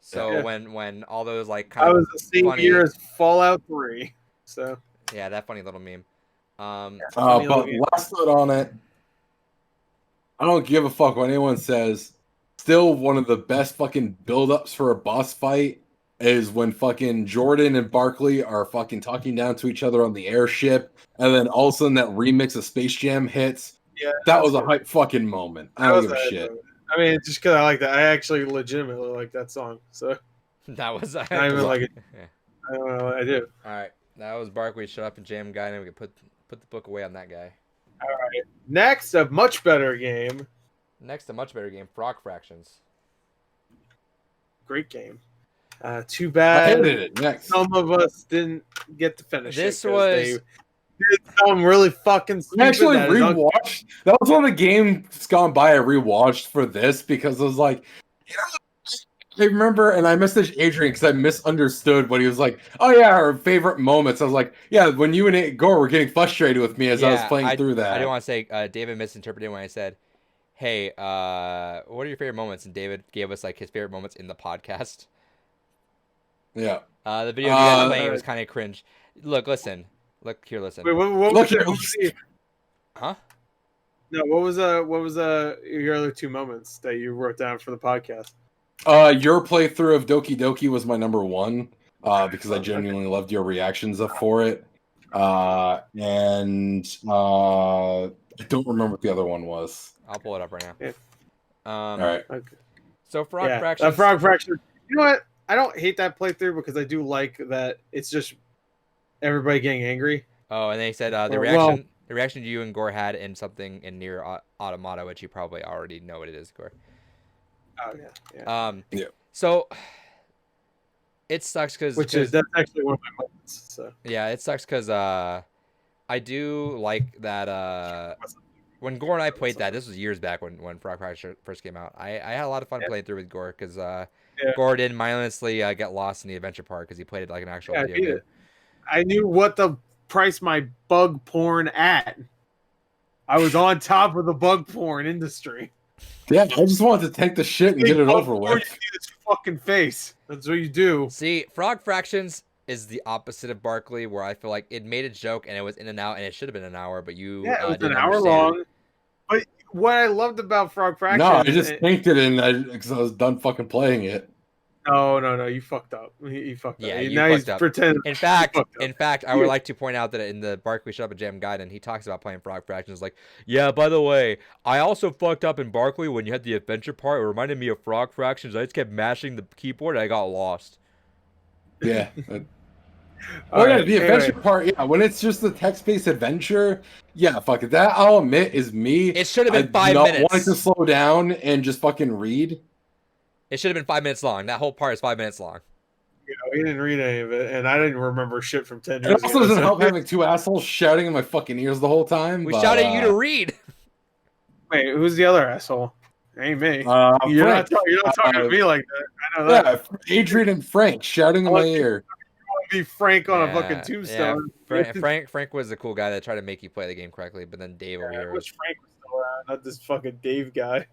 So when all those kind of was the same funny, year as Fallout 3. So yeah, that funny little meme. But last note on it, I don't give a fuck what anyone says. Still, one of the best fucking build-ups for a boss fight is when fucking Jordan and Barkley are fucking talking down to each other on the airship, and then all of a sudden that remix of Space Jam hits. Yeah, that was a hype fucking moment. I don't give a shit. I mean, just because I like that, I actually legitimately like that song. So that was I even like it. Yeah. I don't know. I do. All right, that was Barkley. Shut Up and Jam Guy, and we could put the book away on that guy. All right. Next, a much better game. Frog Fractions. Great game. Too bad. I hated it. Next. Some of us didn't get to finish this it. Was they did something really fucking stupid. I actually rewatched. That was one of the games gone by I rewatched for this because I was like, I remember, and I messaged Adrian because I misunderstood what he was like. Oh yeah, our favorite moments. I was like, yeah, when you and Gore were getting frustrated with me as I was playing through that. I didn't want to say David misinterpreted when I said, "Hey, what are your favorite moments?" And David gave us his favorite moments in the podcast. Yeah. The video you guys playing was kind of cringe. Look, listen. Look here, listen. Wait, what Look here. was the, Huh? no, what was your other two moments that you wrote down for the podcast? Your playthrough of Doki Doki was my number one, because I genuinely loved your reactions for it. And I don't remember what the other one was. I'll pull it up right now. Yeah. All right. Okay. So Frog Yeah, Fractions. that Frog Fraction. You know what? I don't hate that playthrough because I do like that it's just everybody getting angry. Oh, and they said the Well, reaction you and Gore had in something in Near Automata, which you probably already know what it is, Gore. oh yeah. Yeah. So it sucks because That's actually one of my moments. So yeah, it sucks because I do like that when Gore and I played that, this was years back when Frog Fracture first came out. I had a lot of fun playing through with Gore because Gore didn't mindlessly get lost in the adventure part because he played it like an actual video game. I knew what to price my bug porn at. I was on top of the bug porn industry. Yeah, I just wanted to take the shit and get it over with. You see this fucking face. That's what you do. See, Frog Fractions is the opposite of Barkley, where I feel like it made a joke and it was in and out, and it should have been an hour, but you Yeah, it was didn't an hour understand. long. But what I loved about Frog Fractions, No, I just tanked it in because I was done fucking playing it. No, you fucked up. You fucked Yeah, up. you Now fucked he's up. pretending. In fact, I would like to point out that in the Barkley Shut Up and Jam Guide, he talks about playing Frog Fractions. Like, yeah, by the way, I also fucked up in Barkley when you had the adventure part. It reminded me of Frog Fractions. I just kept mashing the keyboard and I got lost. Yeah. All yeah, right, the adventure anyway. part, yeah, when it's just the text-based adventure, yeah, fuck it. That, I'll admit, is me. It should have been I 5 minutes. wanting to slow down and just fucking read. It should have been 5 minutes long. That whole part is 5 minutes long. You know, he didn't read any of it, and I didn't remember shit from 10 It years also ago. doesn't help having two assholes shouting in my fucking ears the whole time. We but, shouted at you to read. Wait, who's the other asshole? Ain't me. You're not talking to me like that. I know that. Yeah, Adrian and Frank shouting in my ear. Be Frank on a Yeah, fucking tombstone. Frank was the cool guy that tried to make you play the game correctly, but then Dave over I here wish Frank was still around, not this fucking Dave guy.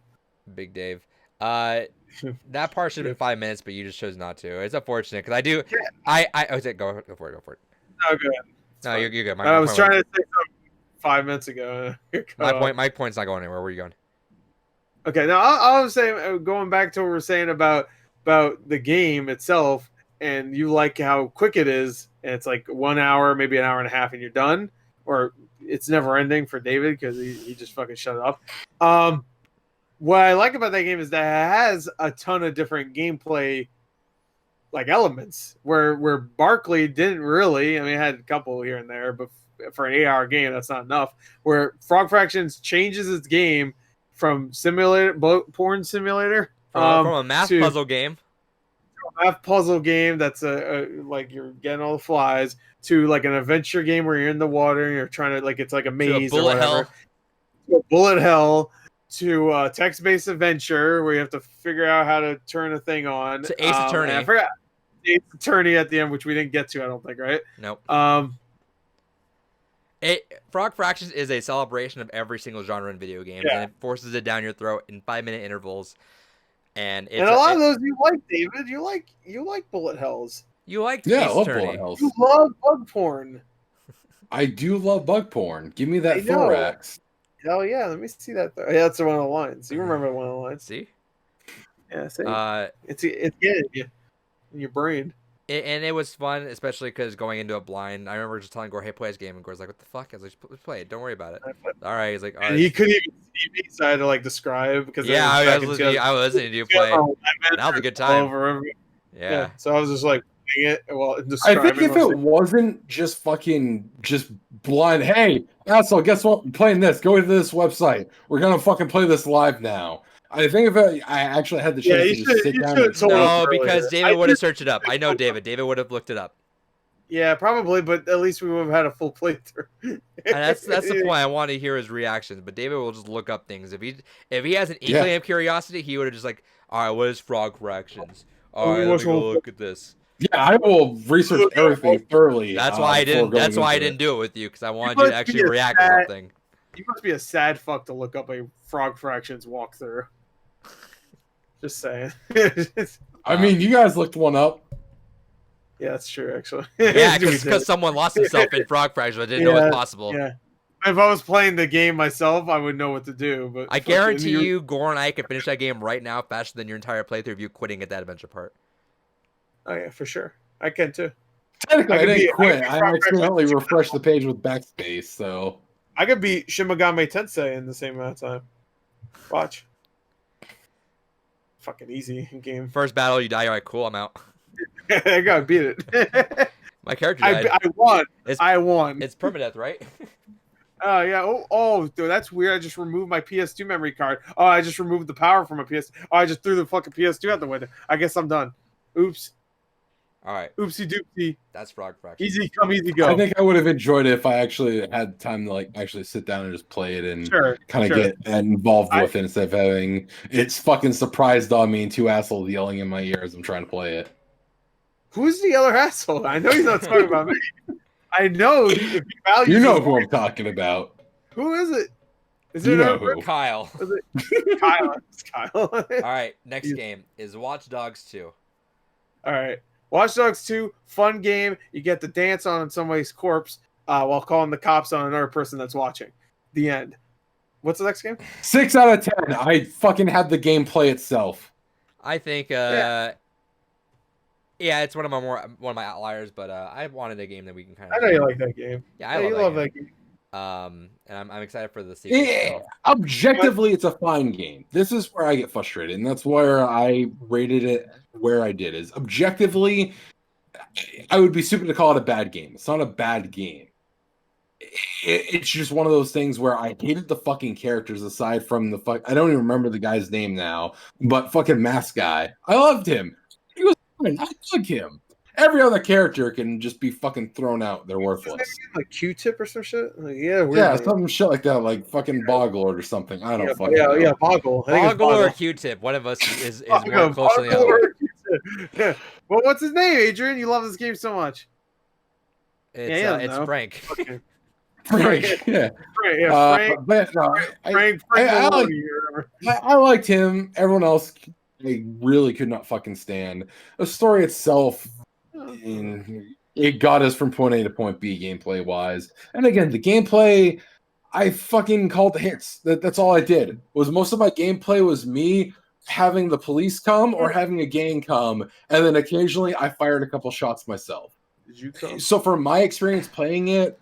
Big Dave. That part should have been 5 minutes, but you just chose not to. It's unfortunate because I do. Yeah. Go for it. Oh, good. No, you're good. I was trying to say something 5 minutes ago. My point's not going anywhere. Where are you going? Okay, now I was saying, going back to what we were saying about the game itself, and you like how quick it is, and it's like 1 hour, maybe an hour and a half, and you're done, or it's never ending for David because he just fucking shut it off. What I like about that game is that it has a ton of different gameplay like elements where Barkley didn't really. I mean, it had a couple here and there, but for an 8-hour game, that's not enough. Where Frog Fractions changes its game from porn simulator From a math puzzle game. Math puzzle game that's like you're getting all the flies to like an adventure game where you're in the water and you're trying to like it's like a maze or whatever. To a bullet hell. To text-based adventure where you have to figure out how to turn a thing on. To Ace Attorney. I forgot Ace Attorney at the end, which we didn't get to, I don't think, right? Nope. Frog Fractions is a celebration of every single genre in video games, and it forces it down your throat in 5-minute intervals. And a lot of those you like, David. You like bullet hells. You like Ace I love Attorney. Bullet hells. You love bug porn. I do love bug porn. Give me that thorax. Hell yeah, let me see that. Yeah, that's one of the lines. You remember one of the lines? See? Yeah, see. It's getting you in your brain. And it was fun, especially because going into it blind. I remember just telling Gore, "Hey, play this game," and Gore's like, "What the fuck?" I was like, "Let's play it. Don't worry about it." All right. He's like, "All right." And he couldn't even see me, so I had to like describe because I was listening to you play. That was a good time. Yeah. So I was just like playing it while describing. I think if it wasn't just blind, hey, asshole, guess what? I'm playing this. Go to this website. We're gonna fucking play this live now. I think if I actually had the chance to just sit down and no, because David would have searched it up. I know David. David would have looked it up. Yeah, probably, but at least we would have had a full playthrough. And that's the point. I want to hear his reactions, but David will just look up things. If he has an inkling of curiosity, he would have just like, all right, what is Frog Fractions? All right, let me go look at this. Yeah, I will research everything thoroughly. That's why I didn't. That's why I didn't do it with you because I wanted you to actually react to something. You must be a sad fuck to look up a Frog Fractions walkthrough. Just saying. I mean, you guys looked one up. Yeah, that's true. Actually, Yeah, We did. because someone lost himself in Frog Fracture, but didn't know it's possible. Yeah. If I was playing the game myself, I would know what to do. But I guarantee you, Gore and I could finish that game right now faster than your entire playthrough of you quitting at that adventure part. Oh yeah, for sure. I can too. Technically, I didn't quit. I Frog accidentally Fracture. refreshed the page with backspace, so I could beat Shin Megami Tensei in the same amount of time. Watch. Fucking easy game. First battle, you die. You're like, cool, I'm out. I gotta beat it. My character died. I won. It's, I won. It's permadeath, right? Oh yeah. Oh, dude, that's weird. I just removed my PS2 memory card. Oh, I just removed the power from my PS. Oh, I just threw the fucking PS2 out the window. I guess I'm done. Oops. All right. Oopsie doopsie. That's Frog Fracture. Easy come, easy go. I think I would have enjoyed it if I actually had time to like actually sit down and just play it and kind of get involved with it instead of having it's fucking surprised on me and two assholes yelling in my ear as I'm trying to play it. Who's the other asshole? I know he's not talking about me. I know if he values you know who I'm talking about. Who is it? Is you it know who? Kyle. Is it Kyle? It's Kyle. All right, next game is Watch Dogs 2. All right. Watch Dogs 2, fun game. You get to dance on somebody's corpse while calling the cops on another person that's watching. The end. What's the next game? 6 out of 10. I fucking had the gameplay itself. I think, yeah, it's one of my outliers, but I wanted a game that we can kind of. I know you like that game. Yeah, I love that game. And I'm excited for the sequel. Yeah, objectively, it's a fine game. This is where I get frustrated, and that's where I rated it where I did. Is objectively, I would be stupid to call it a bad game. It's not a bad game. It's just one of those things where I hated the fucking characters aside from the I don't even remember the guy's name now, but fucking mask guy. I loved him. He was fine. I like him. Every other character can just be fucking thrown out. They're worthless. Like Q-Tip or some shit? Like, yeah, some shit like that, like fucking Bogglord or something. I don't fucking know. Yeah, Boggle. Boggle or Q-Tip. One of us is more close to the other. Yeah. Well, what's his name, Adrian? You love this game so much. It's Frank. Frank, yeah. Frank. I liked him. Everyone else, I really could not fucking stand. The story itself, it got us from point A to point B gameplay wise. And again, the gameplay, I fucking called the hits. That's all I did. Was most of my gameplay was me having the police come or having a gang come, and then occasionally I fired a couple shots myself. Did you come? So for my experience playing it,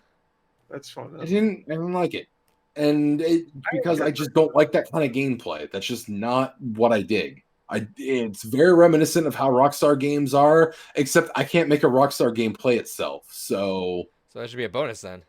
that's fun. I didn't like it. And because I just don't like that kind of gameplay. That's just not what I dig. It's very reminiscent of how Rockstar games are, except I can't make a Rockstar game play itself. So that should be a bonus then.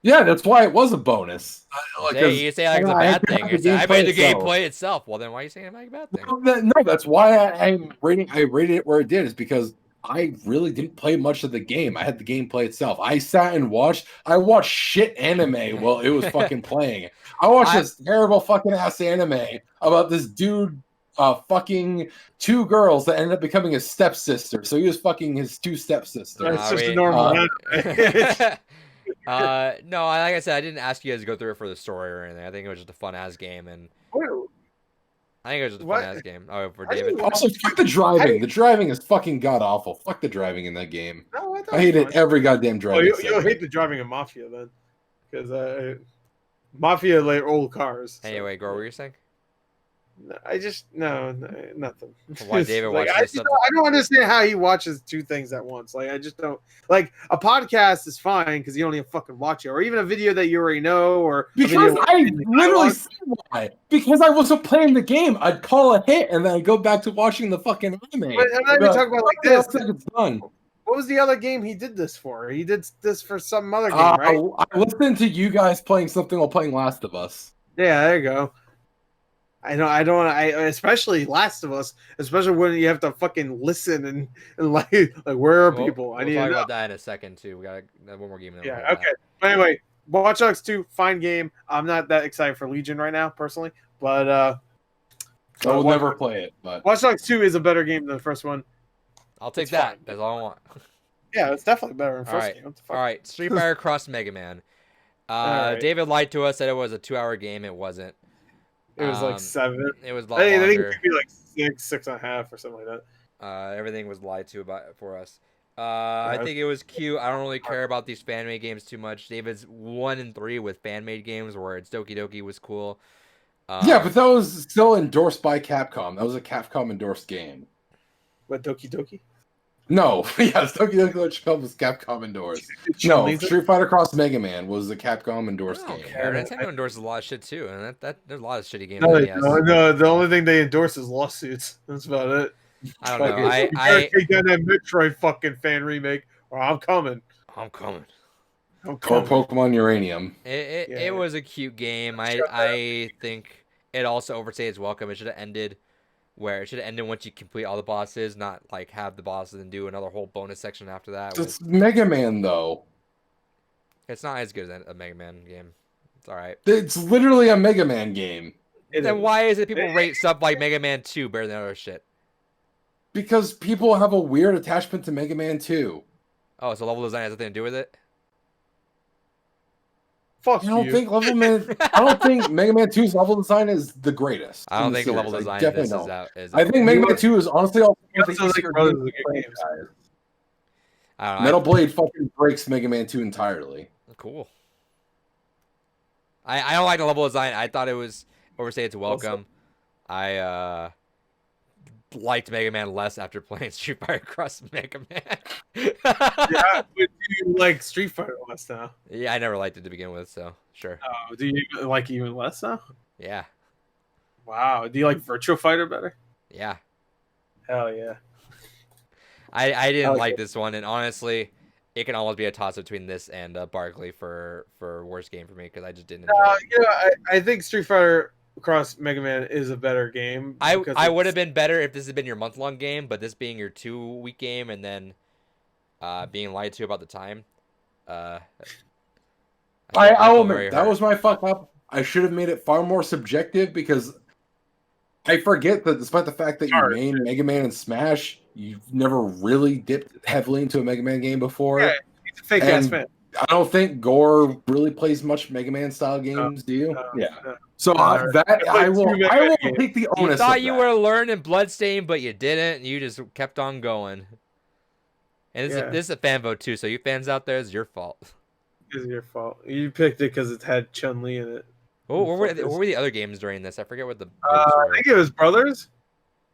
Yeah, that's why it was a bonus. You say like it's a bad thing. I made the gameplay itself. Well, then why are you saying it's like a bad thing? No, that's why I rated it where it did. Is because I really didn't play much of the game. I had the gameplay itself. I sat and watched. I watched shit anime while it was fucking playing. I watched this terrible fucking ass anime about this dude fucking two girls that ended up becoming his stepsister. So he was fucking his two stepsisters. It's just a normal no, like I said, I didn't ask you guys to go through it for the story or anything. I think it was just a fun ass game, and I think it was just a fun ass game. Oh, for David. Also, fuck the driving. The driving is fucking god awful. Fuck the driving in that game. No, I hated every goddamn driving. You'll hate the driving in Mafia then, because Mafia like old cars. Anyway, Gore, what were you saying? No, nothing. Why David watches I don't understand how he watches two things at once. Like I just don't like a podcast is fine because you don't even fucking watch it, or even a video that you already know, or because I literally said why. Because I wasn't playing the game. I'd call a hit and then I'd go back to watching the fucking anime. But I'm not even talking about like this. It's done. What was the other game he did this for? He did this for some other game, right? I listened to you guys playing something while playing Last of Us. Yeah, there you go. I especially Last of Us, especially when you have to fucking listen and like where are people? We'll talk about that in a second too. We got one more game. Yeah, okay. But anyway, Watch Dogs 2, fine game. I'm not that excited for Legion right now, personally, but I will never play it. But Watch Dogs 2 is a better game than the first one. I'll take that. Fine. That's all I want. Yeah, it's definitely better than the first game. All right, Street Fighter Cross Mega Man. David lied to us, said it was a 2-hour game. It wasn't. It was like 7. It was a lot I think longer. it could be like 6.5 or something like that. Everything was lied to for us. I think it was cute. I don't really care about these fan made games too much. David's 1 and 3 with fan made games where it's Doki Doki was cool. Yeah, but that was still endorsed by Capcom. That was a Capcom endorsed game. What, Doki Doki? No, yes, Doki Doki Literature Club was Capcom endorsed. No, Street Fighter Cross Mega Man was a Capcom endorsed game. Care. Nintendo endorses a lot of shit too, and there's a lot of shitty games. No, the only thing they endorse is lawsuits. That's about it. I don't know. I take down that Metroid fucking fan remake, or I'm coming. I'm coming. Or Pokemon Uranium. It was a cute game. I think it also overstayed its welcome. It should have ended once you complete all the bosses, not like have the bosses and do another whole bonus section after that. It's Mega Man though. It's not as good as a Mega Man game. It's all right. It's literally a Mega Man game. Then why is it people rate stuff like Mega Man 2 better than other shit? Because people have a weird attachment to Mega Man 2. Oh, so level design has nothing to do with it? Fuck you. I don't think Mega Man 2's level design is the greatest. I don't think the level design of this is I think Mega Man 2 is honestly all the games. Metal Blade fucking breaks Mega Man 2 entirely. Cool. I don't like the level design. I thought it was overstayed its welcome. I liked Mega Man less after playing Street Fighter Cross Mega Man. Yeah, but do you like Street Fighter less now? Yeah, I never liked it to begin with, so sure. Oh, do you like it even less now? Yeah. Wow. Do you like Virtua Fighter better? Yeah. Hell yeah. I didn't like this one, and honestly, it can almost be a toss between this and Barkley for worst game for me because I just didn't enjoy it. Yeah, I think Street Fighter Cross Mega Man is a better game. I would have been better if this had been your month-long game, but this being your 2-week game and then being lied to about the time. I'll admit, that was my fuck up. I should have made it far more subjective because I forget that despite the fact that you main Mega Man and Smash, you've never really dipped heavily into a Mega Man game before. Yeah, he's a fake ass fan. I don't think Gore really plays much Mega Man style games, do you? So I will take the onus. You thought you were learning Bloodstain, but you didn't. You just kept on going. And this is a fan vote too, so you fans out there, it's your fault. It's your fault. You picked it because it had Chun-Li in it. What were the other games during this? I forget what the. I think it was Brothers.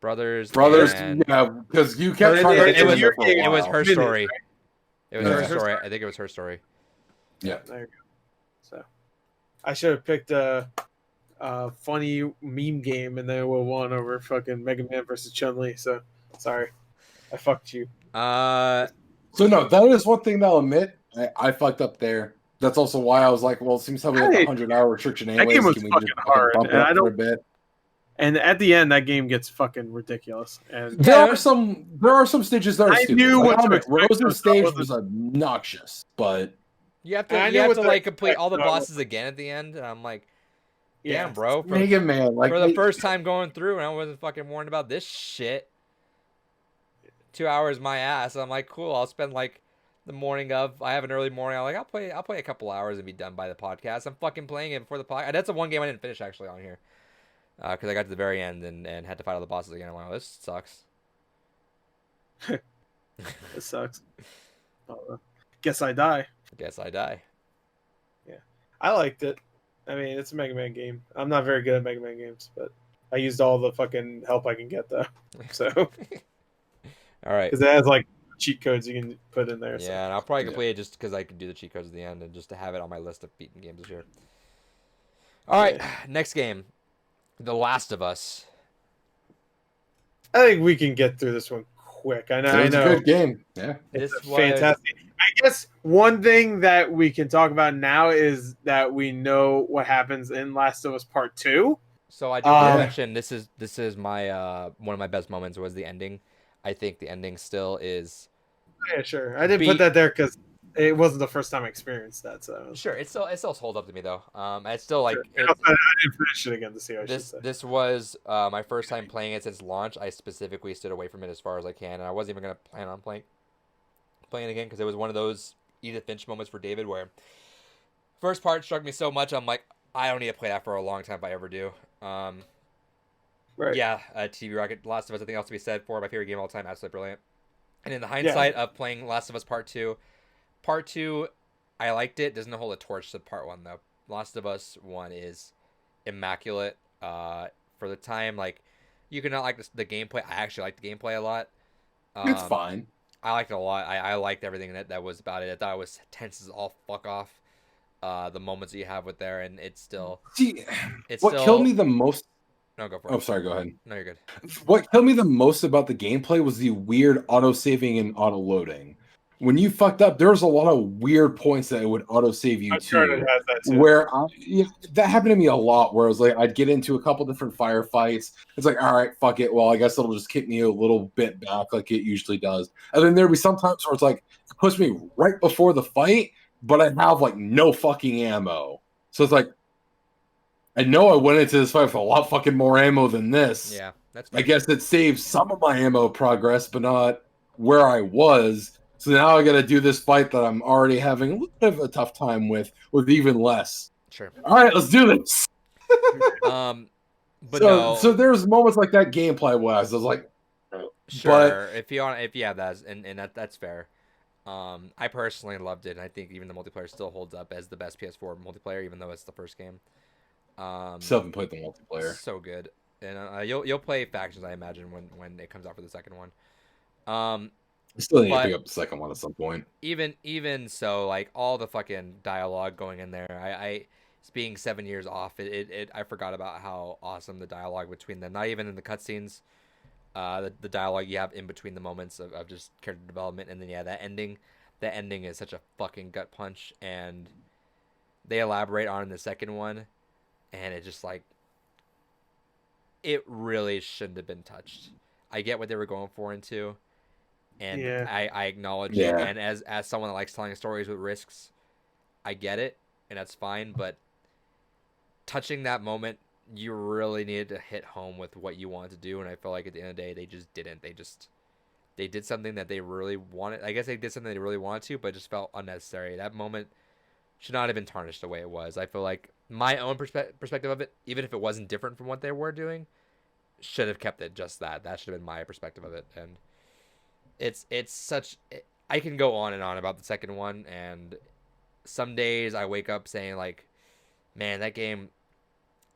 Brothers. Yeah, because you kept trying to. It was her story. It was her story. I think it was her story. Yeah. There you go. So, I should have picked a funny meme game, and then it would have won over fucking Mega Man versus Chun-Li. So, sorry, I fucked you. So no, that is one thing that I'll admit. I fucked up there. That's also why I was like, well, it seems to have a 100-hour restriction anyways. That game was Can we fucking just hard, bump it and up I for a don't. bit? And at the end, that game gets fucking ridiculous. And there are some stages that are stupid. Knew what to expect. Rose's stage was obnoxious, but you have to like complete all the bosses again at the end. And I'm like, damn, bro, Mega Man, like for the first time going through, and I wasn't fucking warned about this shit. 2 hours my ass. I'm like, cool. I'll spend like the morning of. I have an early morning. I'm like, I'll play a couple hours and be done by the podcast. I'm fucking playing it before the podcast. That's the one game I didn't finish actually on here. Because I got to the very end and had to fight all the bosses again. I'm like, oh, this sucks. This sucks. Guess I die. Guess I die. Yeah. I liked it. I mean, it's a Mega Man game. I'm not very good at Mega Man games, but I used all the fucking help I can get, though. So. All right. Because it has, like, cheat codes you can put in there. Yeah, and I'll probably complete it just because I can do the cheat codes at the end and just to have it on my list of beaten games this year. All right. Next game. The Last of Us. I think we can get through this one quick. I know. It's a good game. Yeah, it's fantastic. I guess one thing that we can talk about now is that we know what happens in Last of Us Part 2. So I do want to mention this is my one of my best moments was the ending. I think the ending still is. Yeah, sure. I didn't put that there because it wasn't the first time I experienced that. So sure, it still holds up to me though. It's still like I didn't finish it again to see. This was my first time playing it since launch. I specifically stood away from it as far as I can, and I wasn't even gonna plan on playing it again because it was one of those Edith Finch moments for David where first part struck me so much. I'm like, I don't need to play that for a long time if I ever do. Right. Yeah, TV Rocket, Last of Us. I think else to be said for my favorite game of all time. Absolutely brilliant. And in the hindsight of playing Last of Us Part 2, Part 2, I liked it. Doesn't hold a torch to Part 1, though. Last of Us 1 is immaculate. For the time, like, you can not like the gameplay. I actually like the gameplay a lot. It's fine. I liked it a lot. I liked everything that was about it. I thought it was tense as all fuck off. The moments that you have with there, and it's still... Killed me the most... No, go for it. Oh, sorry, go ahead. No, you're good. What killed me the most about the gameplay was the weird auto-saving and auto-loading. When you fucked up, there was a lot of weird points that it would auto-save you to. Where that happened to me a lot, where I was like, I'd get into a couple different firefights. It's like, all right, fuck it. Well, I guess it'll just kick me a little bit back like it usually does. And then there'd be some times where it's like, it puts me right before the fight, but I have like no fucking ammo. So it's like, I know I went into this fight with a lot fucking more ammo than this. Yeah, that's I guess it saves some of my ammo progress, but not where I was. So now I got to do this fight that I'm already having a little bit of a tough time with even less. Sure. All right, let's do this. But so there's moments like that gameplay wise. I was like, sure. If you have that, and that's fair. I personally loved it, and I think even the multiplayer still holds up as the best PS4 multiplayer, even though it's the first game. Still haven't played the multiplayer. So good, and you'll play Factions, I imagine, when it comes out for the second one. I still need to pick up the second one at some point. Even so, like all the fucking dialogue going in there, I being 7 years off, I forgot about how awesome the dialogue between them. Not even in the cutscenes, the dialogue you have in between the moments of just character development, and then that ending is such a fucking gut punch, and they elaborate on in the second one. And it just like, it really shouldn't have been touched. I get what they were going for into, and I acknowledge it. And as someone that likes telling stories with risks, I get it, and that's fine. But touching that moment, you really needed to hit home with what you wanted to do, and I feel like at the end of the day, they just didn't. They did something that they really wanted. I guess they did something they really wanted to, but it just felt unnecessary. That moment should not have been tarnished the way it was. I feel like my own perspective of it, even if it wasn't different from what they were doing, should have kept it just that. That should have been my perspective of it. And it's such... I can go on and on about the second one, and some days I wake up saying like, man, that game,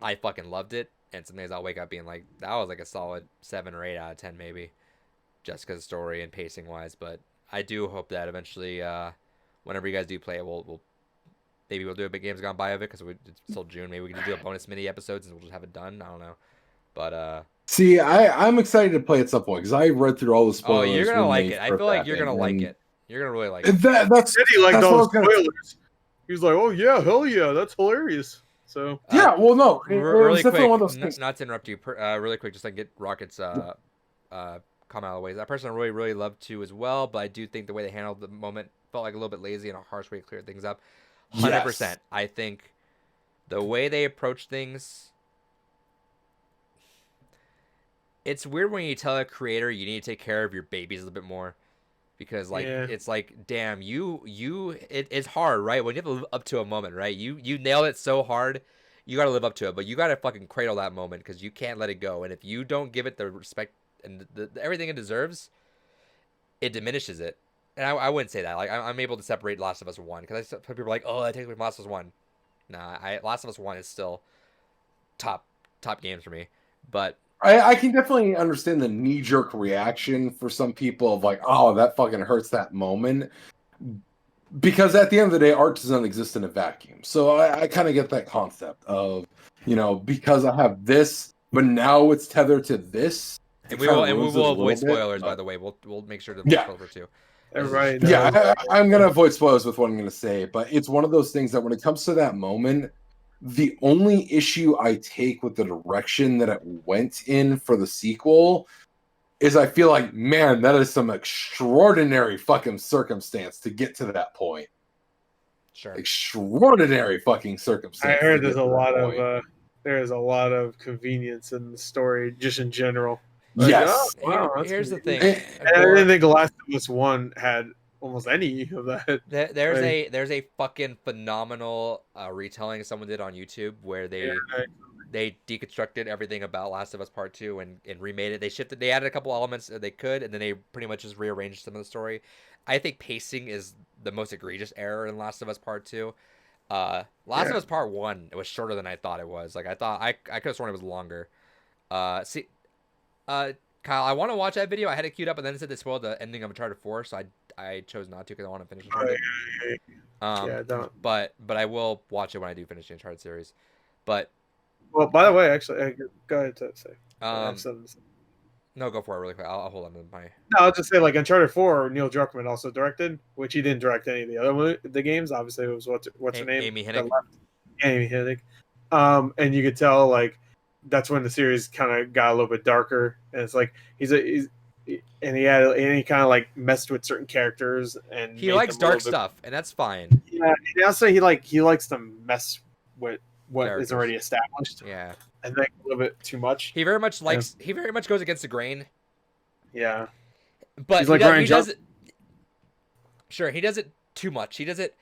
I fucking loved it. And some days I'll wake up being like, that was like a solid 7 or 8 out of 10 maybe, just because of story and pacing wise. But I do hope that eventually, whenever you guys do play it, maybe we'll do a Big Games Gone By of it, because it's still June. Maybe we can do a bonus mini episodes and we'll just have it done. I don't know. But see, I'm excited to play at some point, because I read through all the spoilers. Oh, you're gonna like it. I feel like you're gonna like it. You're gonna really like it. That's he liked those spoilers. He was like, "Oh yeah, hell yeah, that's hilarious." So yeah, well, no, really quick. Not to interrupt you, really quick, just like get Rocket's comment out of the way. I personally really loved 2 as well, but I do think the way they handled the moment felt like a little bit lazy and a harsh way to clear things up. 100%. Yes. I think the way they approach things, it's weird when you tell a creator you need to take care of your babies a little bit more, because like it's like, damn, it's hard, right? When you have to live up to a moment, right? You nailed it so hard, you got to live up to it, but you got to fucking cradle that moment, because you can't let it go. And if you don't give it the respect and the everything it deserves, it diminishes it. And I wouldn't say that. Like, I'm able to separate Last of Us 1, because people are like, oh, I take away from Last of Us 1. Nah, Last of Us 1 is still top games for me. But I can definitely understand the knee-jerk reaction for some people of like, oh, that fucking hurts that moment. Because at the end of the day, art does not exist in a vacuum. So I kind of get that concept of, because I have this, but now it's tethered to this. And we will avoid spoilers, by the way. We'll make sure to avoid spoilers too. Right. Yeah, I'm going to avoid spoilers with what I'm going to say, but it's one of those things that when it comes to that moment, the only issue I take with the direction that it went in for the sequel is I feel like, man, that is some extraordinary fucking circumstance to get to that point. Sure. Extraordinary fucking circumstance. I heard there's a lot of convenience in the story just in general. Like, yes. Oh, wow, here's the thing. And I didn't think The Last of Us 1 had almost any of that. There's a fucking phenomenal retelling someone did on YouTube where they they deconstructed everything about Last of Us Part Two and remade it. They added a couple elements that they could, and then they pretty much just rearranged some of the story. I think pacing is the most egregious error in Last of Us Part Two. Last of Us Part One, it was shorter than I thought it was. Like I thought I could have sworn it was longer. See, Kyle, I want to watch that video. I had it queued up, and then it said they spoiled the ending of Uncharted 4, so I chose not to because I want to finish Uncharted. Don't. But I will watch it when I do finish the Uncharted series. But Well, by the way, actually, go ahead to say. No, go for it really quick. I'll hold on to my. No, I'll just say like Uncharted 4, Neil Druckmann also directed, which he didn't direct any of the other the games. Obviously, it was what's her name? Amy Hennig. Amy Hennig. And you could tell like that's when the series kind of got a little bit darker, and it's like he kind of like messed with certain characters, and he likes dark stuff, and that's fine. Yeah, and also he likes to mess with what Characters. is already established. Yeah, I think a little bit too much. He very much likes. Yeah. He very much goes against the grain. Yeah, but he does it. Sure, he does it too much. He does it.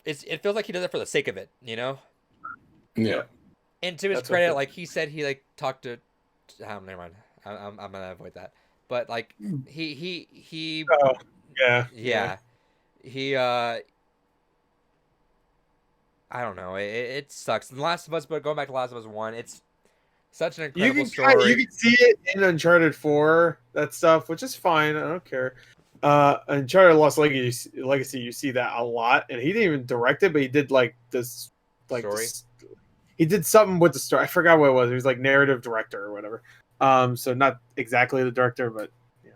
It feels like he does it for the sake of it, you know. Yeah. And to his credit, like he said, he like talked to. Never mind. I'm gonna avoid that. But like he. Oh, yeah. He I don't know. It sucks. The Last of Us, but going back to Last of Us 1, it's such an incredible story. You can see it in Uncharted 4, that stuff, which is fine. I don't care. Uncharted Lost Legacy, you see that a lot, and he didn't even direct it, but he did like this, story. He did something with the story. I forgot what it was. He was like narrative director or whatever. So not exactly the director, but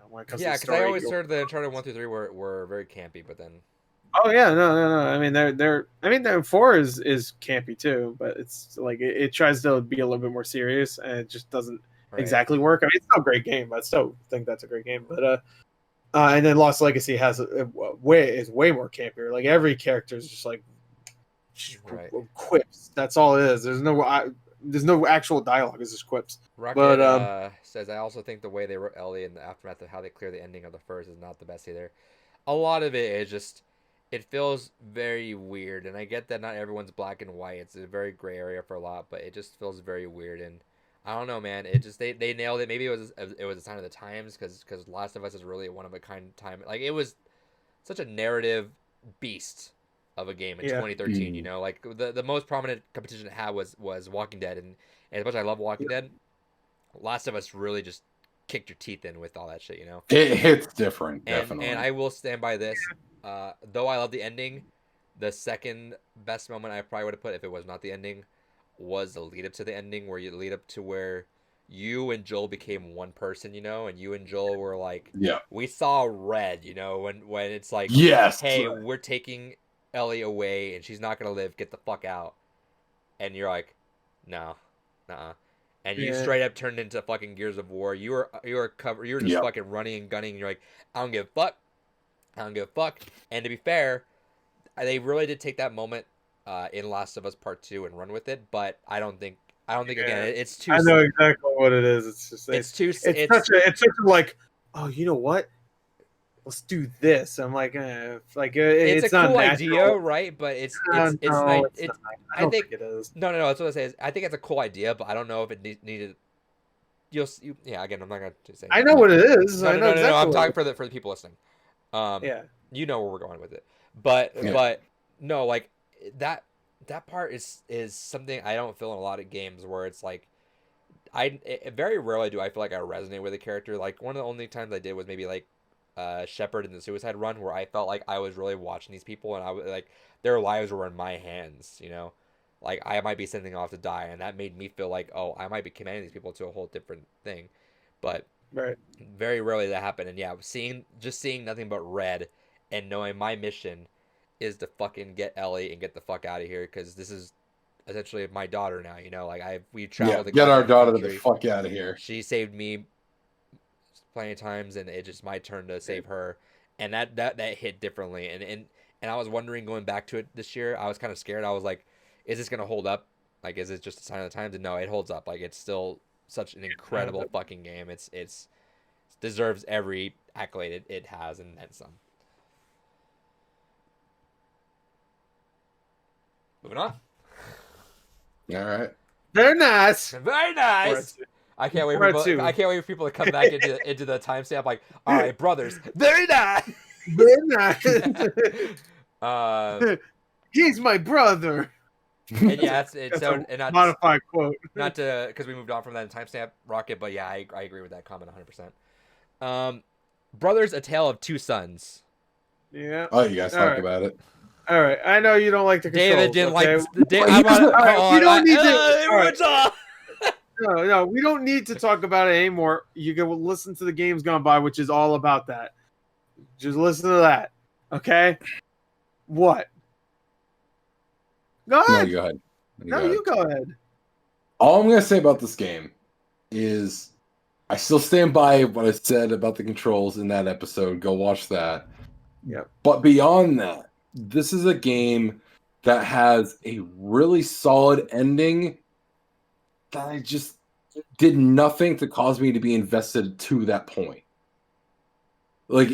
when it comes to the story. Yeah, because I always heard the Uncharted 1 through 3 were very campy, but then. Oh yeah, no. I mean, they're 4 is campy too, but it's like it tries to be a little bit more serious, and it just doesn't exactly work. I mean, it's still a great game, but I still think that's a great game. But and then Lost Legacy is way more campier. Like every character is just like quips. That's all it is. There's no actual dialogue. It's just quips. Rocket says, I also think the way they wrote Ellie in the aftermath of how they clear the ending of the first is not the best either. A lot of it is just. It feels very weird, and I get that not everyone's black and white. It's a very gray area for a lot, but it just feels very weird. And I don't know, man. It just they nailed it. Maybe it was a sign of the times because Last of Us is really a one of a kind time. Like it was such a narrative beast of a game in 2013. You know, like the most prominent competition it had was Walking Dead, and as much as I love Walking Dead, Last of Us really just kicked your teeth in with all that shit. You know, it hits different, definitely. And I will stand by this. Though I love the ending, the second best moment I probably would have put if it was not the ending was the lead up to the ending, where you lead up to where you and Joel became one person, you know, and you and Joel were like, we saw red, you know, when it's like, hey, we're taking Ellie away and she's not gonna live, get the fuck out, and you're like, no, and you straight up turned into fucking Gears of War. You were just fucking running and gunning, and you're like, I don't give a fuck. And to be fair, they really did take that moment in Last of Us Part 2 and run with it, but I don't think again it's too. I know exactly what it is. It's just it's such a like, oh, you know what? Let's do this. I'm like, it's a not cool natural. idea, right? But it's nice. I think it is. No. That's what I say. I think it's a cool idea, but I don't know if it needed. Again, I'm not gonna say. I know what it is. No, I'm talking for the people listening. You know where we're going with it, but no, like that part is something I don't feel in a lot of games where it's like very rarely do I feel like I resonate with a character. Like one of the only times I did was maybe like Shepard in the Suicide Run, where I felt like I was really watching these people and I was like their lives were in my hands, you know, like I might be sending off to die, and that made me feel like, oh, I might be commanding these people to a whole different thing, but. Right. Very rarely that happened, and seeing nothing but red, and knowing my mission is to fucking get Ellie and get the fuck out of here, because this is essentially my daughter now. You know, like we traveled. Get our daughter the fuck out of here. She saved me plenty of times, and it's just my turn to save her, and that hit differently. And I was wondering going back to it this year. I was kind of scared. I was like, is this gonna hold up? Like, is it just a sign of the times? And no, it holds up. Like, it's still such an incredible fucking game. It's deserves every accolade it has, and then some. Moving on. All right. They're nice. Very nice. I can't wait for people. I can't wait for people to come back into the timestamp. Like, all right, brothers. Very nice. They're nice. He's my brother. And yeah, it's That's so a and not modified quote. not to because we moved on from that timestamp rocket, but yeah, I agree with that comment 100%. Brothers, A Tale of Two Sons. Yeah. Oh, you guys talk about it. All right. I know you don't like the controls. David didn't okay? like. We don't need to. Everyone's off. No, we don't need to talk about it anymore. You can listen to the Games Gone By, which is all about that. Just listen to that. Okay? What? Go ahead. No, you go ahead. You go ahead. All I'm going to say about this game is I still stand by what I said about the controls in that episode. Go watch that. Yep. But beyond that, this is a game that has a really solid ending that I just did nothing to cause me to be invested to that point. Like,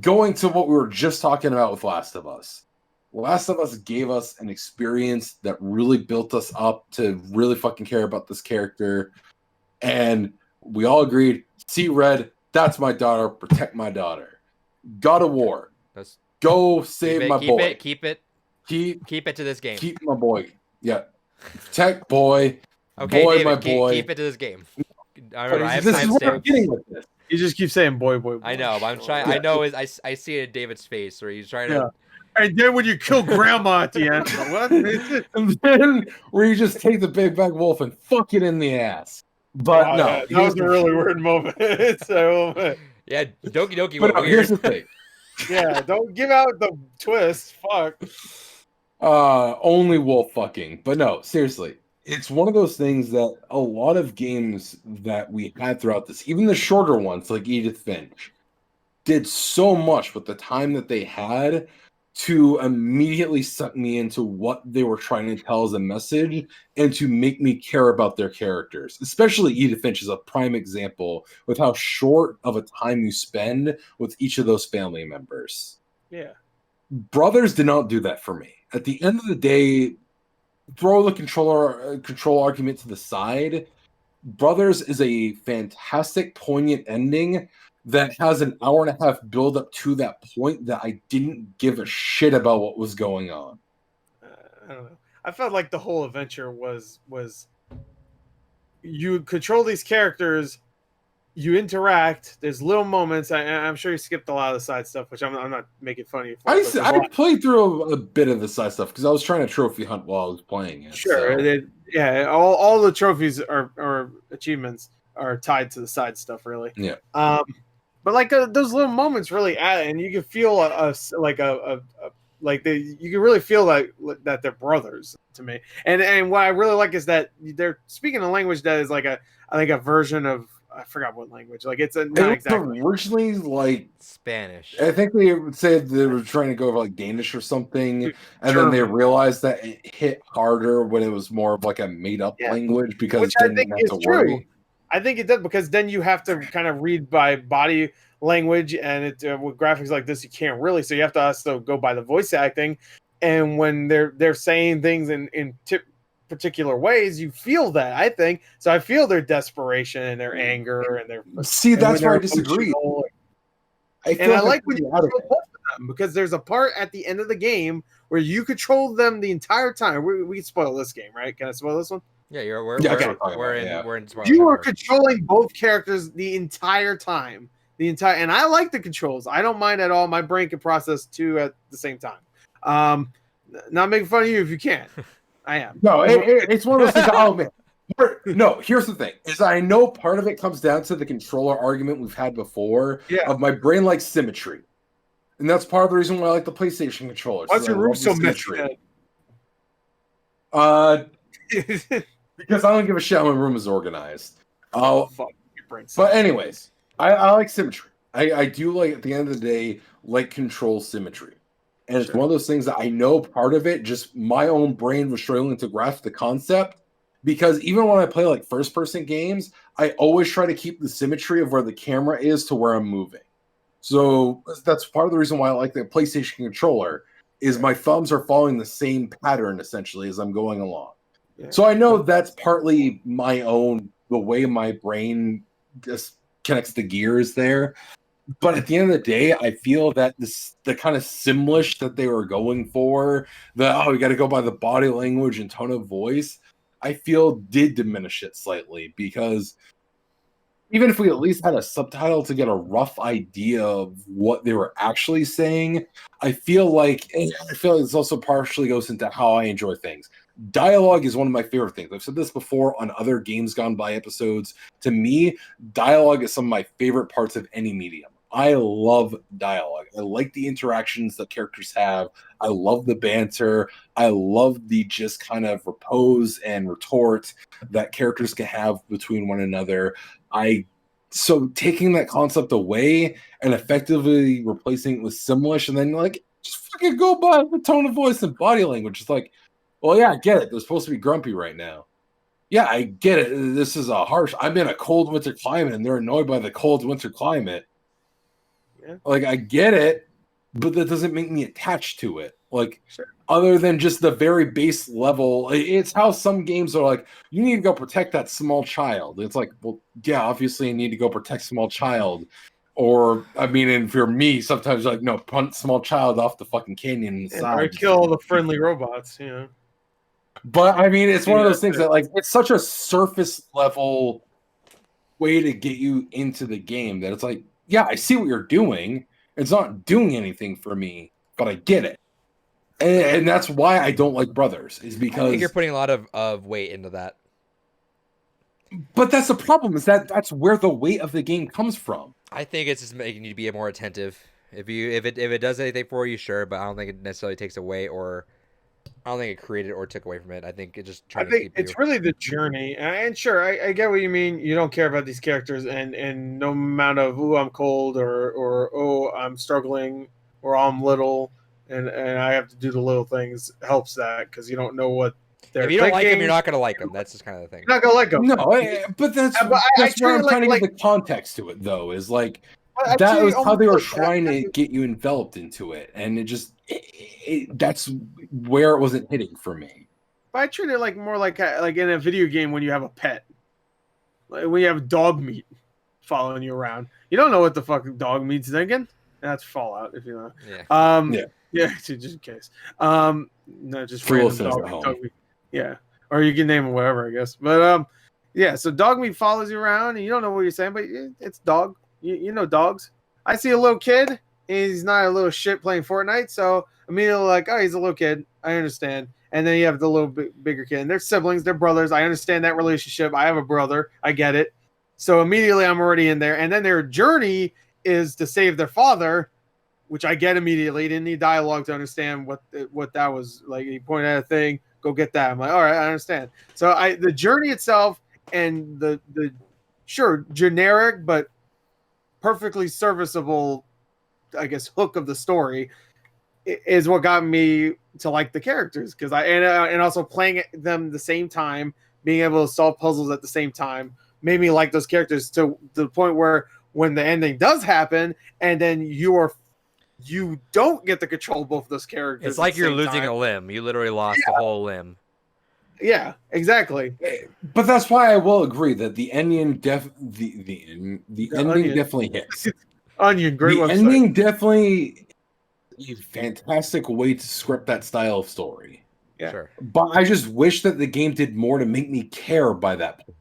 going to what we were just talking about with Last of Us. Last of Us gave us an experience that really built us up to really fucking care about this character. And we all agreed, see Red, that's my daughter, protect my daughter. God of War. Go save my boy. Keep it to this game. Keep my boy. Yeah. Protect boy. Okay, boy, David, my boy. Keep it to this game. I remember. I have This is what I'm getting timestamps. with this. You just keep saying boy. I know, but I'm trying. I know. I see it in David's face where he's trying to. And then when you kill grandma at the end, what? And then where you just take the big bad wolf and fuck it in the ass. But no, that was a really weird moment. Yeah, Doki Doki. But no, here's the thing. Yeah, don't give out the twist. Fuck. Only wolf fucking. But no, seriously. It's one of those things that a lot of games that we had throughout this, even the shorter ones like Edith Finch, did so much with the time that they had to immediately suck me into what they were trying to tell as a message and to make me care about their characters. Especially Edith Finch is a prime example with how short of a time you spend with each of those family members. Yeah. Brothers did not do that for me. At the end of the day, throw the control argument to the side. Brothers is a fantastic, poignant ending that has an hour and a half build up to that point that I didn't give a shit about what was going on. I don't know. I felt like the whole adventure was you control these characters, you interact. There's little moments. I'm sure you skipped a lot of the side stuff, which I'm not making fun of you for. I played through a bit of the side stuff because I was trying to trophy hunt while I was playing it. Sure, so. All the trophies or achievements are tied to the side stuff, really. Yeah. But like those little moments really add, and you can feel you can really feel that they're brothers to me. And what I really like is that they're speaking a language that is like a version of, I forgot what language. Like it's originally like Spanish. I think they would say they were trying to go over like Danish or something, and then they realized that it hit harder when it was more of like a made up language because which I think is true. I think it does, because then you have to kind of read by body language, and with graphics like this, you can't really. So you have to also go by the voice acting, and when they're saying things in particular ways, you feel that. I think so. I feel their desperation and their anger and their. See, that's where I disagree. I like when you control both of them, because there's a part at the end of the game where you control them the entire time. We can spoil this game, right? Can I spoil this one? Yeah, we're in. You are controlling both characters the entire time. And I like the controls. I don't mind at all. My brain can process two at the same time. Not making fun of you if you can't. I am. No, it's one of those things. Oh man. No, here's the thing: is I know part of it comes down to the controller argument we've had before. Yeah. Of my brain likes symmetry, and that's part of the reason why I like the PlayStation controller. Why's your room so messy? Because I don't give a shit how my room is organized. Fuck. But anyways, I like symmetry. I do like, at the end of the day, like control symmetry. And it's one of those things that I know part of it, just my own brain was struggling to grasp the concept. Because even when I play like first-person games, I always try to keep the symmetry of where the camera is to where I'm moving. So that's part of the reason why I like the PlayStation controller, is my thumbs are following the same pattern, essentially, as I'm going along. Yeah. So I know that's partly the way my brain just connects the gears there. But at the end of the day, I feel that the kind of Simlish that they were going for, we got to go by the body language and tone of voice, I feel did diminish it slightly, because even if we at least had a subtitle to get a rough idea of what they were actually saying, I feel like this also partially goes into how I enjoy things. Dialogue is one of my favorite things. I've said this before on other Games Gone By episodes. To me, dialogue is some of my favorite parts of any medium. I love dialogue. I like the interactions that characters have. I love the banter. I love the just kind of repose and retort that characters can have between one another. So taking that concept away and effectively replacing it with Simlish, and then like just fucking go by the tone of voice and body language. It's like, well, yeah, I get it. They're supposed to be grumpy right now. Yeah, I get it. This is I'm in a cold winter climate and they're annoyed by the cold winter climate. Yeah. Like, I get it, but that doesn't make me attached to it. Like, Sure. other than just the very base level, it's how some games are like, you need to go protect that small child. It's like, well, yeah, obviously you need to go protect small child. Or, I mean, and for me, sometimes like, no, punt small child off the fucking canyon inside. Or kill the friendly robots, you know. But I mean, it's one of those things that like it's such a surface level way to get you into the game that it's like, yeah, I see what you're doing. It's not doing anything for me, but I get it. And that's why I don't like Brothers, is I because think you're putting a lot of weight into that. But that's the problem, is that's where the weight of the game comes from. I think it's just making you be more attentive. If it does anything for you, sure, but I don't think it necessarily takes away, or I don't think it created or took away from it. I think it just trying to keep it's really the journey. And sure, I get what you mean. You don't care about these characters, and no amount of I'm cold or I'm struggling or I'm little and I have to do the little things helps that, because you don't know what they're If you don't thinking. like them, you're not going to like them. That's just kind of the thing. You're not gonna like them. No, but that's where I'm trying to give the context to it, though, is like that was how they were trying to get you enveloped into it, and it just that's where it wasn't hitting for me. I treat it like more like in a video game when you have a pet, like when you have dog meat following you around. You don't know what the fuck dog meat's thinking. That's Fallout, if you know. Yeah. Yeah, just in case. No, just random dog meat. Yeah, or you can name it whatever, I guess. But yeah. So dog meat follows you around, and you don't know what you're saying, but it's dog. You know dogs. I see a little kid. He's not a little shit playing Fortnite, so immediately like, oh, he's a little kid. I understand. And then you have the little bigger kid, and they're siblings, they're brothers. I understand that relationship. I have a brother. I get it. So immediately I'm already in there. And then their journey is to save their father, which I get immediately. Didn't need dialogue to understand what that was like. He pointed at a thing, go get that. I'm like, all right, I understand. So the journey itself and the sure generic but perfectly serviceable, I guess, hook of the story is what got me to like the characters, because and also playing them the same time, being able to solve puzzles at the same time, made me like those characters to the point where when the ending does happen, and then you don't get to control both of those characters. It's like you're losing a limb. You literally lost the whole limb. Yeah, exactly. But that's why I will agree that the ending the ending definitely hits. Onion, great the website. Ending definitely a fantastic way to script that style of story. Yeah. Sure. But I just wish that the game did more to make me care by that point,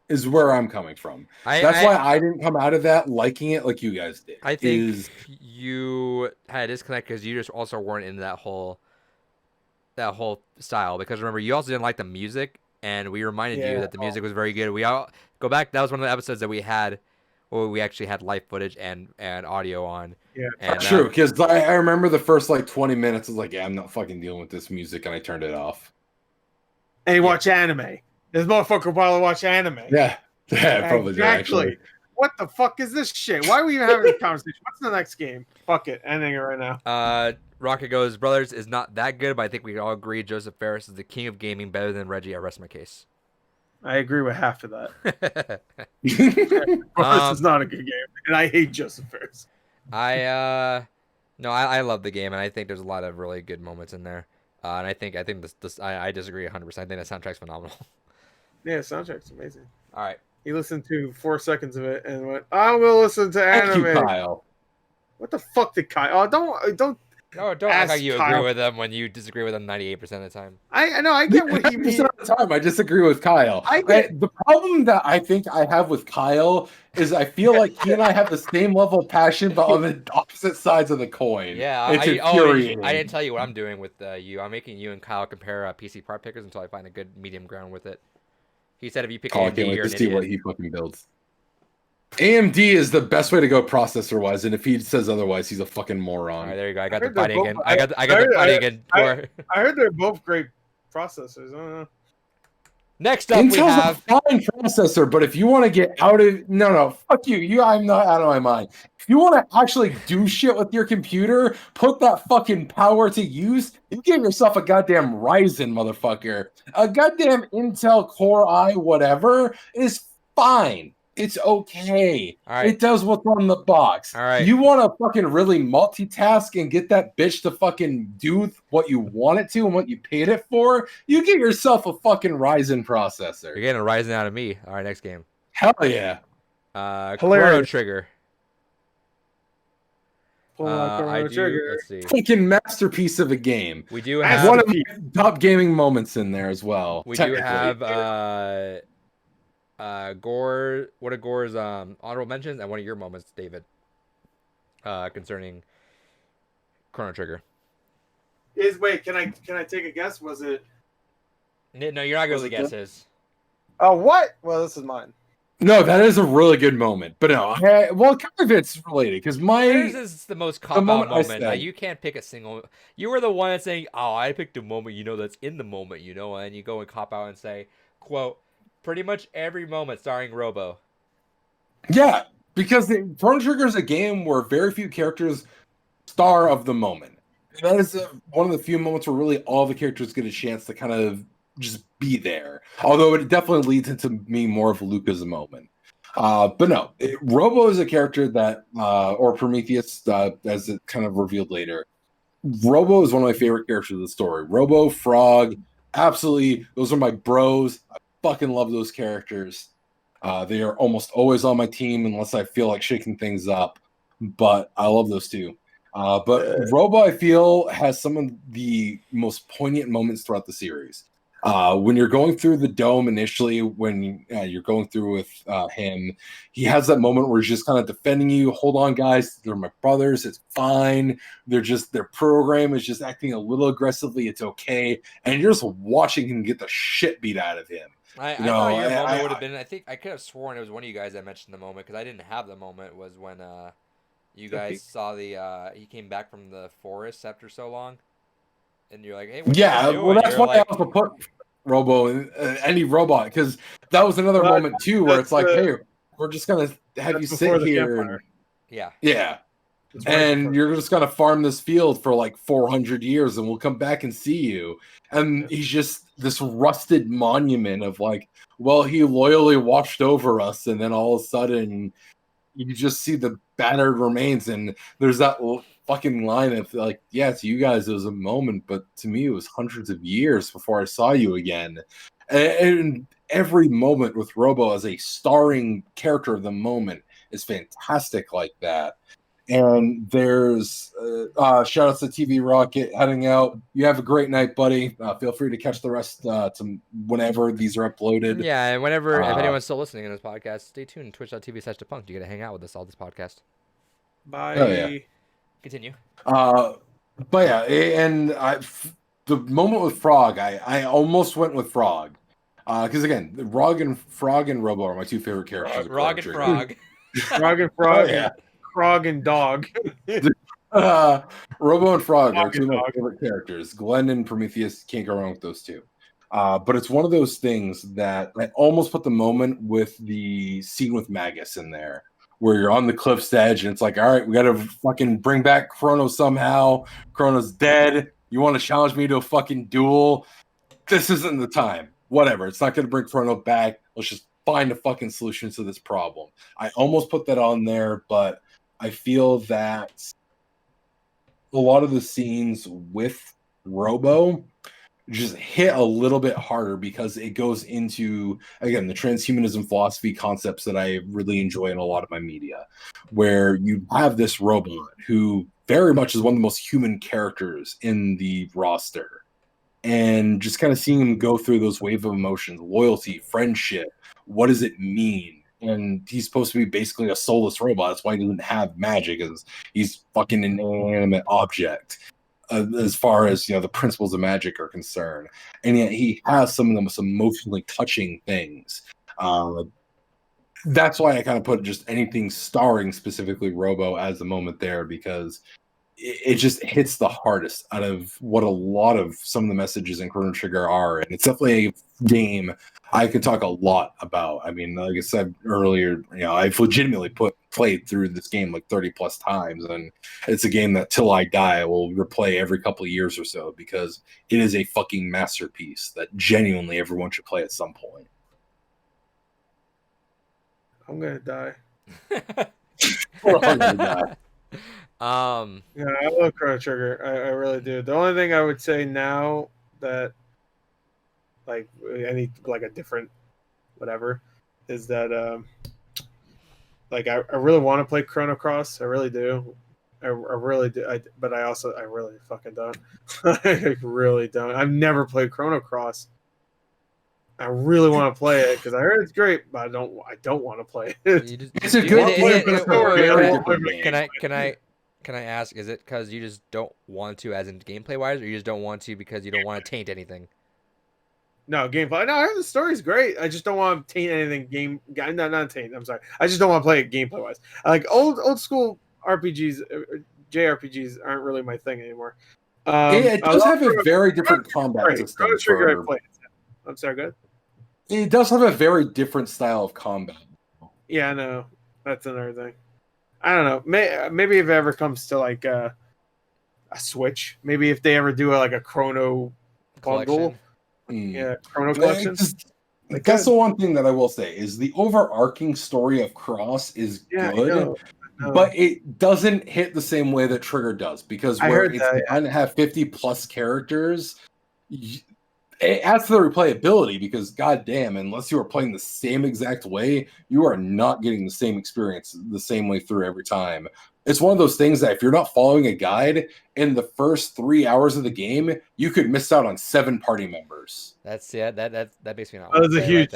is where I'm coming from. That's why I didn't come out of that liking it like you guys did. I think you had a disconnect because you just also weren't in that whole style. Because remember, you also didn't like the music, and we reminded you that the music was very good. We all go back. That was one of the episodes that we had where we actually had live footage and audio on. Yeah, and, true. Because I remember the first like 20 minutes. I was like, yeah, I'm not fucking dealing with this music, and I turned it off. And you watch anime. This motherfucker probably watch anime. Yeah, probably did, actually. What the fuck is this shit? Why are we even having this conversation? What's the next game? Fuck it, ending it right now. Rocket goes, Brothers is not that good, but I think we can all agree Joseph Ferris is the king of gaming, better than Reggie. I rest my case. I agree with half of that. Brothers is not a good game, and I hate Joseph Ferris. I love the game, and I think there's a lot of really good moments in there. And I think I disagree 100%. I think the soundtrack's phenomenal. Yeah, soundtrack's amazing. All right. He listened to 4 seconds of it and went, "I'm gonna listen to Thank you, anime." Kyle. What the fuck did Kyle? Oh, don't No, don't act ask like you agree Kyle. with them when you disagree with them 98% of the time. I know I get what he 90% means. of the time, I disagree with Kyle. I get- The problem that I think I have with Kyle is I feel like he and I have the same level of passion, but on the opposite sides of the coin. Yeah, It's I infuriating. didn't tell you what I'm doing with you. I'm making you and Kyle compare PC part pickers until I find a good medium ground with it. He said if you pick Kyle, I AMD, can't wait you're to an see idiot. what he fucking builds. AMD is the best way to go processor-wise, and if he says otherwise, he's a fucking moron. All right, there you go. I got I the heard they're fighting both- again. I got the fighting again. Gore. I heard they're both great processors. I don't know. Next up, we Intel's have a fine processor, but if you want to get out of no, fuck you. I'm not out of my mind. If you want to actually do shit with your computer, put that fucking power to use. You give yourself a goddamn Ryzen, motherfucker. A goddamn Intel Core i whatever is fine. It's okay. All right. It does what's on the box. All right. You want to fucking really multitask and get that bitch to fucking do what you want it to and what you paid it for? You get yourself a fucking Ryzen processor. You're getting a Ryzen out of me. All right, next game. Hell yeah. Chrono Hilarious. Trigger. Pull out Chrono I do. Trigger. Let's see. Fucking masterpiece of a game. We do That's have. One of my top gaming moments in there as well. We do technically. have Gore. What are Gore's honorable mentions and one of your moments, David, concerning Chrono Trigger. Wait, can I take a guess? Was it? No, you're not going to guess his. Oh, what? Well, this is mine. No, that is a really good moment. But no, well, kind of it's related because Yours is the most cop out moment I moment. said- You can't pick a single. You were the one that's saying, "Oh, I picked a moment." That's in the moment. And you go and cop out and say, "Quote." Pretty much every moment starring Robo. Yeah, because Chrono Trigger is a game where very few characters star of the moment. And that is one of the few moments where really all the characters get a chance to kind of just be there. Although it definitely leads into me more of Luca's moment. But no, Robo is a character that, or Prometheus, as it kind of revealed later. Robo is one of my favorite characters of the story. Robo, Frog, absolutely, those are my bros. I fucking love those characters. They are almost always on my team unless I feel like shaking things up. But I love those two. But Robo, I feel, has some of the most poignant moments throughout the series. When you're going through the dome initially, when you're going through with him, he has that moment where he's just kind of defending you. Hold on, guys, they're my brothers. It's fine. Their program is just acting a little aggressively. It's okay, and you're just watching him get the shit beat out of him. I thought your moment would have been. I think I could have sworn it was one of you guys that mentioned the moment because I didn't have the moment. Was when you guys saw he came back from the forest after so long. And you're like, hey, what yeah, you doing? well, that's You're why I also put Robo in any robot because that was another moment too where it's like, hey, we're just gonna have you sit here. And, yeah, and you're just gonna farm this field for like 400 years, and we'll come back and see you. And he's just this rusted monument of like, well, he loyally watched over us, and then all of a sudden, you just see the battered remains, and there's that fucking line of like, yeah, to you guys it was a moment, but to me it was hundreds of years before I saw you again. And every moment with Robo as a starring character of the moment is fantastic like that. And there's shout outs to TV Rocket heading out. You have a great night, buddy. Feel free to catch the rest to whenever these are uploaded. Yeah, and whenever if anyone's still listening in this podcast, stay tuned. Twitch.tv/Depunked. You get to hang out with us all this podcast. Bye. Oh, yeah. Continue. But yeah, and the moment with Frog, I almost went with Frog. Because again, Frog and Robo are my two favorite characters. Frog and Frog. Frog and Frog. Oh, yeah. Frog and Dog. Robo and Frog are Frog two and of my Dog. favorite characters. Glenn and Prometheus, can't go wrong with those two. But it's one of those things that I almost put the moment with the scene with Magus in there, where you're on the cliff's edge and it's like, all right, we got to fucking bring back Chrono somehow. Chrono's dead. You want to challenge me to a fucking duel? This isn't the time. Whatever. It's not going to bring Chrono back. Let's just find a fucking solution to this problem. I almost put that on there, but I feel that a lot of the scenes with Robo just hit a little bit harder because it goes into, again, the transhumanism philosophy concepts that I really enjoy in a lot of my media, where you have this robot who very much is one of the most human characters in the roster, and just kind of seeing him go through those wave of emotions, loyalty, friendship, what does it mean? And he's supposed to be basically a soulless robot. That's why he doesn't have magic, is he's fucking an inanimate object, as far as the principles of magic are concerned, and yet he has some of the most emotionally touching things. That's why I kind of put just anything starring specifically Robo as the moment there, because it just hits the hardest out of what a lot of some of the messages in Chrono Trigger are, and it's definitely a game I could talk a lot about. I mean, like I said earlier, I've legitimately played through this game like 30 plus times, and it's a game that till I die I will replay every couple of years or so, because it is a fucking masterpiece that genuinely everyone should play at some point. I'm gonna die. We're all gonna die. Yeah, I love Chrono Trigger. I really do. The only thing I would say now that like any like a different whatever is that like I really want to play Chrono Cross. I really do. I really do. But I really fucking don't. I really don't. I've never played Chrono Cross. I really want to play it because I heard it's great, but I don't want to play it. It's a good game. Can I ask, is it because you just don't want to, as in gameplay wise, or you just don't want to because you don't want to taint anything? No, gameplay. No, I heard the story's great. I just don't want to taint anything. Not taint. I'm sorry. I just don't want to play it gameplay wise. Like old school RPGs, JRPGs aren't really my thing anymore. It does have a very different combat system. Chrono Trigger I played. I'm sorry, good. It does have a very different style of combat. Yeah, I know. That's another thing. I don't know. Maybe if it ever comes to like a Switch, maybe if they ever do like a Chrono bundle, Chrono collection. That's the one thing that I will say is the overarching story of Cross is good, but it doesn't hit the same way that Trigger does, because where it's designed to have 50 plus characters, it adds to the replayability, because goddamn, unless you are playing the same exact way, you are not getting the same experience the same way through every time. It's one of those things that if you're not following a guide in the first 3 hours of the game, you could miss out on 7 party members. That makes me not. That's a huge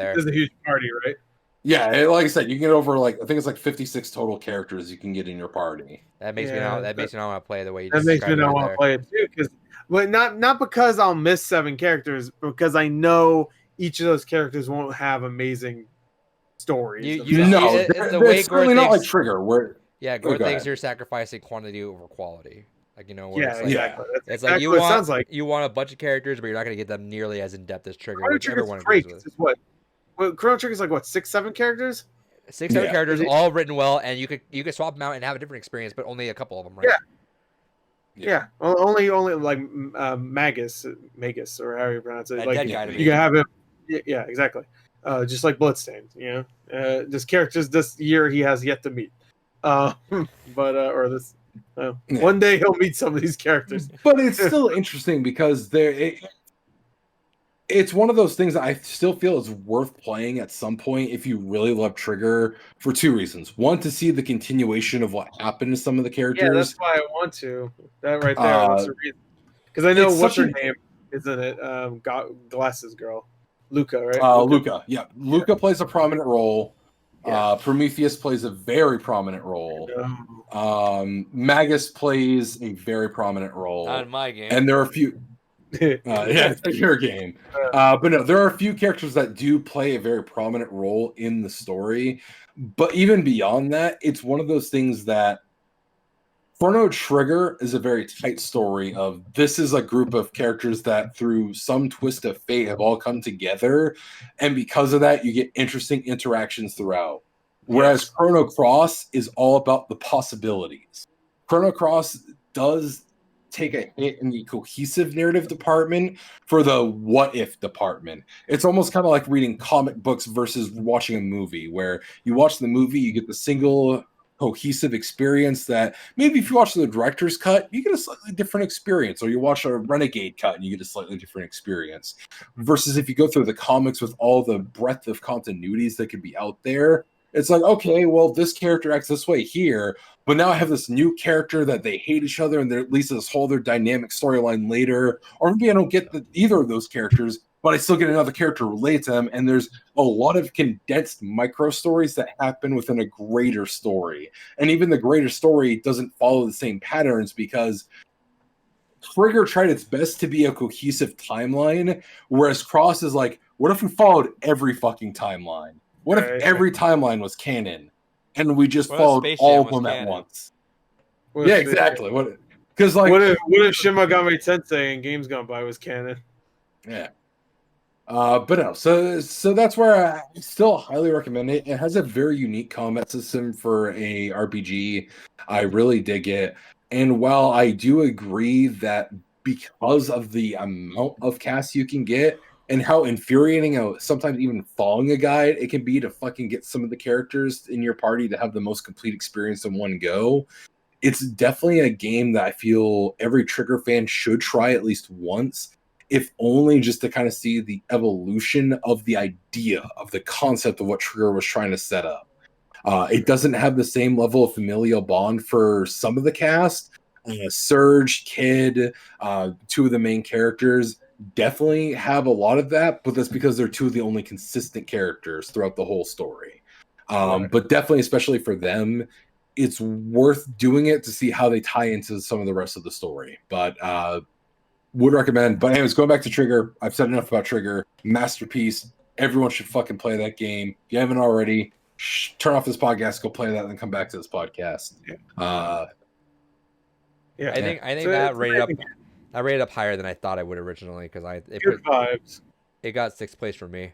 party, right? Yeah, like I said, you can get over I think it's 56 total characters you can get in your party. That makes me not. That makes me not want to play the way you. That makes me not want to play it too, because. But not because I'll miss 7 characters, because I know each of those characters won't have amazing stories. It's really not like Trigger, where Gore thinks you're sacrificing quantity over quality. Like exactly. It's like you want you want a bunch of characters, but you're not going to get them nearly as in depth as Trigger. Chrono Trigger's great. Chrono Trigger's like what, 6-7 characters? 6-7 characters, all written well, and you could swap them out and have a different experience, but only a couple of them, right? Yeah, only like Magus, or however you pronounce it. Like you can have him. Yeah, exactly. Just like Bloodstained, this characters this year he has yet to meet. One day he'll meet some of these characters. But it's still interesting because it's one of those things that I still feel is worth playing at some point if you really love Trigger, for 2 reasons. One, to see the continuation of what happened to some of the characters. Yeah, that's why I want to. That right there, that's the reason. Because I know what's her name, isn't it? Glasses girl. Luca, right? Luca. Yeah. Luca plays a prominent role. Yeah. Prometheus plays a very prominent role. Magus plays a very prominent role. Not in my game. And there are a few... it's your game. But no, there are a few characters that do play a very prominent role in the story. But even beyond that, it's one of those things that Chrono Trigger is a very tight story of this is a group of characters that through some twist of fate have all come together. And because of that, you get interesting interactions throughout. Whereas Chrono Cross is all about the possibilities. Chrono Cross does take a hit in the cohesive narrative department for the what if department. It's almost kind of like reading comic books versus watching a movie, where you watch the movie, you get the single cohesive experience that maybe if you watch the director's cut, you get a slightly different experience, or you watch a Renegade cut and you get a slightly different experience. Versus if you go through the comics with all the breadth of continuities that could be out there, it's like, okay, well, this character acts this way here, but now I have this new character that they hate each other, and there at least this whole other dynamic storyline later. Or maybe I don't get either of those characters, but I still get another character related to them, and there's a lot of condensed micro stories that happen within a greater story. And even the greater story doesn't follow the same patterns because Trigger tried its best to be a cohesive timeline, whereas Cross is like, what if we followed every fucking timeline? What if every timeline was canon, and we just followed all of them at once? Yeah, exactly. Because like, what if Shin Megami Tensei and Games Gone By was canon? Yeah. But no, so that's where I still highly recommend it. It has a very unique combat system for a RPG. I really dig it. And while I do agree that because of the amount of casts you can get and how infuriating sometimes even following a guide it can be to fucking get some of the characters in your party to have the most complete experience in one go, it's definitely a game that I feel every Trigger fan should try at least once, if only just to kind of see the evolution of the idea of the concept of what Trigger was trying to set up. It doesn't have the same level of familial bond for some of the cast. Surge, Kid, two of the main characters definitely have a lot of that, but that's because they're two of the only consistent characters throughout the whole story. But definitely, especially for them, it's worth doing it to see how they tie into some of the rest of the story. But would recommend. But anyways, going back to Trigger, I've said enough about Trigger. Masterpiece. Everyone should fucking play that game. If you haven't already, turn off this podcast, go play that, and then come back to this podcast. I think that rated up higher than I thought I would originally because vibes. It got 6th place for me.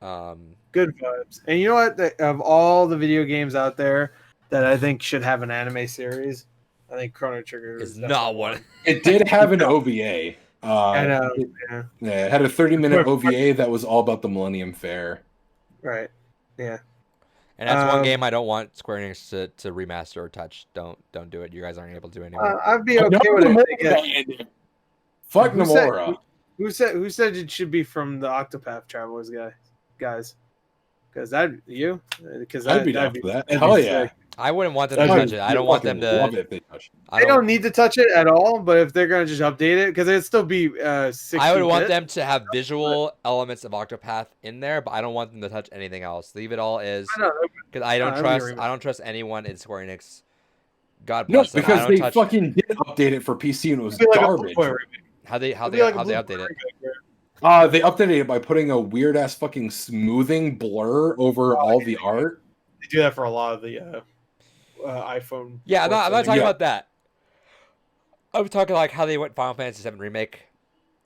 Good vibes. And you know what? Of all the video games out there that I think should have an anime series, I think Chrono Trigger is not one. It did have an OVA. I know. It had a 30-minute OVA that was all about the Millennium Fair. Right. Yeah. And that's one game I don't want Square Enix to remaster or touch. Don't do it. You guys aren't able to do it anymore. I'd be okay with it. Fuck Nomura. Who said it should be from the Octopath Travelers guys? Because I'd be down for that. Hell yeah. I wouldn't want them to touch it. I don't want them to. Love it if they touch it. They don't need to touch it at all, but if they're gonna just update it, because it'd still be 60 I would want them to have visual elements of Octopath in there, but I don't want them to touch anything else. Leave it all as because I don't trust anyone in Square Enix. God bless them. Because they fucking did update it for PC and it was garbage. How they update it? They updated it by putting a weird ass fucking smoothing blur over all the art. They do that for a lot of the iPhone. Yeah, I'm not talking about that. I'm talking like how they went Final Fantasy VII Remake.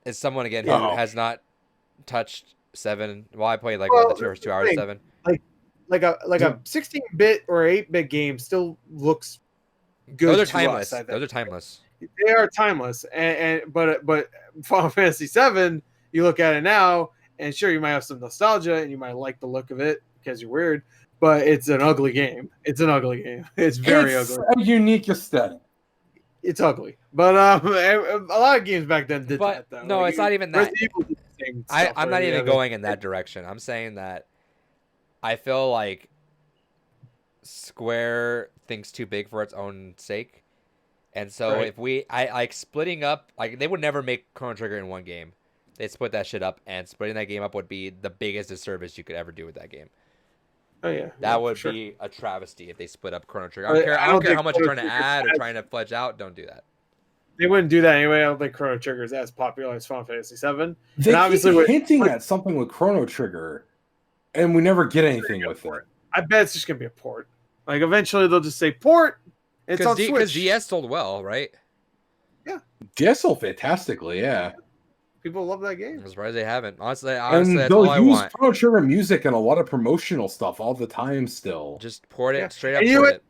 Is someone again who has not touched 7? Well, I played the first 2 hours of 7. Like a 16-bit or 8-bit game still looks good. Those are timeless. Those are timeless. They are timeless, but Final Fantasy VII, you look at it now, and sure, you might have some nostalgia, and you might like the look of it because you're weird, but it's an ugly game. It's very ugly. A unique aesthetic. It's ugly, but a lot of games back then did that. Though. No, it's not even that. I'm not even going in that direction. I'm saying that I feel like Square thinks too big for its own sake. And so if I like splitting up, like they would never make Chrono Trigger in one game. They'd split that shit up, and splitting that game up would be the biggest disservice you could ever do with that game. Oh yeah, that would be a travesty if they split up Chrono Trigger. I don't care how much you're trying to add or trying to fledge out. Don't do that. They wouldn't do that anyway. I don't think Chrono Trigger is as popular as Final Fantasy VII. They keep hinting at something with Chrono Trigger, and we never get anything with it. I bet it's just gonna be a port. Like eventually they'll just say port. It's on Switch. Because DS sold well, right? Yeah. DS sold fantastically, yeah. People love that game. I'm surprised they haven't. Honestly, and that's all I want. They'll use Chrono Trigger music and a lot of promotional stuff all the time still. Just port it straight up.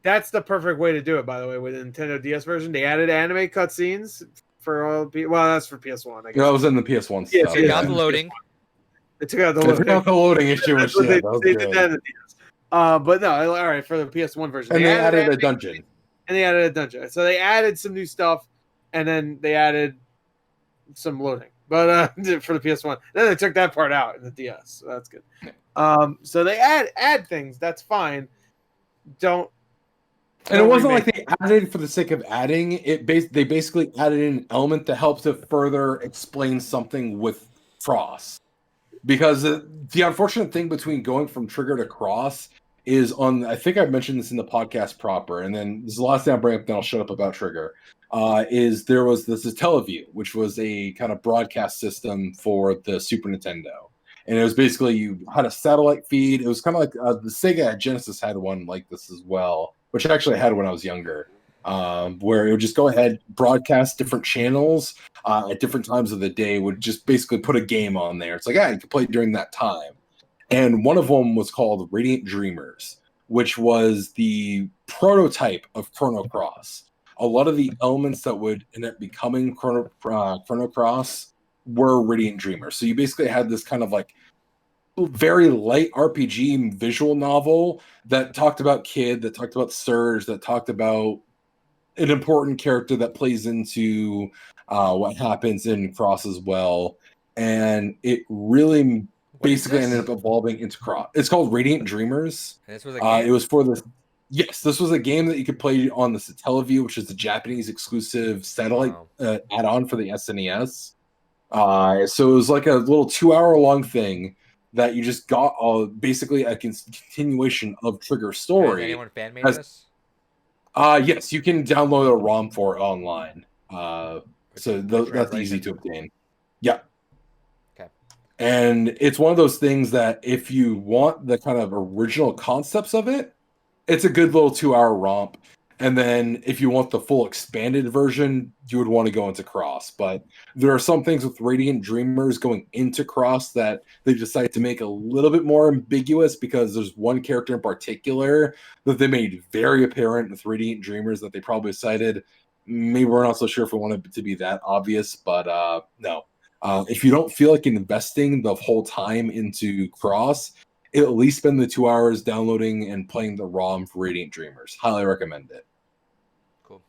That's the perfect way to do it, by the way, with the Nintendo DS version. They added anime cutscenes for all that's for PS1, I guess. Yeah, that was in the PS1 stuff. They got the loading. They took out the loading. They took out the loading issue. They did that in the DS. But no, all right, for the PS1 version. And they added a dungeon. And they added a dungeon. So they added some new stuff, and then they added some loading. But for the PS1, then they took that part out in the DS, so that's good. So they add things. That's fine. Don't. And it wasn't like they added for the sake of adding. They basically added an element to help to further explain something with Cross. Because the unfortunate thing between going from Trigger to Cross is I think I mentioned this in the podcast proper, and then this is the last thing I'll bring up, then I'll shut up about Trigger. There was this Teleview, which was a kind of broadcast system for the Super Nintendo. And it was basically, you had a satellite feed. It was kind of like the Sega Genesis had one like this as well, which I actually had when I was younger, where it would just go ahead, broadcast different channels at different times of the day, would just basically put a game on there. It's like, you can play during that time. And one of them was called Radiant Dreamers, which was the prototype of Chrono Cross. A lot of the elements that would end up becoming Chrono Cross were Radiant Dreamers. So you basically had this kind of like very light RPG visual novel that talked about Kid, that talked about Surge, that talked about an important character that plays into what happens in Cross as well. And it really basically ended up evolving into Cross. It's called Radiant Dreamers. And this was a game? It was for this. Yes, this was a game that you could play on the Teleview, which is the Japanese exclusive satellite add-on for the SNES. So it was like a little 2-hour long thing that you just got basically a continuation of Trigger story. Has anyone fan made this? Yes, you can download a ROM for it online. So that's easy to obtain. Yeah. Okay. And it's one of those things that if you want the kind of original concepts of it, it's a good little 2-hour romp. And then if you want the full expanded version, you would want to go into Cross. But there are some things with Radiant Dreamers going into Cross that they decided to make a little bit more ambiguous, because there's one character in particular that they made very apparent with Radiant Dreamers that they probably decided, maybe we're not so sure if we want it to be that obvious, but no. If you don't feel like investing the whole time into Cross, at least spend the 2 hours downloading and playing the ROM for Radiant Dreamers. Highly recommend it. Cool.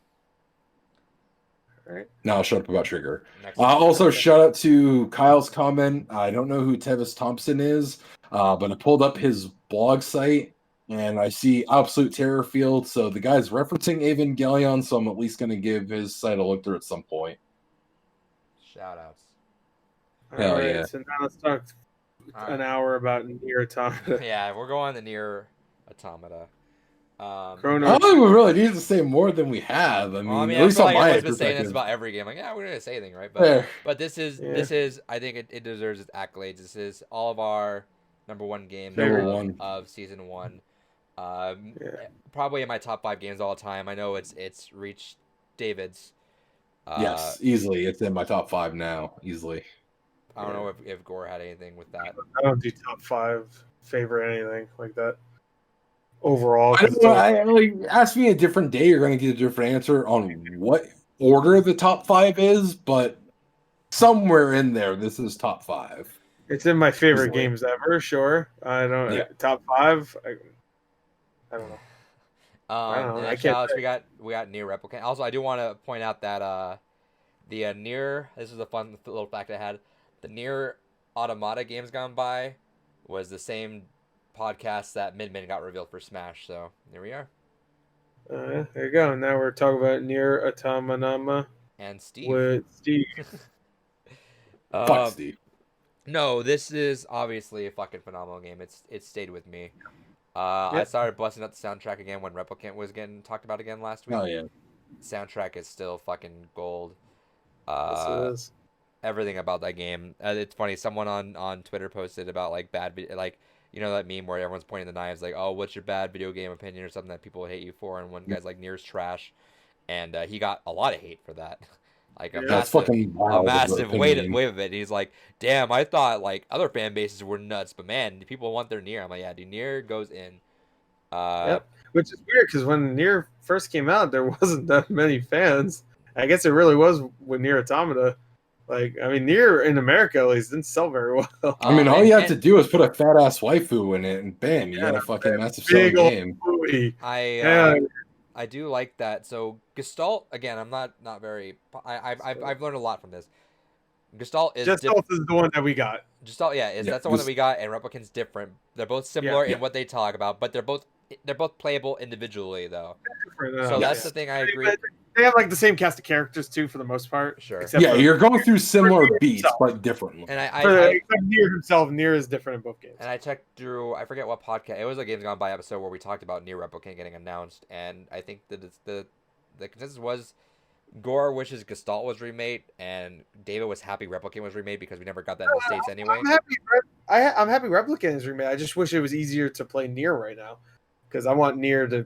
All right. Now I'll shut up about Trigger. Also, shout out to Kyle's comment. I don't know who Tevis Thompson is, but I pulled up his blog site, and I see Absolute Terror Field. So the guy's referencing Evangelion, so I'm at least going to give his site a look through at some point. Shout outs. Hell yeah. So now let's talk an hour about Nier Automata. Yeah, we're going to Nier Automata. I don't think we really need to say more than we have. I mean, at least on my I've been saying this about every game. Like, we're gonna say anything, right? But this is I think it deserves its accolades. This is all of our number one game of season 1. Probably in my top 5 games all the time. I know it's reached David's. Yes, easily. It's in my top 5 now, easily. I don't know if Gore had anything with that. I don't do top 5 favorite anything like that. Overall, ask me a different day. You're going to get a different answer on what order the top 5 is, but somewhere in there, this is top 5. It's in my favorite games ever. Sure, I don't. Yeah. Top 5. I don't know. I don't know. I can't. We got Nier Replicant. Also, I do want to point out that the Nier. This is a fun little fact I had. The Nier Automata games gone by was the same podcast that Min got revealed for Smash. So there we are. There you go. Now we're talking about Nier Automata and Steve. With Steve. Fuck Steve. No, this is obviously a fucking phenomenal game. It stayed with me. I started busting up the soundtrack again when Replicant was getting talked about again last week. Oh yeah. Soundtrack is still fucking gold. Yes, it is. Everything about that game. It's funny. Someone on Twitter posted about like like that meme where everyone's pointing the knives like, oh, what's your bad video game opinion or something that people hate you for, and one guy's like, Nier's trash, and he got a lot of hate for that. Like a massive weight of it. He's like, damn, I thought like other fan bases were nuts, but man, people want their Nier. I'm like, yeah, dude, Nier goes in. Which is weird because when Nier first came out, there wasn't that many fans. I guess it really was with Nier Automata. Like, I mean, Nier in America at least didn't sell very well. I mean, all And- you have and to do is put a fat ass waifu in it, and bam, you got a fucking massive selling Big old game. movie. I do like that. So Gestalt again. I'm not very. I've learned a lot from this. Gestalt is Gestalt is the one that we got. Gestalt, yeah, that's the one that we got, and Replicant's different. They're both similar in what they talk about, but they're both playable individually though. So that's the thing. I agree. They have like the same cast of characters too, for the most part. Sure. Yeah, you're going through similar beats, but differently. And except Nier himself, Nier is different in both games. And I checked through. I forget what podcast. It was a Games Gone By episode where we talked about Nier Replicant getting announced, and I think that the consensus was Gore wishes Gestalt was remade, and David was happy Replicant was remade because we never got that in the States anyway. I'm happy Replicant is remade. I just wish it was easier to play Nier right now, because I want Nier to.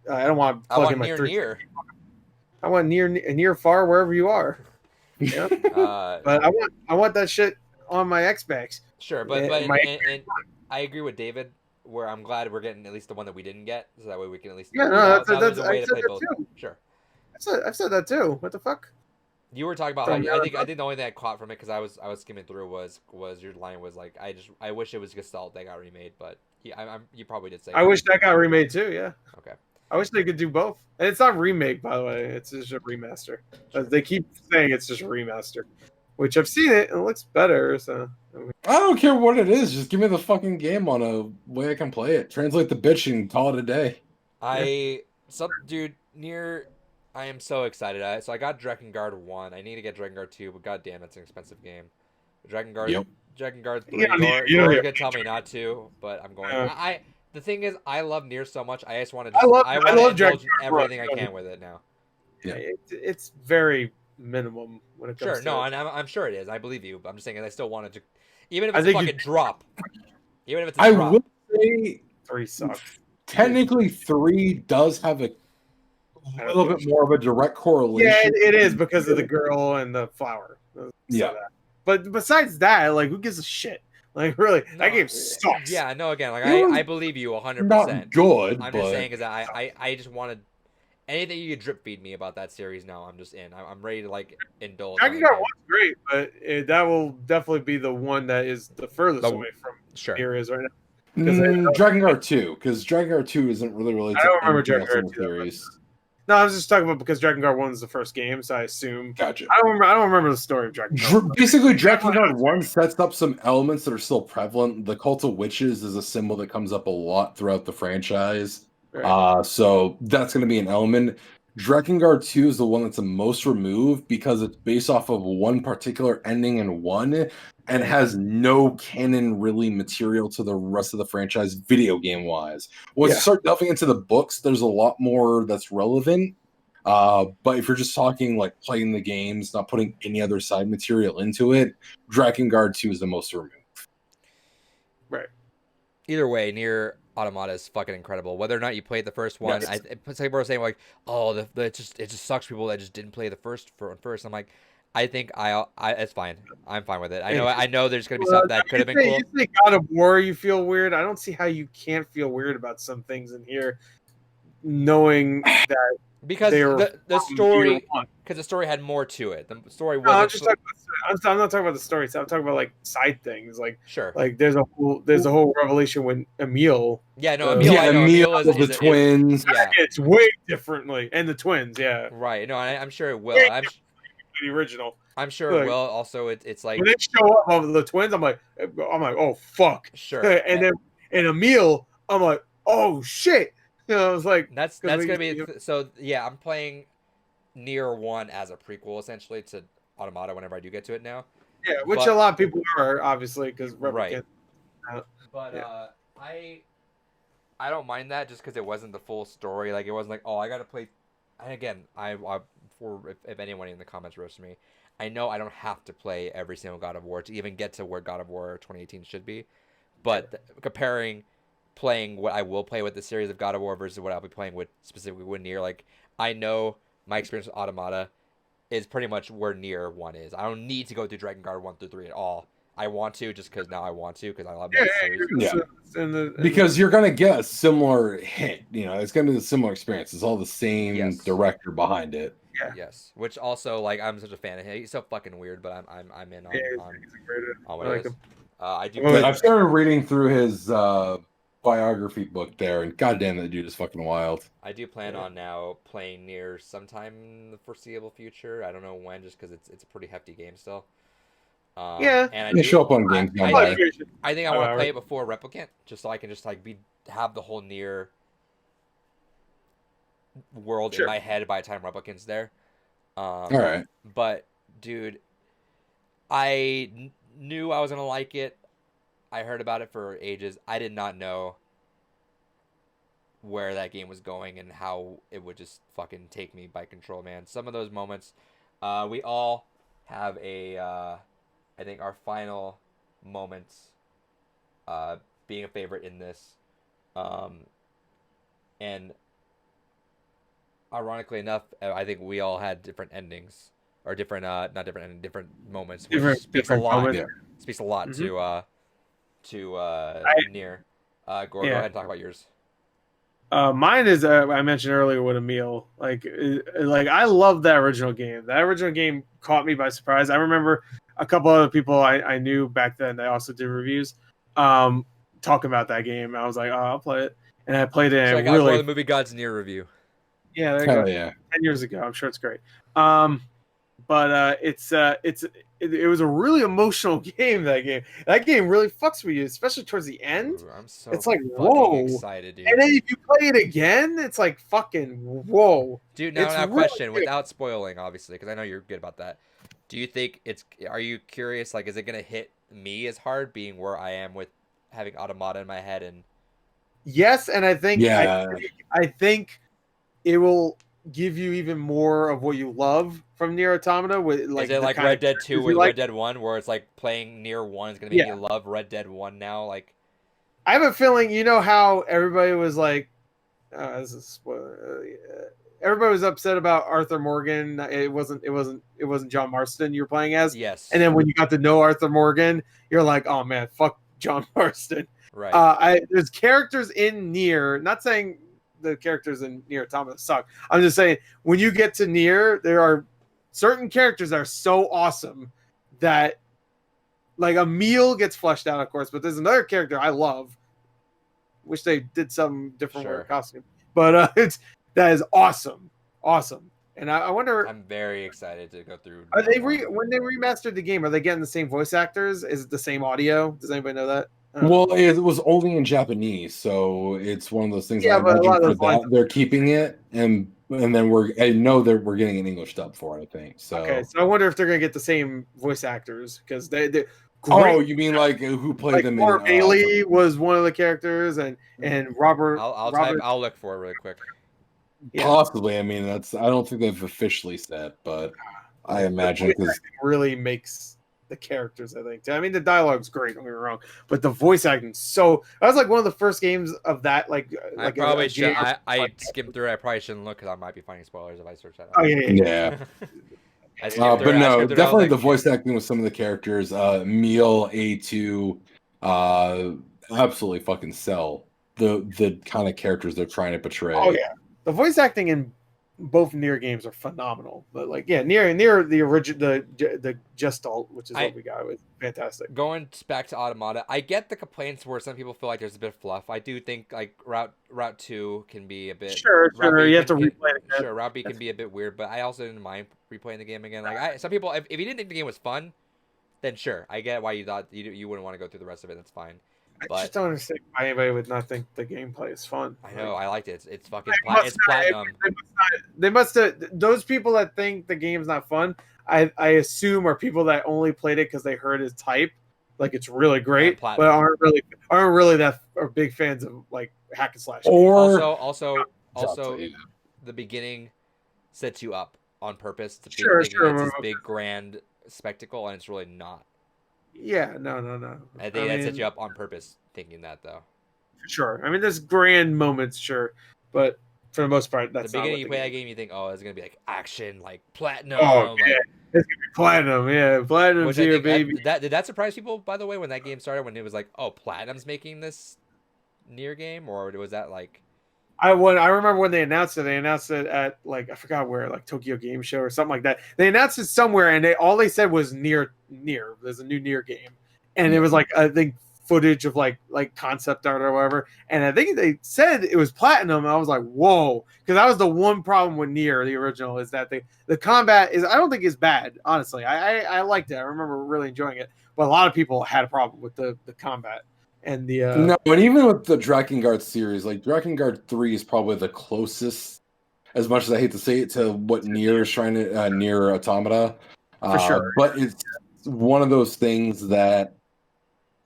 I don't want to plug in my Nier. I want near far wherever you are. Yeah. But I want that shit on my Xbox. Sure, but I agree with David. Where I'm glad we're getting at least the one that we didn't get, so that way we can at least. Yeah, no, there's a way to play both. Too. Sure. I've said that too. What the fuck? You were talking about. I think the only thing I caught from it because I was skimming through was your line was like I wish it was Gestalt that got remade, but you probably did say. I wish that got remade too. Yeah. Okay. I wish they could do both. And it's not remake, by the way. It's just a remaster. They keep saying it's just a remaster, which I've seen it and it looks better. So I don't care what it is. Just give me the fucking game on a way I can play it. Translate the bitch and call it a day. Dude, Nier. I am so excited. So I got Drakengard 1. I need to get Drakengard 2, but goddamn, it's an expensive game. Drakengard 3. You're gonna tell me not to, but I'm going. The thing is, I love Nier so much. I just want to. I want to indulge everything I can with it now. Yeah, it's very minimum when it comes. Sure, no, and I'm sure it is. I believe you, but I'm just saying I still wanted to, even if it's a fucking drop. Even if it's a drop. I would say 3 sucks. Technically, 3 does have a little bit more of a direct correlation. Yeah, it is because of the girl and the flower. Yeah. But besides that, like, who gives a shit? Like, really, that game sucks. Yeah, no, again, like, I believe you 100%. Not good, I'm just saying is that I just wanted anything you could drip feed me about that series now. I'm just in. I'm ready to, like, indulge. Drakengard 1's great, but that will definitely be the one that is the furthest away from areas right now. Drakengard 2, because Drakengard 2 isn't really related to I don't remember Drakengard 2 series. No, I was just talking about because Drakengard 1 is the first game, so I assume. Gotcha. I don't remember the story of Drakengard. Basically, Drakengard 1 sets up some elements that are still prevalent. The Cult of Witches is a symbol that comes up a lot throughout the franchise. Right. So that's going to be an element. Drakengard 2 is the one that's the most removed because it's based off of one particular ending in 1 and has no canon really material to the rest of the franchise video game wise. Once you start delving into the books, there's a lot more that's relevant. But if you're just talking like playing the games, not putting any other side material into it, Drakengard 2 is the most removed. Right. Either way, Nier Automata is fucking incredible. Whether or not you played the first one, some people are saying like, "Oh, it just sucks." People that just didn't play the first. I'm like, I think it's fine. I'm fine with it. I know there's gonna be stuff that could have been cool. You say God of War, you feel weird. I don't see how you can't feel weird about some things in here, knowing that because the story had more to it. The story wasn't. I'm not talking about the story. I'm talking about like side things. Like sure, like there's a whole revelation when Emil. Yeah, no, Emil is the twins. It's way differently, and the twins. Yeah, right. No, I'm sure it will. The original. I'm sure it will. Also, it's like when they show up of the twins, I'm like, oh fuck. Sure. And then Emil, I'm like, oh shit. You know, I was like, that's gonna be so. Yeah, I'm playing Nier 1 as a prequel essentially to Automata whenever I do get to it now. Yeah, which a lot of people are obviously because right. But I don't mind that just because it wasn't the full story. Like it wasn't like, oh, I gotta play. And again, if anyone in the comments roasts me, I know I don't have to play every single God of War to even get to where God of War 2018 should be. But comparing playing what I will play with the series of God of War versus what I'll be playing with specifically with Nier, like I know my experience with Automata is pretty much where Nier 1 is. I don't need to go through Drakengard 1 through 3 at all. I want to just because now I want to because I love that series. Yeah, because you're gonna get a similar hit. You know, it's gonna be a similar experience. It's all the same director behind it. Yeah. Yes, which also like I'm such a fan of him. He's so fucking weird, but I'm in Yeah, on he's a great. on I what it like is. him. I do I've always- I've started reading through his biography book there, and goddamn, that dude is fucking wild. I do plan Yeah. on now playing near sometime in the foreseeable future. I don't know when, just because it's a pretty hefty game still. Yeah. And They show up on games I gone think by. I think I 5 want to play hours. it before Replicant, just so I can just like have the whole near world in Sure. my head by the time Replicant's there. All right. But dude, I knew I was gonna like it. I heard about it for ages. I did not know where that game was going and how it would just fucking take me by control, man. Some of those moments, we all have I think our final moments, being a favorite in this, um, and ironically enough, I think we all had different endings or different, not different ending, different moments, which Different moments. Yeah. speaks a lot Mhm. to I- Nier. Go Yeah. ahead and talk about yours. Mine is I mentioned earlier with Emil. Like I love that original game. That original game caught me by surprise. I remember a couple other people I knew back then. They also did reviews, talking about that game. I was like, oh, I'll play it, and I played it. And Check it out more really, of the movie God's Nier review. yeah, there you Hell go. yeah. 10 years ago, I'm sure it's great. But it was a really emotional game. That game really fucks with you, especially towards the end. Ooh, I'm so It's like, fucking whoa. excited, dude. And then if you play it again, it's like fucking whoa. Dude, now It's question, really good. without spoiling, obviously, because I know you're good about that. Do you think are you curious, like, is it going to hit me as hard, being where I am with having Automata in my head? And Yes, and I think Yeah. I think it will give you even more of what you love from Nier Automata. With like is it the like kind Red of Dead 2 characters with you like. Red Dead 1, where it's like playing Nier 1 is going to make Yeah. me love Red Dead 1 now? Like, I have a feeling you know how everybody was like, this is a spoiler. Everybody was upset about Arthur Morgan. It wasn't John Marston you were playing as. yes. And then when you got to know Arthur Morgan, you're like, oh man, fuck John Marston. Right. There's characters in Nier. Not saying the characters in Nier Automata suck. I'm just saying when you get to Nier, there are certain characters that are so awesome that like Emil gets fleshed out, of course, but there's another character I love. Wish they did something different with Sure. her costume, but that is awesome, awesome. And I wonder, I'm very excited to go through. are they when they remastered the game? Are they getting the same voice actors? Is it the same audio? Does anybody know that? Well, it was only in Japanese, so it's one of those things. Yeah, I but a imagine lot of for those lines. that they're keeping it, and then I know that we're getting an English dub for it. I think so. Okay, so I wonder if they're gonna get the same voice actors because they. Oh, you mean like who played like them Laura in? Bailey was one of the characters, and Robert. I'll look for it really quick. Yeah. Possibly. I mean, I don't think they've officially said, but I imagine The voice because acting really makes the characters. I think. I mean, the dialogue's great. Don't get me wrong, but the voice acting. So that was like one of the first games of that. I probably should. I skimmed through. I probably shouldn't look because I might be finding spoilers if I search that. Oh yeah. yeah. I skimmed through But it, I no, skimmed through it, I was definitely like, the voice acting with some of the characters. Meal A2, absolutely fucking sell the kind of characters they're trying to portray. Oh yeah, the voice acting in both Nier games are phenomenal. But like, yeah, Nier the original, the Gestalt, which is what we got, was fantastic. Going back to Automata, I get the complaints where some people feel like there's a bit of fluff. I do think like Route 2 can be a bit. Sure. You have to replay it. Sure, Route B can be a bit weird, but I also didn't mind replaying the game again. Like, some people, if you didn't think the game was fun, then sure, I get why you thought you wouldn't want to go through the rest of it. That's fine. I just don't understand why anybody would not think the gameplay is fun. I know, I liked it. It's fucking it's platinum. They must have those people that think the game's not fun. I assume are people that only played it because they heard its hype, like it's really great, but aren't really that are big fans of like hack and slash. Or also, the beginning sets you up on purpose to sure. it's this big grand spectacle, and it's really not. Yeah, no. I think that sets you up on purpose, thinking that though. Sure. I mean, there's grand moments, sure, but for the most part, that's the beginning. Not you play that game, you think, oh, it's gonna be like action, like platinum. Oh, yeah. It's gonna be platinum. Yeah, platinum's here, baby. Did that surprise people? By the way, when that game started, when it was like, oh, platinum's making this Nier game, or was that like? I remember when they announced it. They announced it at like I forgot where, like Tokyo Game Show or something like that. They announced it somewhere, and all they said was near. There's a new near game, and it was like I think footage of like concept art or whatever. And I think they said it was platinum. And I was like, whoa, because that was the one problem with Nier, the original, is that the combat is I don't think is bad. Honestly, I liked it. I remember really enjoying it, but a lot of people had a problem with the combat. And no, and even with the Drakengard series, like Drakengard 3 is probably the closest, as much as I hate to say it, to what Nier is trying to Nier Automata. For sure. But it's one of those things that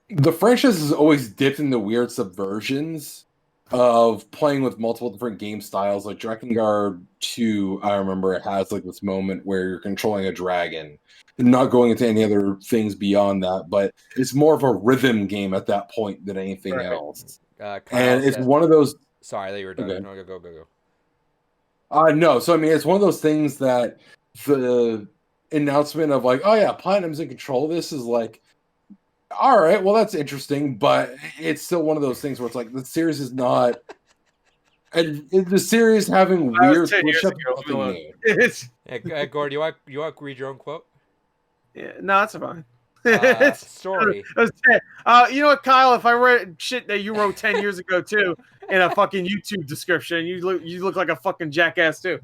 the franchise has always dipped into weird subversions of playing with multiple different game styles. Like Drakengard 2, I remember it has like this moment where you're controlling a dragon. Not going into any other things beyond that, but it's more of a rhythm game at that point than anything else. And it's one of those. Sorry, I thought you were done. Okay. No, go. No, so I mean, it's one of those things that the announcement of like, oh yeah, Platinum's in control of this is like, all right, well that's interesting, but it's still one of those things where it's like the series is not. And the series having weird switch up nothing new. Hey, Gord, you want to read your own quote? Yeah, no, that's fine. Story. You know what, Kyle? If I read shit that you wrote 10 years ago too in a fucking YouTube description, you look like a fucking jackass too.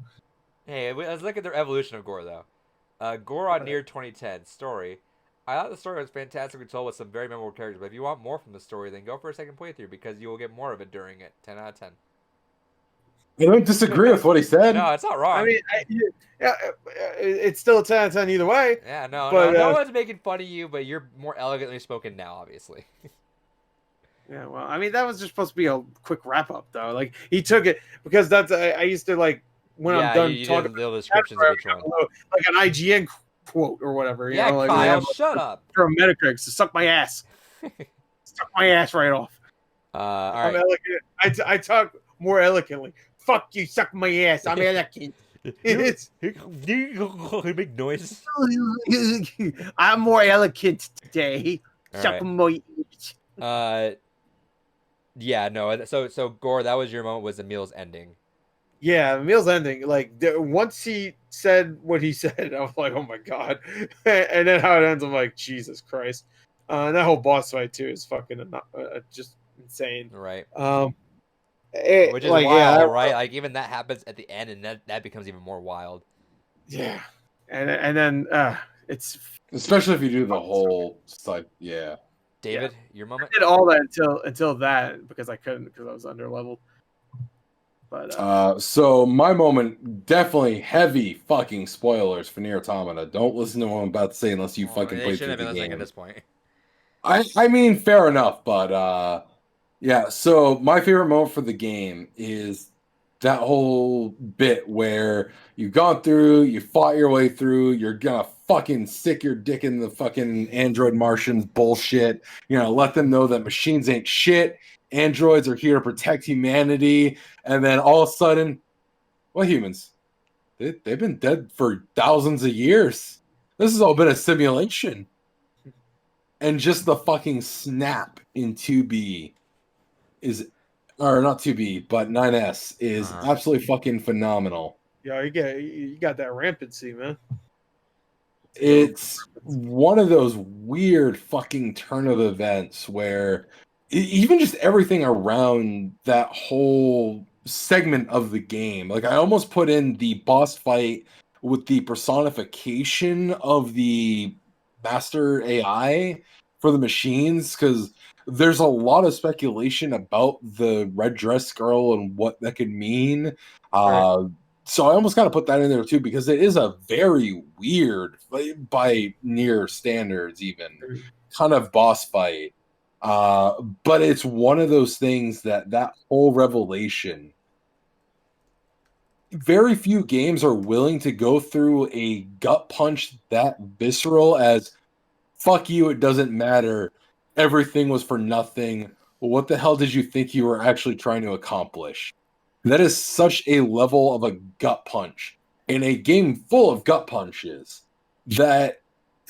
Hey, let's look at the evolution of Gore though. Gore on Nier 2010 story. I thought the story was fantastically told with some very memorable characters. But if you want more from the story, then go for a second playthrough because you will get more of it during it. 10 out of 10. I don't disagree with what he said. No, it's not wrong. I mean, it's still a 10 out of 10 either way. Yeah, no one's making fun of you, but you're more elegantly spoken now, obviously. Yeah, well, I mean, that was just supposed to be a quick wrap up, though. Like he took it because that's I used to like when I'm done talking the descriptions of each one, like an IGN quote or whatever. You know, like, Kyle, shut up. From Metacritic to suck my ass, suck my ass right off. All right. I'm elegant. I talk more elegantly. Fuck you, suck my ass. I'm elegant. You make noise. I'm more elegant today. All suck my ass. Yeah, no. So Gore, that was your moment. Was Emil's ending? Yeah, Emil's ending. Like once he said what he said, I was like, oh my god. And then how it ends, I'm like, Jesus Christ. And that whole boss fight too is fucking just insane. Right. Which is like, wild, right? Like even that happens at the end, and that becomes even more wild. Yeah, and then it's especially if you do the whole side. Yeah, David, your moment. I did all that until that because I couldn't because I was under leveled. But so my moment, definitely heavy fucking spoilers for Nier Automata. Don't listen to what I'm about to say unless you fucking play through the game. At this point. I mean, fair enough, but yeah, so my favorite moment for the game is that whole bit where you've gone through, you fought your way through, you're gonna fucking stick your dick in the fucking android Martians bullshit, let them know that machines ain't shit, androids are here to protect humanity, and then all of a sudden, well, humans, they've been dead for thousands of years. This has all been a simulation. And just the fucking snap in 2B is, or not 2B, but 9S is absolutely fucking phenomenal. Yeah, you got that rampancy, man. It's one of those weird fucking turn of events where even just everything around that whole segment of the game, like I almost put in the boss fight with the personification of the master AI for the machines, because there's a lot of speculation about the red dress girl and what that could mean. Right. So I almost got to put that in there too, because it is a very weird, by Nier standards even, kind of boss fight. But it's one of those things that whole revelation, very few games are willing to go through a gut punch that visceral as, fuck you, it doesn't matter. Everything was for nothing. What the hell did you think you were actually trying to accomplish? That is such a level of a gut punch in a game full of gut punches that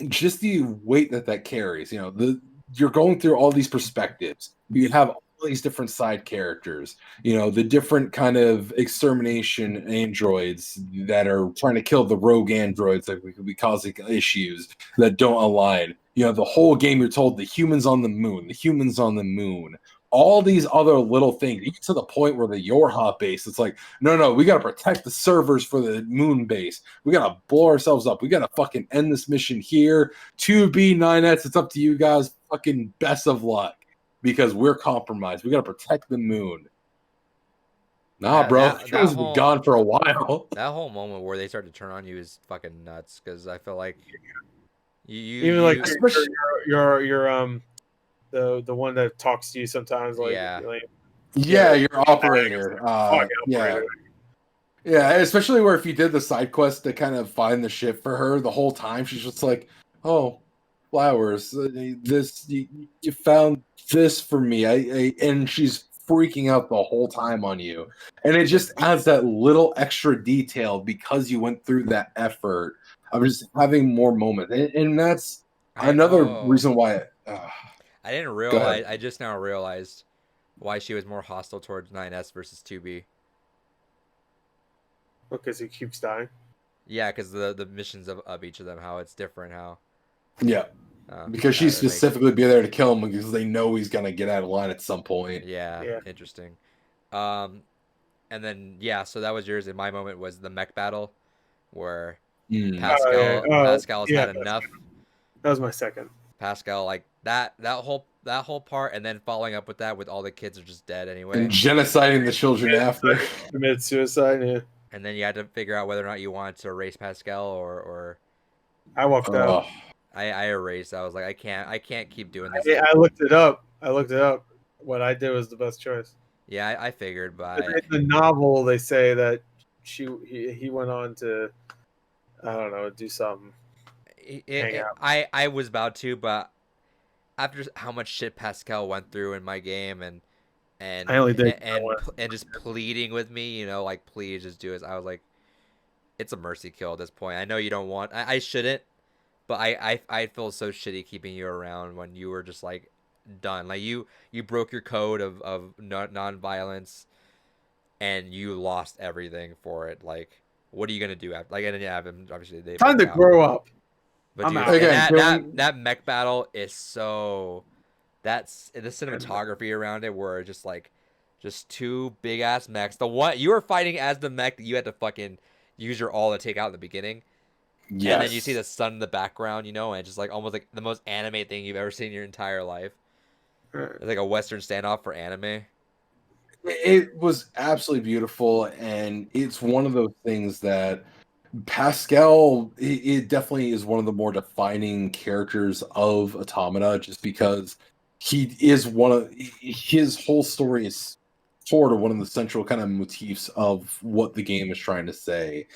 just the weight that carries. You're going through all these perspectives. You have all these different side characters, the different kind of extermination androids that are trying to kill the rogue androids that could be causing issues that don't align. The whole game you're told the humans on the moon, all these other little things, even to the point where the Yorha base, it's like, no, we got to protect the servers for the moon base. We got to blow ourselves up. We got to fucking end this mission here. 2B9S, it's up to you guys. Fucking best of luck, because we're compromised. We got to protect the moon. Nah, bro, that was been gone for a while. That whole moment where they start to turn on you is fucking nuts, because I feel like especially your the one that talks to you sometimes, like your operator. Yeah, especially where if you did the side quest to kind of find the ship for her, the whole time she's just like, oh, flowers, this you found this for me. And she's freaking out the whole time on you, and it just adds that little extra detail because you went through that effort of just having more moments, and that's another reason why I didn't realize. I just now realized why she was more hostile towards 9S versus 2B. Because he keeps dying. Yeah, because the missions of each of them, how it's different, how. Yeah, because she specifically be there to kill him because they know he's gonna get out of line at some point. Yeah. Interesting. And then so that was yours. And my moment was the mech battle, where Pascal's had enough. That was my second. Pascal, like that whole part, and then following up with that with all the kids are just dead anyway. And genociding the children after. Committed suicide, yeah. And then you had to figure out whether or not you wanted to erase Pascal or I walked out. I erased. I was like, I can't keep doing this. I looked it up. What I did was the best choice. Yeah, I figured, but in the novel they say that he went on to, I don't know, do something. I was about to, but after how much shit Pascal went through in my game and I only did and just pleading with me, like, please just do it. I was like, it's a mercy kill at this point. I know you don't want. I shouldn't, but I feel so shitty keeping you around when you were just like done. Like you broke your code of non-violence, and you lost everything for it. Like, what are you gonna do after? Like, and obviously they time to grow up. But dude, that mech battle is so. That's the cinematography around it, where just two big ass mechs. The one you were fighting as the mech that you had to fucking use your all to take out in the beginning. Yes. And then you see the sun in the background, and just like almost like the most anime thing you've ever seen in your entire life. It's like a Western standoff for anime. It was absolutely beautiful, and it's one of those things that Pascal, it definitely is one of the more defining characters of Automata, just because he is his whole story is sort of one of the central kind of motifs of what the game is trying to say.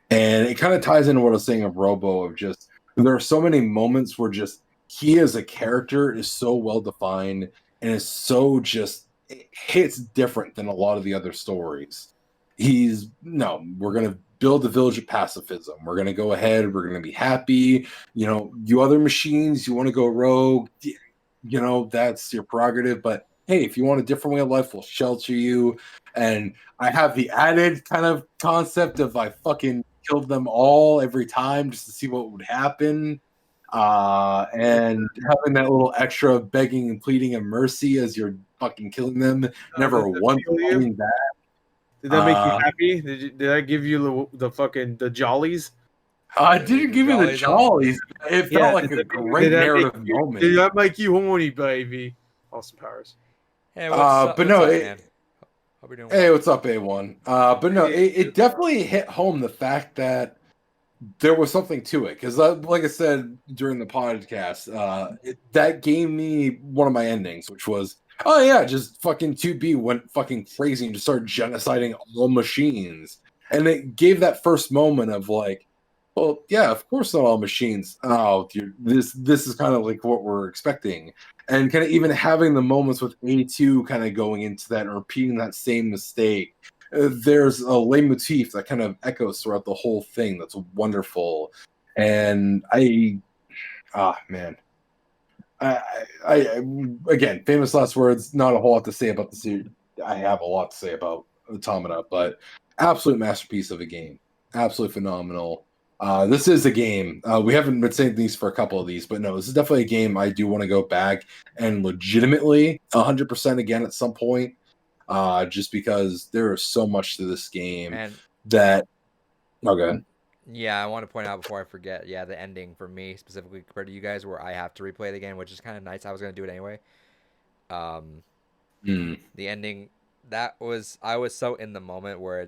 And it kind of ties into what I was saying of Robo, of just, there are so many moments where just he as a character is so well defined and is so just, it hits different than a lot of the other stories. We're going to build the village of pacifism. We're going to go ahead. We're going to be happy. You other machines, you want to go rogue, that's your prerogative. But hey, if you want a different way of life, we'll shelter you. And I have the added kind of concept of I fucking killed them all every time just to see what would happen. And having that little extra begging and pleading of mercy as you're fucking killing them. Never once finding that. Did that make you happy? Did I give you the jollies? I didn't give you the jollies. It felt like a great narrative moment. Did that make you horny, baby? Austin Powers. Hey, what's up, A1? But no, it definitely hit home the fact that there was something to it. Because like I said during the podcast, that gave me one of my endings, which was, oh yeah, just fucking 2B went fucking crazy and just started genociding all machines. And it gave that first moment of like, well, yeah, of course not all machines. Oh, dude, this is kind of like what we're expecting. And kind of even having the moments with A2 kind of going into that and repeating that same mistake. There's a leitmotif that kind of echoes throughout the whole thing that's wonderful. And man. Again, famous last words. Not a whole lot to say about the series. I have a lot to say about Automata, but absolute masterpiece of a game. Absolutely phenomenal. This is a game. We haven't been saying these for a couple of these, but no, this is definitely a game I do want to go back and legitimately 100% again at some point. Just because there is so much to this game And that. Okay. yeah, I want to point out before I forget. Yeah, the ending for me specifically compared to you guys, where I have to replay it again, which is kind of nice. I was gonna do it anyway. Um, the ending I was so in the moment where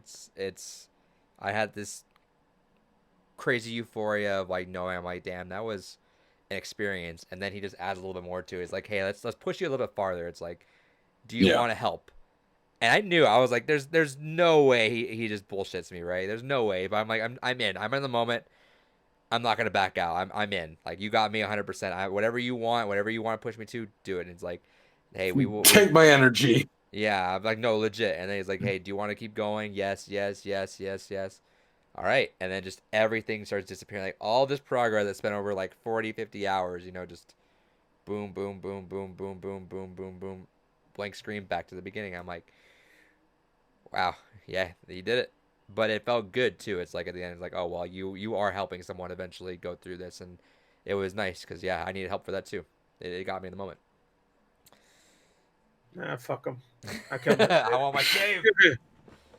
I had this crazy euphoria of like knowing I'm like, damn, that was an experience. And then he just adds a little bit more to it. It's like, hey, let's push you a little bit farther. It's like, do you Yeah. want to help? And I knew, I was like, there's no way he just bullshits me, right? There's no way. But I'm like, I'm in. I'm in the moment. I'm not gonna back out. I'm in. Like, you got me 100%. Whatever you want, whatever you want to push me to, do it. And it's like, hey, we will. Take my energy. Yeah, I'm like, no, legit. And then he's like, hey, do you want to keep going? Yes, yes, yes, yes, yes. All right. And then just everything starts disappearing. Like, all this progress that's been over like 40, 50 hours, just boom, boom, boom, boom, boom, boom, boom, boom, boom. Blank screen, back to the beginning. I'm like, wow, yeah, you did it. But it felt good too. It's like at the end, it's like, oh well, you are helping someone eventually go through this, and it was nice because yeah, I needed help for that too. It got me in the moment. Nah, fuck them. I killed I want my save.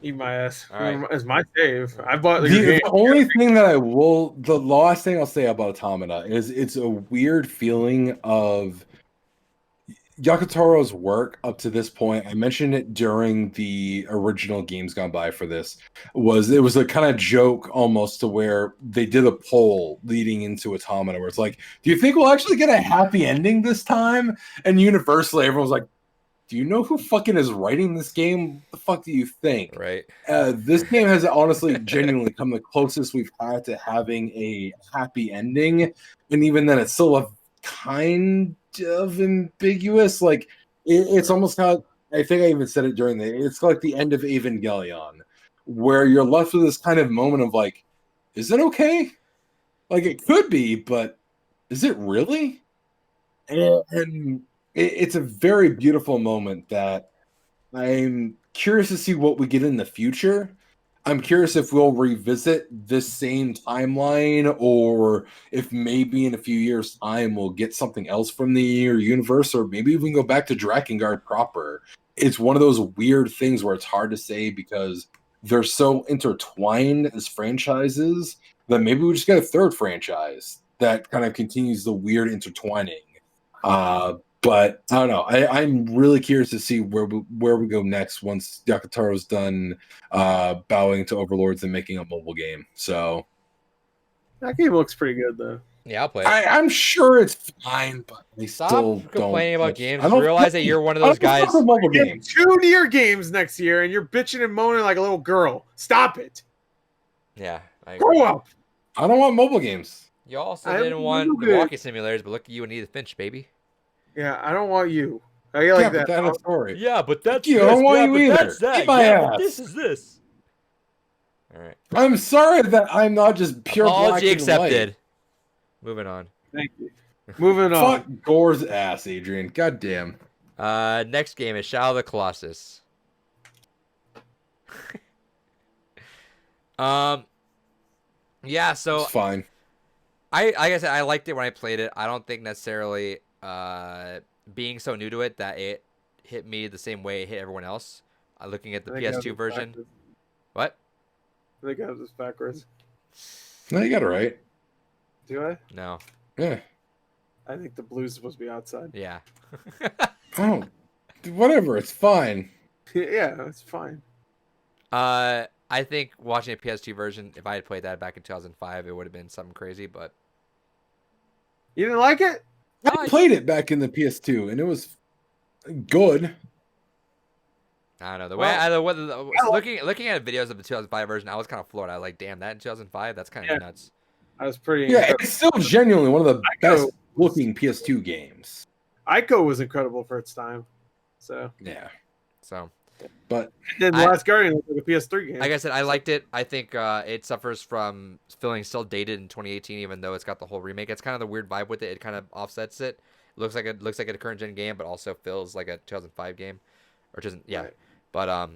Eat my ass. All right. It's my save. I bought The only thing that the last thing I'll say about Automata is it's a weird feeling of Yakutora's work up to this point. I mentioned it during the original Games Gone By for this. It was a kind of joke almost to where they did a poll leading into Automata where it's like, do you think we'll actually get a happy ending this time? And universally, everyone was like, do you know who fucking is writing this game? What the fuck do you think? Right. This game has honestly, genuinely come the closest we've had to having a happy ending, and even then, it's still a kind of ambiguous. Like it's almost how I think I even said it during it's like the end of Evangelion, where you're left with this kind of moment of like, is it okay? Like it could be, but is it really? And it's a very beautiful moment that I'm curious to see what we get in the future. I'm curious if we'll revisit this same timeline or if maybe in a few years' time we'll get something else from the universe, or maybe we can go back to Drakengard proper. It's one of those weird things where it's hard to say because they're so intertwined as franchises that maybe we just get a third franchise that kind of continues the weird intertwining. But I don't know. I'm really curious to see where we go next once Yakutora's done bowing to overlords and making a mobile game. So that game looks pretty good though. Yeah, I'll play it. I'm sure it's fine, but I still Stop complaining don't about games. I don't Realize that you're one of those guys. mobile Get games. 2 Nier games next year, and you're bitching and moaning like a little girl. Stop it. Yeah, I Grow agree. up. I don't want mobile games. You also I didn't want the good. walking simulators, but look at you and Edith Finch, baby. Yeah, I don't want you. I get like But that. that's a story. Yeah, but that's You, I don't want you either. that's that. Eat my Yeah, ass. but this is this. All right. I'm sorry that I'm not just pure black Apology and accepted. white. Moving on. Thank you. Moving on. Fuck Gore's ass, Adrian. God damn. Next game is Shadow of the Colossus. Yeah, so It's fine. like I said, I liked it when I played it. I don't think necessarily being so new to it that it hit me the same way it hit everyone else. Looking at the PS2 version. Backwards. What? I think I have this backwards. No, you got it right. Do I? No. Yeah. I think the blue's supposed to be outside. Yeah. Oh, whatever. It's fine. Yeah, it's fine. I think watching a PS2 version, if I had played that back in 2005, it would have been something crazy. But You didn't like it? I played it back in the PS2, and it was good. I don't know the Well, way looking at videos of the 2005 version, I was kind of floored. I was like, damn, that in 2005, that's kind of nuts. I was pretty. Yeah, it's still genuinely one of the Ico- best looking PS2 games. Ico was incredible for its time. So, Yeah, So, but and then The Last Guardian was like a PS3 game. like I said, I liked it. I think it suffers from feeling still dated in 2018, even though it's got the whole remake. It's kind of the weird vibe with it. It kind of offsets it. Looks like a current gen game, but also feels like a 2005 game, or doesn't. Yeah, Right. but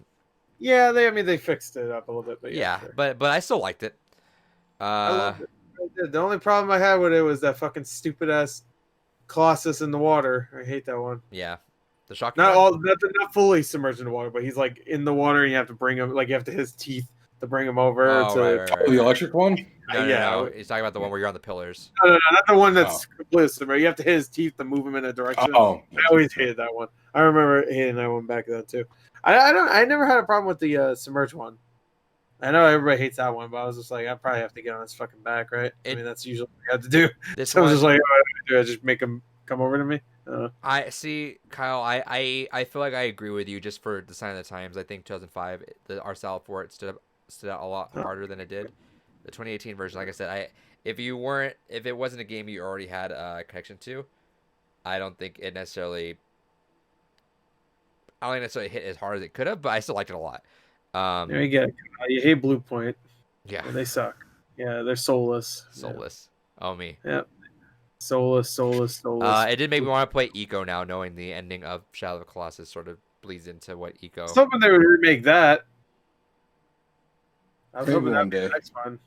Yeah, they fixed it up a little bit, but yeah, yeah, sure. but I still liked it. I loved it. I did. The only problem I had with it was that fucking stupid ass Colossus in the water. I hate that one. Yeah, the shocking Not one. all, not fully submerged in the water, but he's like in the water, and you have to bring him, like you have to his teeth to bring him over Oh, to. Oh, the electric one? No, Yeah, no. He's talking about the one where you're on the pillars. no, not the one Oh. that's completely submerged. You have to hit his teeth to move him in a direction. Oh, I always hated that one. I remember hating that one back then too. I never had a problem with the submerged one. I know everybody hates that one, but I was just like, I probably have to get on his fucking back, right? I mean, that's usually what you have to do. This So I one, was just like, oh, do I just make him come over to me? I see, Kyle. I feel like I agree with you. Just for the sign of the times, I think 2005, our style for it stood out a lot harder than it did. The 2018 version, like I said, if it wasn't a game you already had a connection to, I don't think it necessarily. I don't think necessarily hit as hard as it could have, but I still liked it a lot. There you go. You hate Blue Point. Yeah, They suck. Yeah, they're soulless. soulless. Oh me. Yeah. Soulless. It did make me want to play Eco now, knowing the ending of Shadow of the Colossus sort of bleeds into what Eco. I was hoping they would remake that. I was Maybe hoping one that'd be the day. next one.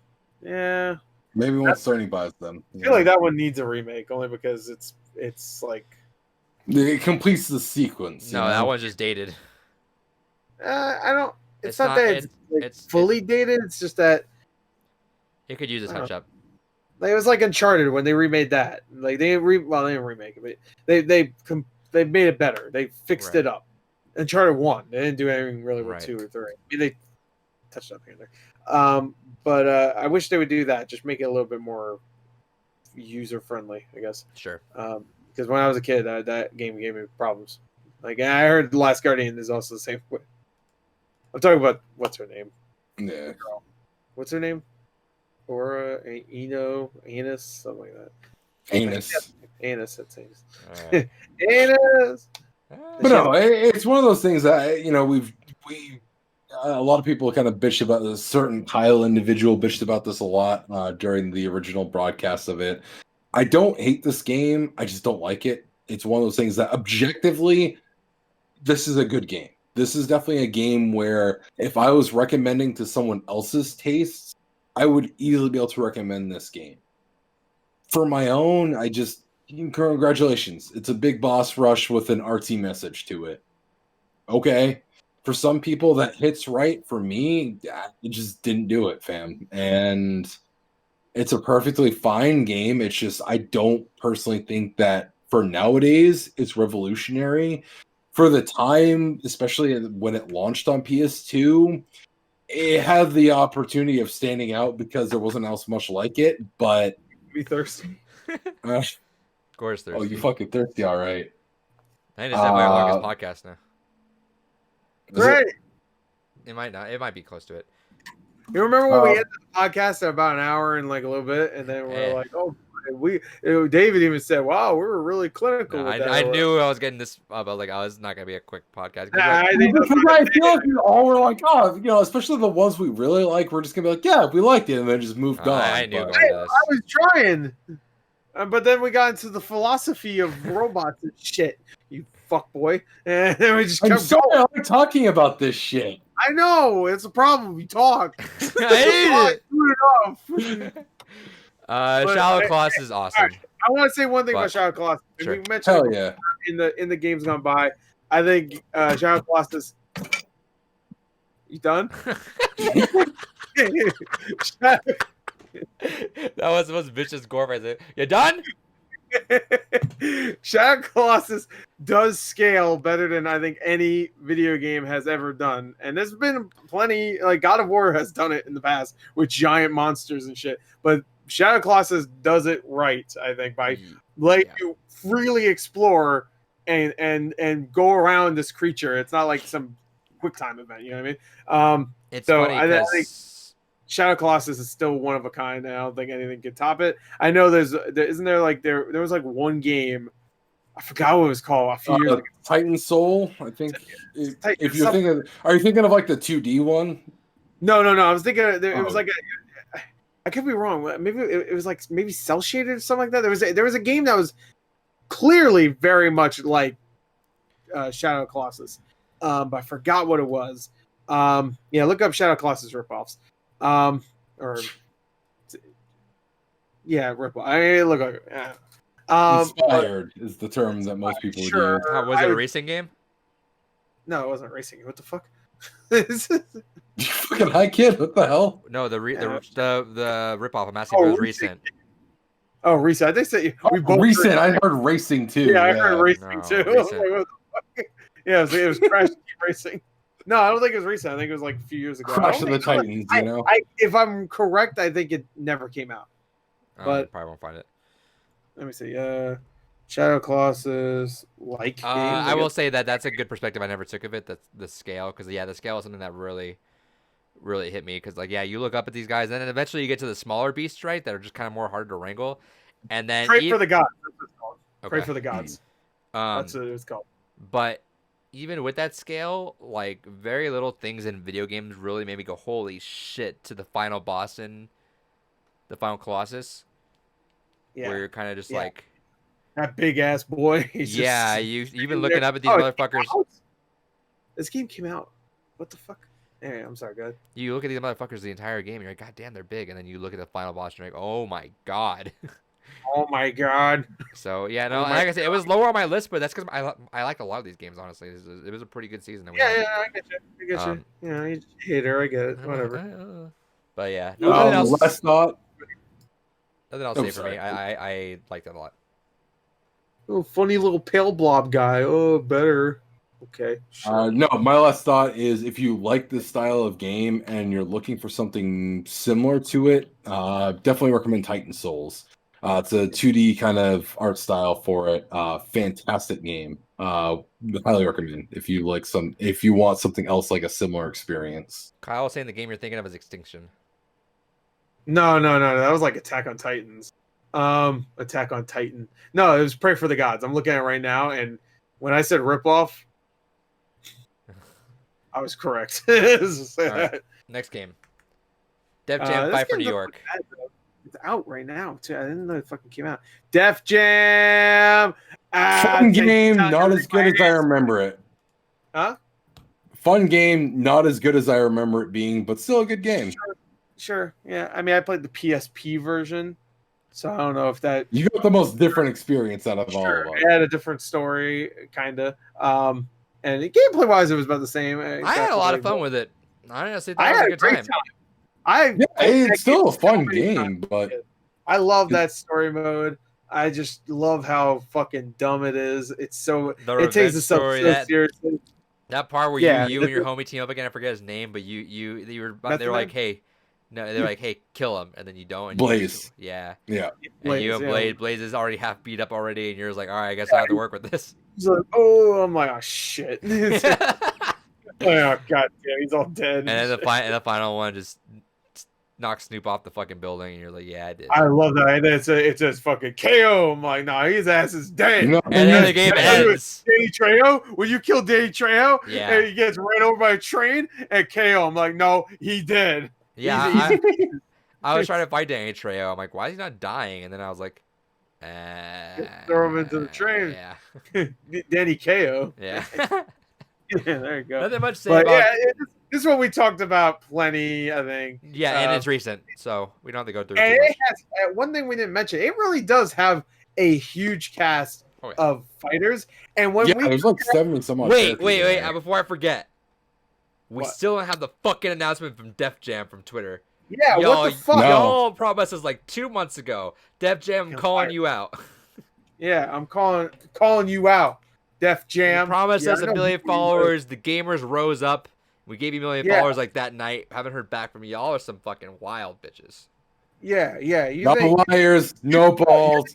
Yeah. Maybe once Sony buys them. I feel like that one needs a remake only because it's like It completes the sequence. No, that one's just dated. I don't. It's It's not not- that it's fully dated. It's just that It could use a touch up. like, it was like Uncharted when they remade that. Like they didn't remake it, but they made it better. They fixed Right. it up. Uncharted 1, they didn't do anything really with Right. 2 or 3. I mean, they touched up here and there. But I wish they would do that. Just make it a little bit more user friendly, I guess. Sure. Because when I was a kid, that game gave me problems. Like I heard The Last Guardian is also the same way. I'm talking about what's her name? Yeah. What's her name? Aura, Anus, something like that. Anus. Anus, that's Anus. All right. Anus. But no, it's one of those things that a lot of people kind of bitched about this. Certain Kyle individual bitched about this a lot during the original broadcast of it. I don't hate this game. I just don't like it. It's one of those things that objectively, this is a good game. This is definitely a game where if I was recommending to someone else's tastes, I would easily be able to recommend this game. For my own, congratulations. It's a big boss rush with an artsy message to it. Okay. For some people, that hits right. For me, it just didn't do it, fam. And it's a perfectly fine game. It's just, I don't personally think that for nowadays, it's revolutionary. For the time, especially when it launched on PS2, it had the opportunity of standing out because there wasn't else much like it, but Be thirsty. Of course, there's. Oh, you fucking thirsty, all right. I think it's definitely our longest podcast now. Great. It might not. It might be close to it. You remember when we ended the podcast at about an hour and like a little bit, and then we're Yeah. like, "Oh, David even said, wow, we were really clinical." No, with that. I knew I was getting this. I was like, oh, it's not gonna be a quick podcast. 'Cause, Nah, like, I think that's Because what I feel like we all were like, oh, especially the ones we really like, we're just gonna be like, yeah, we liked it, and then just moved on. I knew but- going into this. I was trying, but then we got into the philosophy of robots and shit. You fuck boy, and then we just I'm kept sorry, going. I like talking about this shit. I know it's a problem. We talk. I hate Good enough. it. But- Shallow Colossus is awesome. Alright. I want to say one thing But- about Shadow Colossus. Sure. We mentioned Hell it yeah. in the games gone by. I think Shadow Colossus. You done? That was the most vicious gore right there. You done? Shadow Colossus does scale better than I think any video game has ever done. And there's been plenty, like God of War has done it in the past with giant monsters and shit. But Shadow Colossus does it right, I think, by letting you freely explore and go around this creature. It's not like some quick time event, you know what I mean? It's So, funny I think- because Shadow Colossus is still one of a kind, and I don't think anything can top it. I know there was like one game, I forgot what it was called a few years ago. Titan Soul, I think. Titan- If you're thinking, are you thinking of like the 2D one? No. I was thinking it was Oh. like I could be wrong. Maybe it was like maybe cell shaded or something like that. There was a game that was clearly very much like Shadow Colossus, but I forgot what it was. Yeah, look up Shadow Colossus ripoffs. Or yeah, ripoff. I mean, look like Inspired is the term that most people would sure. use. Was it a racing game? No, it wasn't racing. What the fuck? You fucking high kid, what the hell? No, the ripoff. I'm asking if it was recent. Oh, recent. They said we both Recent. I heard racing too. Yeah, I heard racing No, too. recent. Like, what the fuck? Yeah, it was Crash Team Racing. No, I don't think it was recent. I think it was like a few years ago. Crash of the Titans, you know. If I'm correct, I think it never came out. But you probably won't find it. let me see. Shadow Colossus games. I will say that's a good perspective I never took of it. That's the scale, because the scale is something that really hit me. Because you look up at these guys, and then eventually you get to the smaller beasts, right? That are just kind of more hard to wrangle. And then Pray for the Gods. That's what it's called. Okay. Pray for the Gods. That's what it's called. But even with that scale, like very little things in video games really made me go, holy shit, to the final boss in the final Colossus. Yeah. Where you're kind of just like that big ass boy. You've been looking up at these motherfuckers. This game came out. What the fuck? Anyway, I'm sorry, go ahead. You look at these motherfuckers the entire game, you're like, God damn, they're big. And then you look at the final boss, and you're like, oh my god. Oh my god. So like I said, it was lower on my list, but that's because I like a lot of these games. Honestly, it was a pretty good season. Yeah, I get you. You know, you hater, I get it. Whatever. But yeah, nothing else. Nothing else to say for me. I liked it a lot. Oh, funny little pale blob guy. Oh, better. Okay. Sure. No, my last thought is if you like this style of game and you're looking for something similar to it, definitely recommend Titan Souls. It's a 2D kind of art style for it. Fantastic game. Highly recommend if you want something else like a similar experience. Kyle was saying the game you're thinking of is Extinction. No. That was like Attack on Titans. Attack on Titan. No, it was Pray for the Gods. I'm looking at it right now, and when I said ripoff, I was correct. Right. Next game. Def Jam Fight for New York. It's out right now too. I didn't know it fucking came out. Def Jam. Fun game, not as good as I remember it. Huh? Fun game, not as good as I remember it being, but still a good game. Sure. Yeah. I mean, I played the PSP version, so I don't know if that. You got the most different experience out of all of them. It had a different story, kind of. And gameplay wise, it was about the same. I had a lot of fun with it. I honestly thought it was a good time. It's still a fun game, but I love that story mode. I just love how fucking dumb it is. It's so it takes itself so seriously. That part where you and your homie team up again, I forget his name, but they were like, hey, no, they're like, hey, kill him, and then you don't. And Blaze. Yeah. And you and Blaze is already half beat up already, and you're just like, all right, I guess I have to work with this. He's like, oh, I'm like, oh shit. Oh god damn, he's all dead. And then the final one just knocks Snoop off the fucking building, and you're like, yeah, I did. I love that. It's just fucking KO. I'm like, nah, his ass is dead. And then the game ends. Danny Trejo? Will you kill Danny Trejo? Yeah. And he gets ran over by a train and KO. I'm like, no, he did. Yeah, I was trying to fight Danny Trejo. I'm like, why is he not dying? And then I was like, throw him into the train. Yeah. Danny KO. Yeah. Yeah, there you go. Nothing much to say about. Yeah, this is what we talked about plenty, I think. Yeah, and it's recent, so we don't have to go through it. And it has one thing we didn't mention. It really does have a huge cast of fighters. And when there's like 70 some odd. Wait. Before I forget, we still don't have the fucking announcement from Def Jam from Twitter. Yeah, what the fuck? Y'all promised us like 2 months ago. Def Jam, I'm calling you out. Yeah, I'm calling you out. Def Jam. You promised us 1 million followers. The gamers rose up. We gave you 1 million followers like that night. Haven't heard back from you. Y'all are some fucking wild bitches. Yeah. No liars, no balls.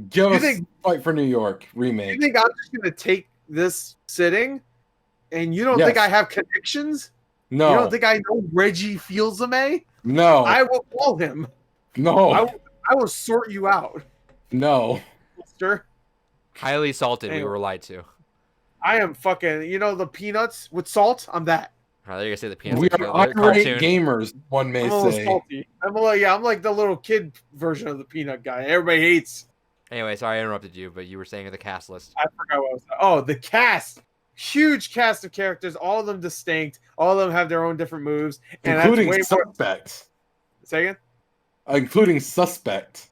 Give us Fight for New York remake. You think I'm just going to take this sitting and you don't think I have connections? No. You don't think I know Reggie Fils-Aimé? No. I will call him. No. I will sort you out. No. Mister. Highly salted, we were lied to. I am fucking, the peanuts with salt? I'm that. How are you gonna say the peanuts? We are irate gamers, one may say. Salty. I'm like the little kid version of the peanut guy. Everybody hates. Anyway, sorry I interrupted you, but you were saying the cast list. I forgot what I was. Oh, the cast. Huge cast of characters, all of them distinct. All of them have their own different moves, and including that's way more. Suspect. Say again? Including Suspect.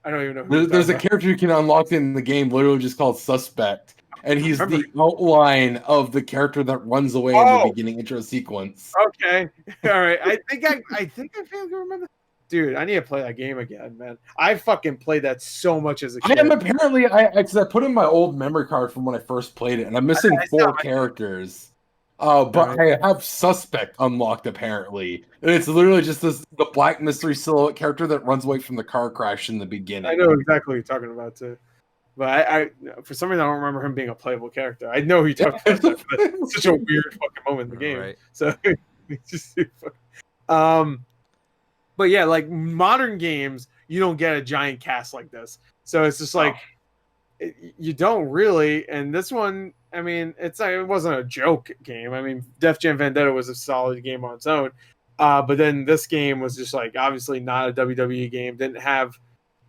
I don't even know who. There's a character you can unlock in the game, literally just called Suspect, and he's the outline of the character that runs away in the beginning intro sequence. Okay, all right. I think I feel like I remember. Dude, I need to play that game again, man. I fucking played that so much as a kid. I am apparently because I put in my old memory card from when I first played it, and I'm missing 4 characters. But I have Suspect unlocked apparently, and it's literally just the black mystery silhouette character that runs away from the car crash in the beginning. I know exactly what you're talking about too, but I for some reason I don't remember him being a playable character. I know who you're talking about, but it's such a weird fucking moment in the game. Right. So it's just but yeah, like modern games, you don't get a giant cast like this, so it's just like you don't really. And this one, I mean, it wasn't a joke game. I mean, Def Jam Vendetta was a solid game on its own, but then this game was just like obviously not a WWE game. Didn't have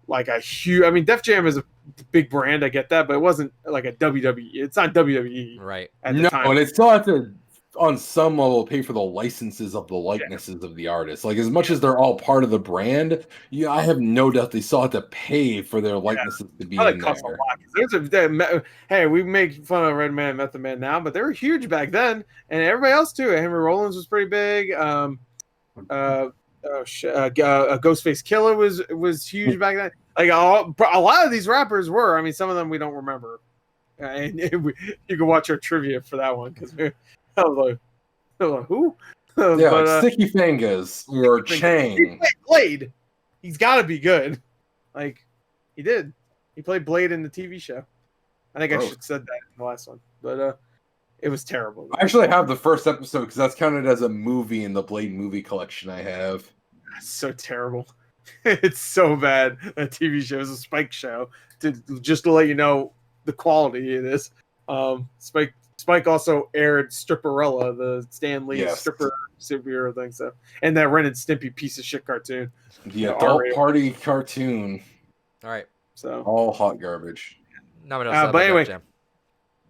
like a huge. I mean, Def Jam is a big brand. I get that, but it wasn't like a WWE. It's not WWE, right? At the time, and it still had to, on some level, pay for the licenses of the likenesses of the artists. Like, as much as they're all part of the brand, I have no doubt they still had to pay for their likenesses to be in there. Hey, we make fun of Red Man, Method Man now, but they were huge back then, and everybody else too. Henry Rollins was pretty big. Ghostface Killer was huge back then. Like a lot of these rappers were. I mean, some of them we don't remember, and you can watch our trivia for that one because I was like, who? Yeah, but, Sticky Fingers or Chang. He played Blade. He's got to be good. Like, he did. He played Blade in the TV show. I think I should have said that in the last one, but it was terrible. I actually have the first episode because that's counted as a movie in the Blade movie collection I have. That's so terrible. It's so bad. That TV show is a Spike show. Just to let you know the quality it is. Spike also aired Stripperella, the Stan Lee stripper superhero thing. So, and that Ren and Stimpy piece of shit cartoon. The adult party cartoon. All right. So all hot garbage. But anyway,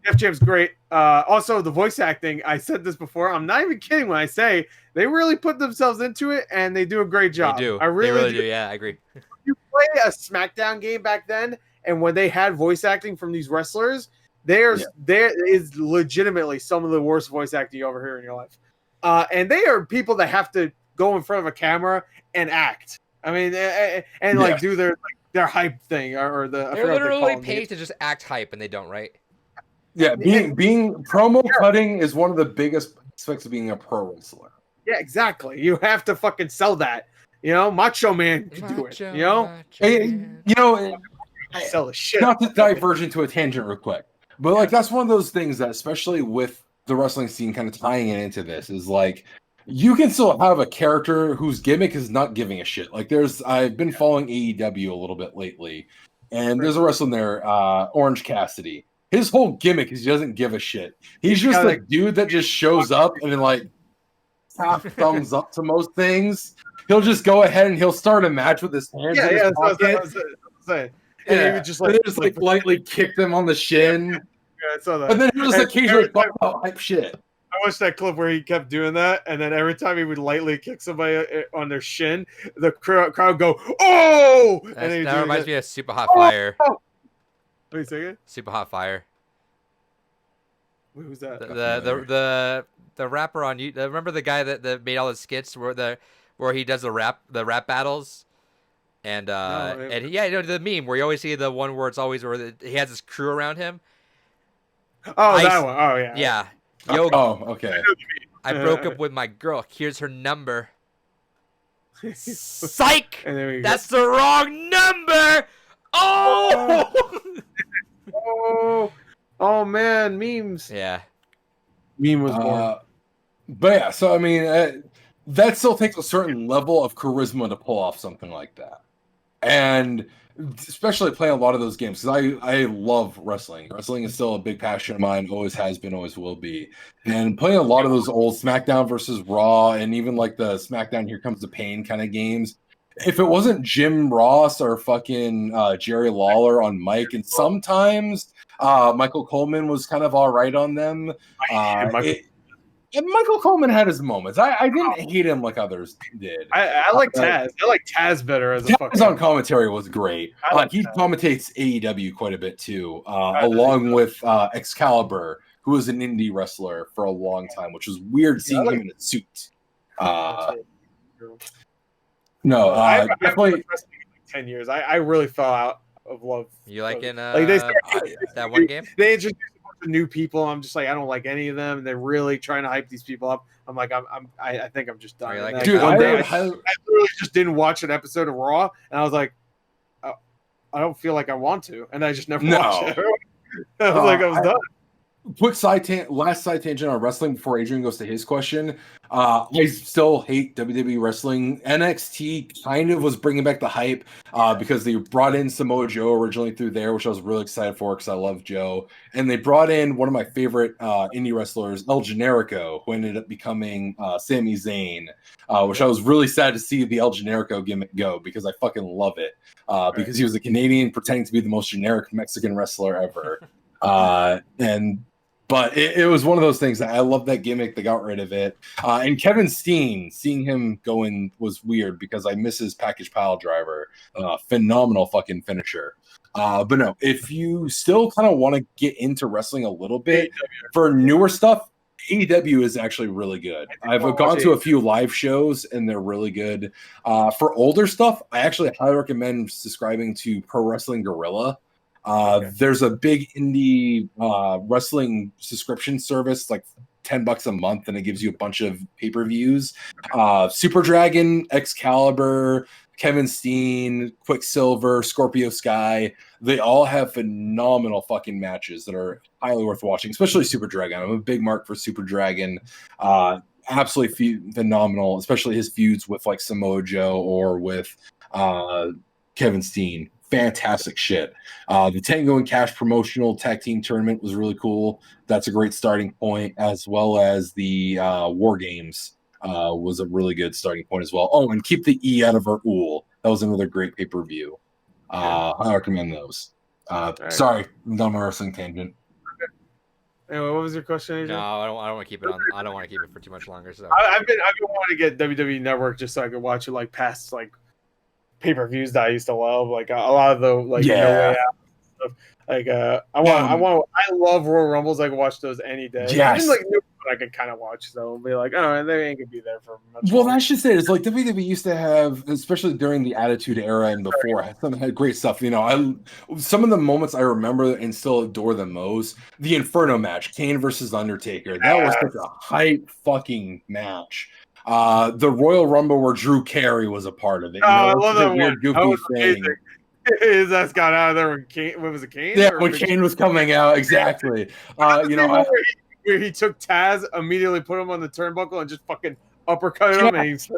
Def Jam's great. Also, the voice acting. I said this before. I'm not even kidding when I say they really put themselves into it, and they do a great job. They do. They really do. Yeah, I agree. You play a SmackDown game back then, and when they had voice acting from these wrestlers, there is legitimately some of the worst voice acting you ever hear in your life. And they are people that have to go in front of a camera and act. I mean, and like do their hype thing or the. They're literally paid to just act hype, and they don't, right? Yeah, being promo cutting is one of the biggest aspects of being a pro wrestler. Yeah, exactly. You have to fucking sell that. You know, Macho Man can do it. You know, sell the shit. Not to diverge into a tangent real quick, but like that's one of those things that, especially with the wrestling scene, kind of tying it into this, is like you can still have a character whose gimmick is not giving a shit. Like I've been following AEW a little bit lately, and there's a wrestler in there, Orange Cassidy. His whole gimmick is he doesn't give a shit. He's just a dude that just shows up and then like half thumbs up to most things. He'll just go ahead and he'll start a match with his hands in his pocket. And he would just lightly kick them on the shin. Yeah, I saw that. And then he just occasionally talk about hype shit. I watched that clip where he kept doing that, and then every time he would lightly kick somebody on their shin, the crowd go, "Oh!" And that reminds me of Super Hot Fire. What are you saying? Super Hot Fire. Who's that? The rapper on you. Remember the guy that made all the skits where he does the rap battles, and the meme where you always see the one where it's always where he has his crew around him. Oh, that one. Oh yeah. Yeah. Yo. Okay. I broke up with my girl. Here's her number. Psych. That's the wrong number. Oh man, memes. Yeah. Meme was born. But yeah, so I mean, that still takes a certain level of charisma to pull off something like that, and especially playing a lot of those games because I love wrestling. Wrestling is still a big passion of mine. Always has been, always will be. And playing a lot of those old SmackDown versus Raw, and even like the SmackDown Here Comes the Pain kind of games. if it wasn't Jim Ross or fucking Jerry Lawler on mic, and sometimes Michael Coleman was kind of all right on them. And Michael Coleman had his moments. I didn't hate him like others did. I like Taz. I like Taz better as a Taz on commentary was great. He commentates AEW quite a bit too, along with Excalibur, who was an indie wrestler for a long time, which was weird seeing him in a suit. Definitely. Like 10 years. I really fell out of love. You like in that one game? They introduced a bunch of new people. I'm just like, I don't like any of them. They're really trying to hype these people up. I'm like, I think I'm just done. Like, dude, I literally just didn't watch an episode of Raw, and I was like, I don't feel like I want to, and I just never watched it. I was done. Quick last side tangent on wrestling before Adrian goes to his question. I still hate WWE wrestling. NXT kind of was bringing back the hype because they brought in Samoa Joe originally through there, which I was really excited for because I love Joe. And they brought in one of my favorite indie wrestlers, El Generico, who ended up becoming Sami Zayn, which I was really sad to see the El Generico gimmick go because I fucking love it because he was a Canadian pretending to be the most generic Mexican wrestler ever. But it was one of those things that I love that gimmick. They got rid of it. And Kevin Steen, seeing him going was weird because I miss his package pile driver. Phenomenal fucking finisher. But no, if you still kind of want to get into wrestling a little bit for newer stuff, AEW is actually really good. I've gone to a few live shows and they're really good. For older stuff, I actually highly recommend subscribing to Pro Wrestling Guerrilla. There's a big indie wrestling subscription service, like $10 a month, and it gives you a bunch of pay-per-views. Super Dragon, Excalibur, Kevin Steen, Quicksilver, Scorpio Sky. They all have phenomenal fucking matches that are highly worth watching, especially Super Dragon. I'm a big mark for Super Dragon. Absolutely phenomenal, especially his feuds with like Samoa Joe or with Kevin Steen. Fantastic shit. The Tango and Cash promotional tag team tournament was really cool. That's a great starting point, as well as the War Games was a really good starting point as well. Oh, and keep the E out of our OOL. That was another great pay-per-view. I recommend those. Sorry, I'm done my wrestling tangent. Anyway, what was your question, Adrian? No, I don't want to keep it on. I don't want to keep it for too much longer. So I've been wanting to get WWE Network just so I could watch it like past like pay-per-views that I used to love, like a lot of the like No Way Out stuff. Like I love Royal Rumbles. I can watch those any day. Yes. Even like new I could kind of watch, so be like, oh, they ain't gonna be there for much. Well, that's just it. It's like WWE used to have, especially during the Attitude Era and before, had great stuff. You know, some of the moments I remember and still adore the most. The Inferno match, Kane versus Undertaker. That was such a hype fucking match. The Royal Rumble where Drew Carey was a part of it. I love that weird, goofy thing. His ass got out of there when Kane. What was it, Kane? Yeah, when Kane was coming out, exactly. Where he took Taz, immediately put him on the turnbuckle, and just fucking uppercut him, and he was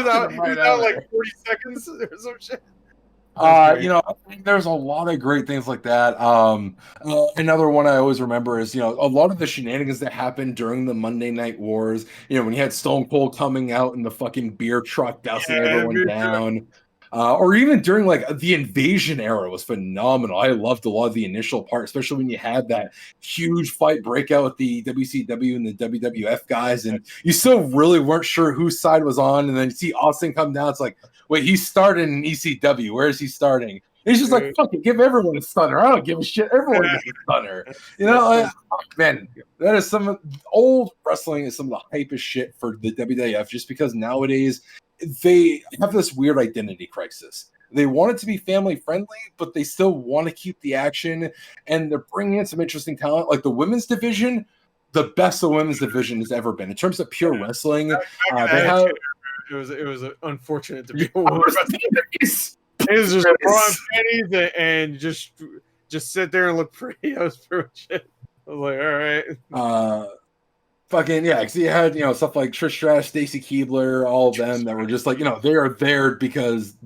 out like 40 seconds or some shit. There's a lot of great things like that. Another one I always remember is, a lot of the shenanigans that happened during the Monday Night Wars. When you had Stone Cold coming out in the fucking beer truck, dousing everyone down. Or even during like the Invasion era was phenomenal. I loved a lot of the initial part, especially when you had that huge fight breakout with the WCW and the WWF guys, and you still really weren't sure whose side was on. And then you see Austin come down. It's like, wait, he's starting in ECW. Where is he starting? And he's just like, fuck it, give everyone a stunner. I don't give a shit. Everyone gets a stunner. Man, that is some of old wrestling is some of the hypest shit for the WWF, just because nowadays they have this weird identity crisis. They want it to be family friendly, but they still want to keep the action, and they're bringing in some interesting talent. Like the women's division, the best the women's division has ever been in terms of pure wrestling. It was unfortunate to be It's just bra and panties and just sit there and look pretty. I was pretty much. I was like, all right. Fucking yeah, because you had stuff like Trish Stratus, Stacy Keibler, all of them that were just like they are there because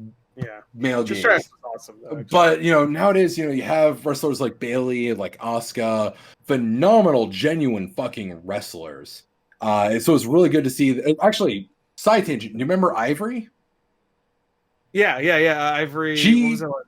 male games. Trish Stratus was awesome though, but nowadays you have wrestlers like Bayley, like Asuka, phenomenal, genuine fucking wrestlers. So it's really good to see. Actually, side tangent. Do you remember Ivory? Yeah. Ivory. She- what was that like?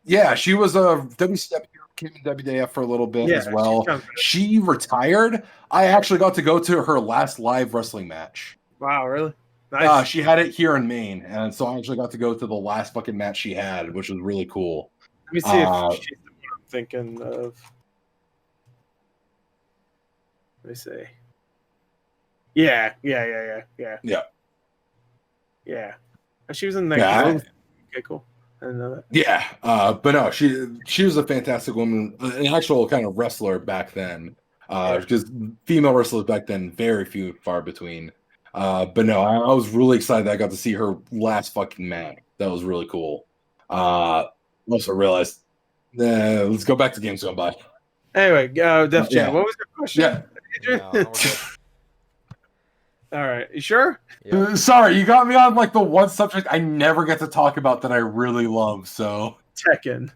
Yeah, she was a WCW, came in WWF for a little bit Yeah, as well. she's kind of- She retired. I actually got to go to her last live wrestling match. Wow, really? Nice. She had it here in Maine, and so I actually got to go to the last fucking match she had, which was really cool. Let me see if she's the one I'm thinking of. Let me see. Yeah. And she was in that. Yeah, Okay, cool. I didn't know that. Yeah, but no, she was a fantastic woman, an actual kind of wrestler back then. Because female wrestlers back then, very few, far between. But no, I was really excited that I got to see her last fucking match. That was really cool. Also realized, let's go back to games gone by. Anyway, Def Jam. Yeah. What was your question? Yeah. Adrian? No, we're good. All right, you sure? Yep. Sorry, you got me on like the one subject I never get to talk about that I really love. So Tekken.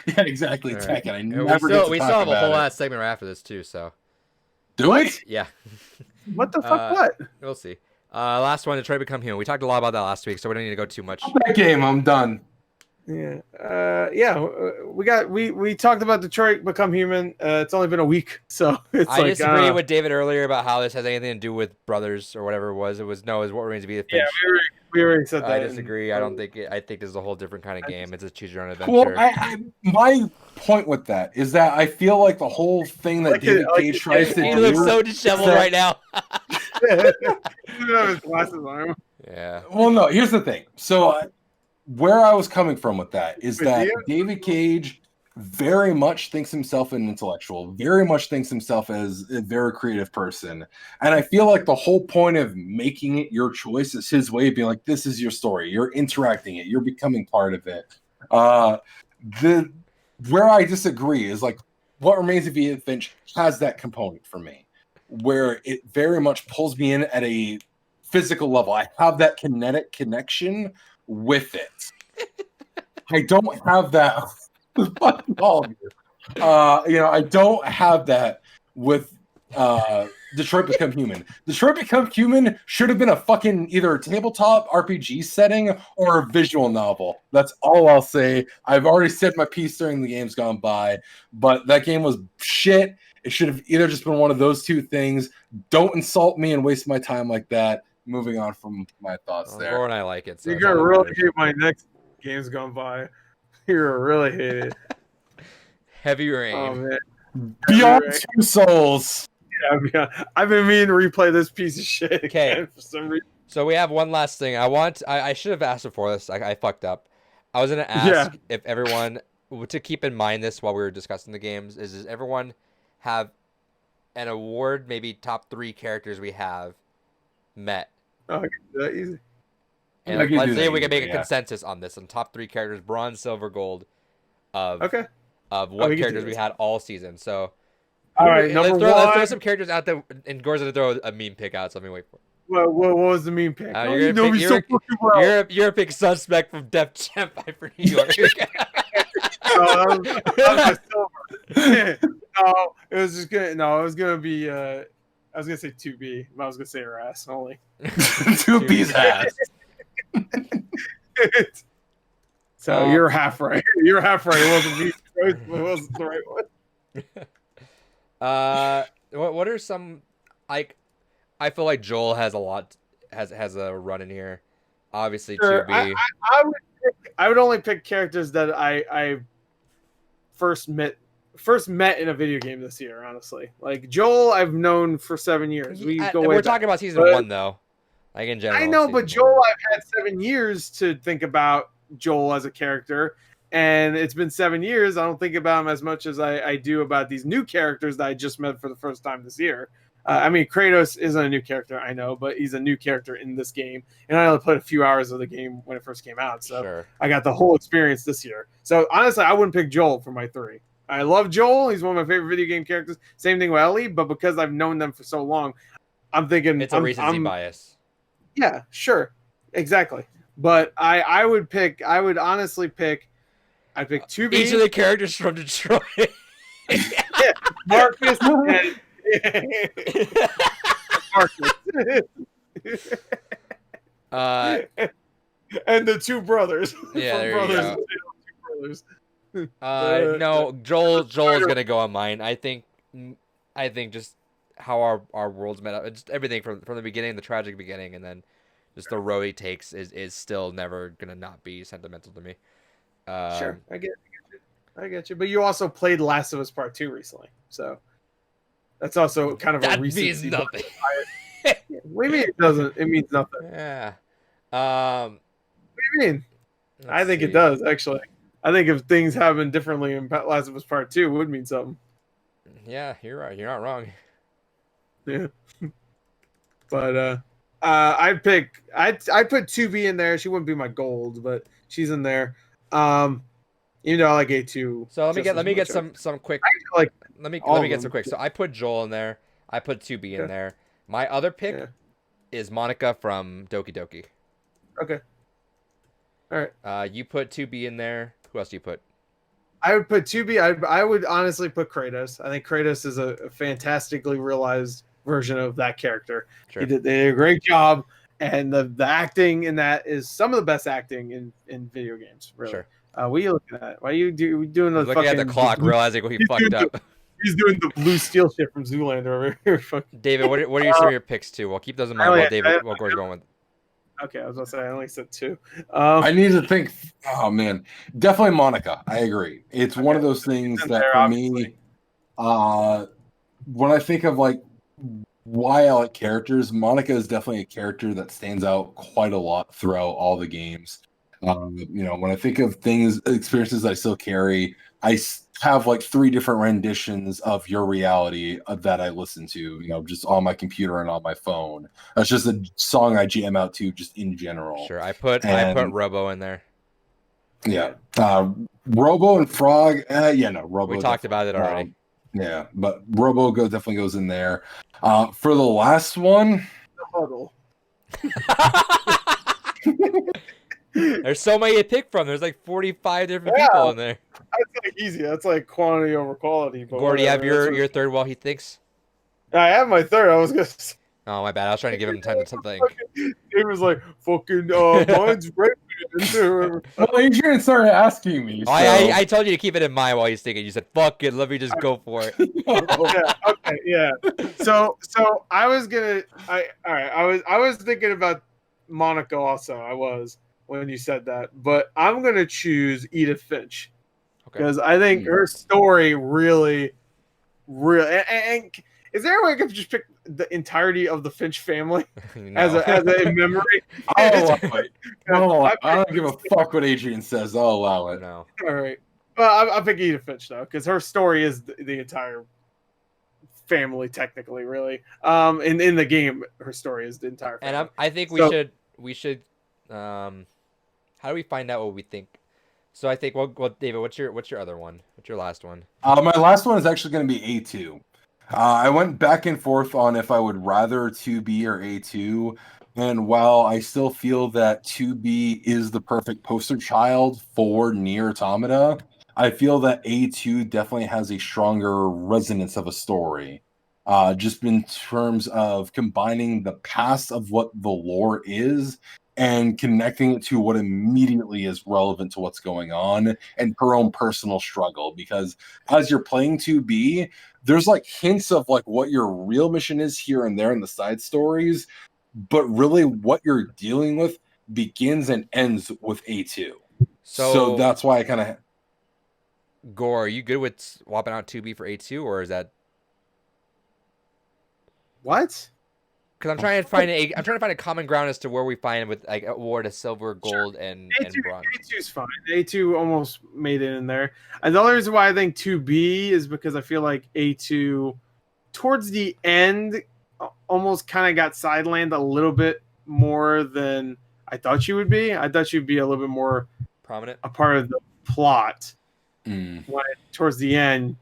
yeah, exactly. All right. Tekken. I And never we get to still talk have a about whole it. last segment right after this too. So Do we? yeah, What the fuck? What? we'll see. Last one, Detroit Become Human. We talked a lot about that last week, so we don't need to go too much. That game, I'm done. Yeah. We talked about Detroit Become Human. It's only been a week, so it's I like disagree with David earlier about how this has anything to do with brothers or whatever it was. It was what remains to be the Yeah, Finch. we already said that. I disagree. I don't think I think this is a whole different kind of game. It's a choose your own adventure. Well, my point with that is that I feel like the whole thing that David Cage tries to He do. looks so disheveled right now. He doesn't have his glasses on him. Yeah. Well, no, here's the thing. So, where I was coming from with that is With that you? David Cage very much thinks himself an intellectual, very much thinks himself as a very creative person. And I feel like the whole point of making it your choice is his way of being like, this is your story. You're interacting it. You're becoming part of it. Where I disagree is like What Remains of Edith Finch has that component for me, where it very much pulls me in at a physical level. I have that kinetic connection with it. I don't have that with fucking all of you. I don't have that with Detroit Become Human. Detroit Become Human should have been a fucking either a tabletop RPG setting or a visual novel. That's all I'll say. I've already said my piece during the games gone by, but that game was shit. It should have either just been one of those two things. Don't insult me and waste my time like that. Moving on from my thoughts there. Or and I like it. So You're that's all gonna that really matters. hate my next game's gone by. You're gonna really hate it. Heavy Rain. Oh man. Beyond Right. Two Souls. Yeah, I've been meaning to replay this piece of shit Okay. again for some reason. So we have one last thing. I should have asked before this. I fucked up. I was gonna ask if everyone to keep in mind this while we were discussing the games. Does everyone have an award? Maybe top 3 characters we have met. Oh, I can do that easy. And I can let's do say that we can easily, make a yeah. consensus on this. On top 3 characters, bronze, silver, gold. Of Okay. of what we can do characters we this. had all season. So All right, let's number throw one. some characters out there. And Gore's gonna throw a meme pick out. So let me wait for it. What was the meme pick? You're you gonna know pick- me so you're- fucking well. You're a big suspect from Def Jam for New York. That was silver. No, it was just gonna. No, it was gonna be. I was gonna say 2B, but I was gonna say her ass only. Two B's ass. So you're half right. You're half right. It wasn't me. It wasn't the right one. What are some like? I feel like Joel has a lot has a run in here. Obviously, Sure, 2B. I would only pick characters that I first met in a video game this year. Honestly, like Joel, I've known for 7 years. We're talking about season But- 1 though. Like in general. I know, but season one. Joel, I've had 7 years to think about Joel as a character, and it's been 7 years. I don't think about him as much as I do about these new characters that I just met for the first time this year. I mean, Kratos isn't a new character, I know, but he's a new character in this game, and I only played a few hours of the game when it first came out, so Sure. I got the whole experience this year. So honestly, I wouldn't pick Joel for my 3. I love Joel; he's one of my favorite video game characters. Same thing with Ellie, but because I've known them for so long, I'm thinking It's a recency bias. Yeah, sure. Exactly. But I would honestly pick I'd pick 2B, Each of the characters from Detroit. Marcus and Marcus. and the two brothers. Yeah, from there Brothers you and go. Two Brothers. No, Joel's gonna go on mine. I think just how our worlds met up, just everything from the beginning, the tragic beginning, and then just the road he takes is still never gonna not be sentimental to me. Sure, I get you. But you also played Last of Us Part 2 recently, so that's also kind of a That recency. means nothing. What do you mean it doesn't? It means nothing. Yeah. What do you mean? I Let's think it see. does, actually. I think if things happen differently in Last of Us Part 2, it would mean something. Yeah, you're right. You're not wrong. Yeah. But I'd put 2B in there. She wouldn't be my gold, but she's in there. Even though I like A2. So let me just as get much. some quick. I like Let me all of get them. some quick. So I put Joel in there. I put 2B in Okay. there. My other pick Yeah. is Monica from Doki Doki. Okay. All right. You put 2B in there. Who else do you put? I would put 2B. I would honestly put Kratos. I think Kratos is a fantastically realized version of that character. Sure. They did a great job, and the acting in that is some of the best acting in video games. Really. Sure. What are you looking at? Why are you doing the He's looking fucking at the clock, realizing what he fucked up. He's doing the blue steel shit from Zoolander over here. Fucking. David, what are your some of your picks too? We'll keep those in mind while David while Gore's going with. Okay, I was gonna say I only said 2. I need to think. Oh man, definitely Monica. I agree. It's one of those things that there, for obviously. me, when I think of like why I like characters, Monica is definitely a character that stands out quite a lot throughout all the games. When I think of experiences that I still carry, have like 3 different renditions of Your Reality that I listen to, just on my computer and on my phone. That's just a song I jam out to just in general. Sure, I put Robo in there. Yeah. Robo and Frog, Robo. We talked about it already. Yeah, but Robo definitely goes in there. For the last one, The Huddle. There's so many to pick from. There's like 45 different people in there. That's like easy. That's like quantity over quality. Gore, do you have your third while he thinks? I have my third. I was gonna. Oh, my bad. I was trying to give him time to think. It was like fucking. Mine's red. Well, Adrian started asking me. So. I told you to keep it in mind while he's thinking. You said, "Fuck it, let me just go for it." Yeah. Okay. Yeah. So I was gonna. I was thinking about Monica also. I was when you said that, but I'm gonna choose Edith Finch because I think her story really. And is there a way I could just pick the entirety of the Finch family as a memory? I don't give a fuck what Adrian says. I'll allow it. No. All right. Well, I'll pick Edith Finch though, because her story is the entire family, technically, really. In the game, her story is the entire family. And I think we should. How do we find out what we think? So I think, well, David, what's your other one? What's your last one? My last one is actually going to be A2. I went back and forth on if I would rather 2B or A2. And while I still feel that 2B is the perfect poster child for Nier Automata, I feel that A2 definitely has a stronger resonance of a story. Just in terms of combining the past of what the lore is and connecting it to what immediately is relevant to what's going on and her own personal struggle. Because as you're playing 2B, there's like hints of like what your real mission is here and there in the side stories, but really what you're dealing with begins and ends with A2. So that's why I kind of... Gore, are you good with swapping out 2B for A2, or is that... What? Because I'm trying to find a common ground as to where we find with like award of silver, gold, and bronze. A2's fine. A2 almost made it in there. And the only reason why I think 2B is because I feel like A2 towards the end almost kind of got sidelined a little bit more than I thought she would be. I thought she'd be a little bit more prominent, a part of the plot. When towards the end,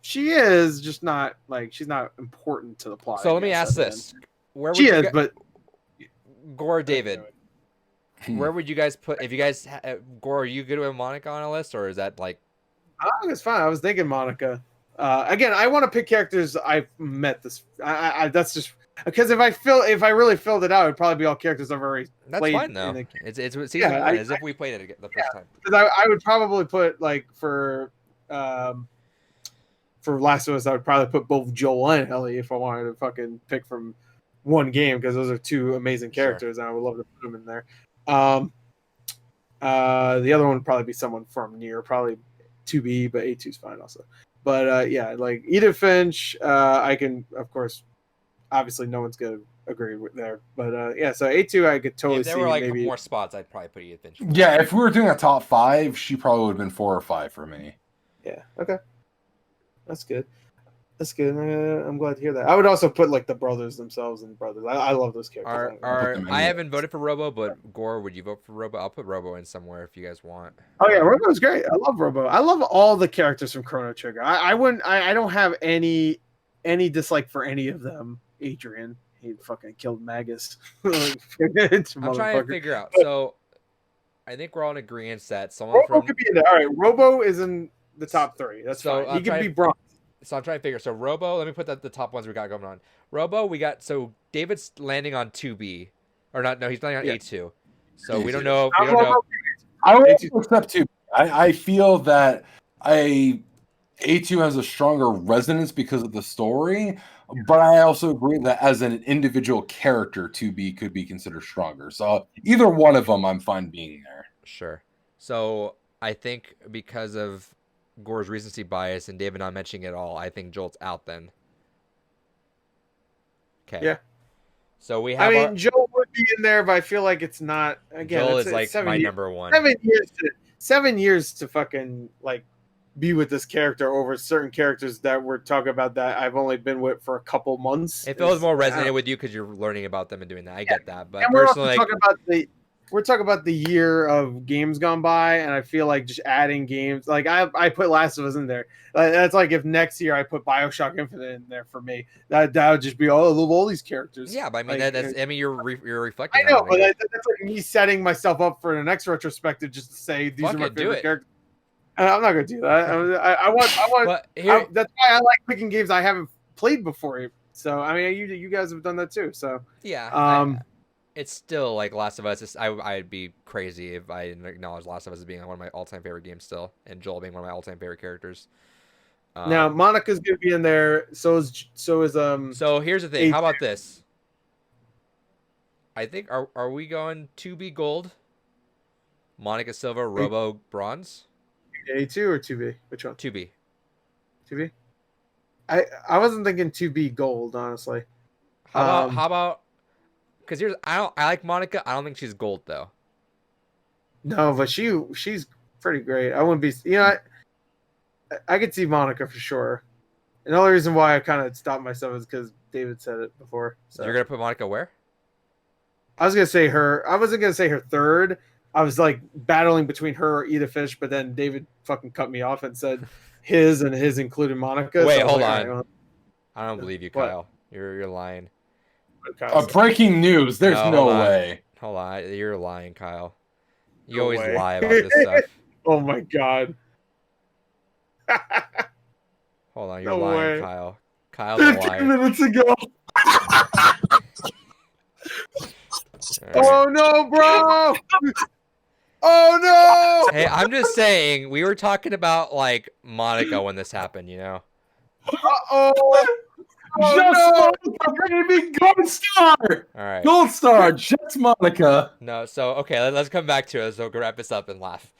she is just not like she's not important to the plot. So let me ask this: where would she is, but Gore, David, where would you guys put if you guys Gore? Are you good with Monica on a list, or is that like? I think it's fine. I was thinking Monica. Again, I want to pick characters I've met. That's just Because if I really filled it out, it'd probably be all characters I've already That's played. fine though. It's season one, as if we played it the first time. Because I would probably put like for Last of Us, I would probably put both Joel and Ellie if I wanted to fucking pick from one game, because those are two amazing characters, and I would love to put them in there. The other one would probably be someone from Nier, probably 2B, but A2 is fine also. But yeah, like Edith Finch, I can, of course, obviously no one's gonna agree with there, but yeah, so A2 I could totally If there see were like maybe more spots, I'd probably put Edith Finch. Yeah, if we were doing a top 5, she probably would have been 4 or 5 for me. Yeah. Okay. That's good. That's good. I'm glad to hear that. I would also put like the brothers themselves and brothers. I love those characters. I haven't voted for Robo, but Gore, would you vote for Robo? I'll put Robo in somewhere if you guys want. Oh yeah, Robo's great. I love Robo. I love all the characters from Chrono Trigger. I wouldn't. I don't have any dislike for any of them. Adrian, he fucking killed Magus. I'm trying to figure out. So I think we're all in agreement that someone Robo could be in there. All right, Robo is in the top 3. That's fine. He could be bronze. So I'm trying to figure. So Robo, let me put the top ones we got going on. Robo, we got, so David's landing on 2B, or not? No, he's landing on A2. So we don't know. We don't know. I will accept 2. I feel that A2 has a stronger resonance because of the story, but I also agree that as an individual character, 2B could be considered stronger. So either one of them, I'm fine being there. Sure. So I think because of Gore's recency bias and David not mentioning it all, I think Joel's out then. Okay. Yeah. So we have. Joel would be in there, but I feel like it's not. Again, Joel is like my number one. 7 years to fucking like be with this character over certain characters that we're talking about that I've only been with for a couple months. It feels more resonated with you because you're learning about them and doing that. I get that, but and personally, we're talking about the year of games gone by, and I feel like just adding games, like I put Last of Us in there. That's like if next year I put BioShock Infinite in there for me, that would just be all these characters. Yeah, but I mean like, you're reflecting. I know, but that's like me setting myself up for the next retrospective just to say these are my favorite characters. I'm not gonna do that. I want. That's why I like picking games I haven't played before. So I mean, you guys have done that too. So yeah. It's still like Last of Us. I'd be crazy if I didn't acknowledge Last of Us as being one of my all-time favorite games still, and Joel being one of my all-time favorite characters. Now Monica's gonna be in there. So is So here's the thing. How about this? I think are we going 2B gold? Monica Silver, Robo bronze. A2 or 2B? Which one? 2B. 2B. I wasn't thinking 2B gold, honestly. How about? Because I like Monica. I don't think she's gold though. No, but she's pretty great. I wouldn't be. I could see Monica for sure. And the only reason why I kind of stopped myself is because David said it before. So you're gonna put Monica where? I was gonna say her. I wasn't gonna say her third. I was like battling between her or Edith Finch, but then David fucking cut me off and said his included Monica. Wait, hold on. I don't believe you, Kyle. You're lying. Breaking news. There's no way. Hold on. You're lying, Kyle. You always lie about this stuff. Oh my god. Hold on. You're lying, way. Kyle. Kyle's a liar. 15 minutes ago. Right. Oh no, bro! Oh no! Hey, I'm just saying, we were talking about like Monica when this happened, you know? Oh, Monica, baby, Gold Star! All right. Gold Star, just Monica. No, so okay, let's come back to it. So we'll wrap this up and laugh.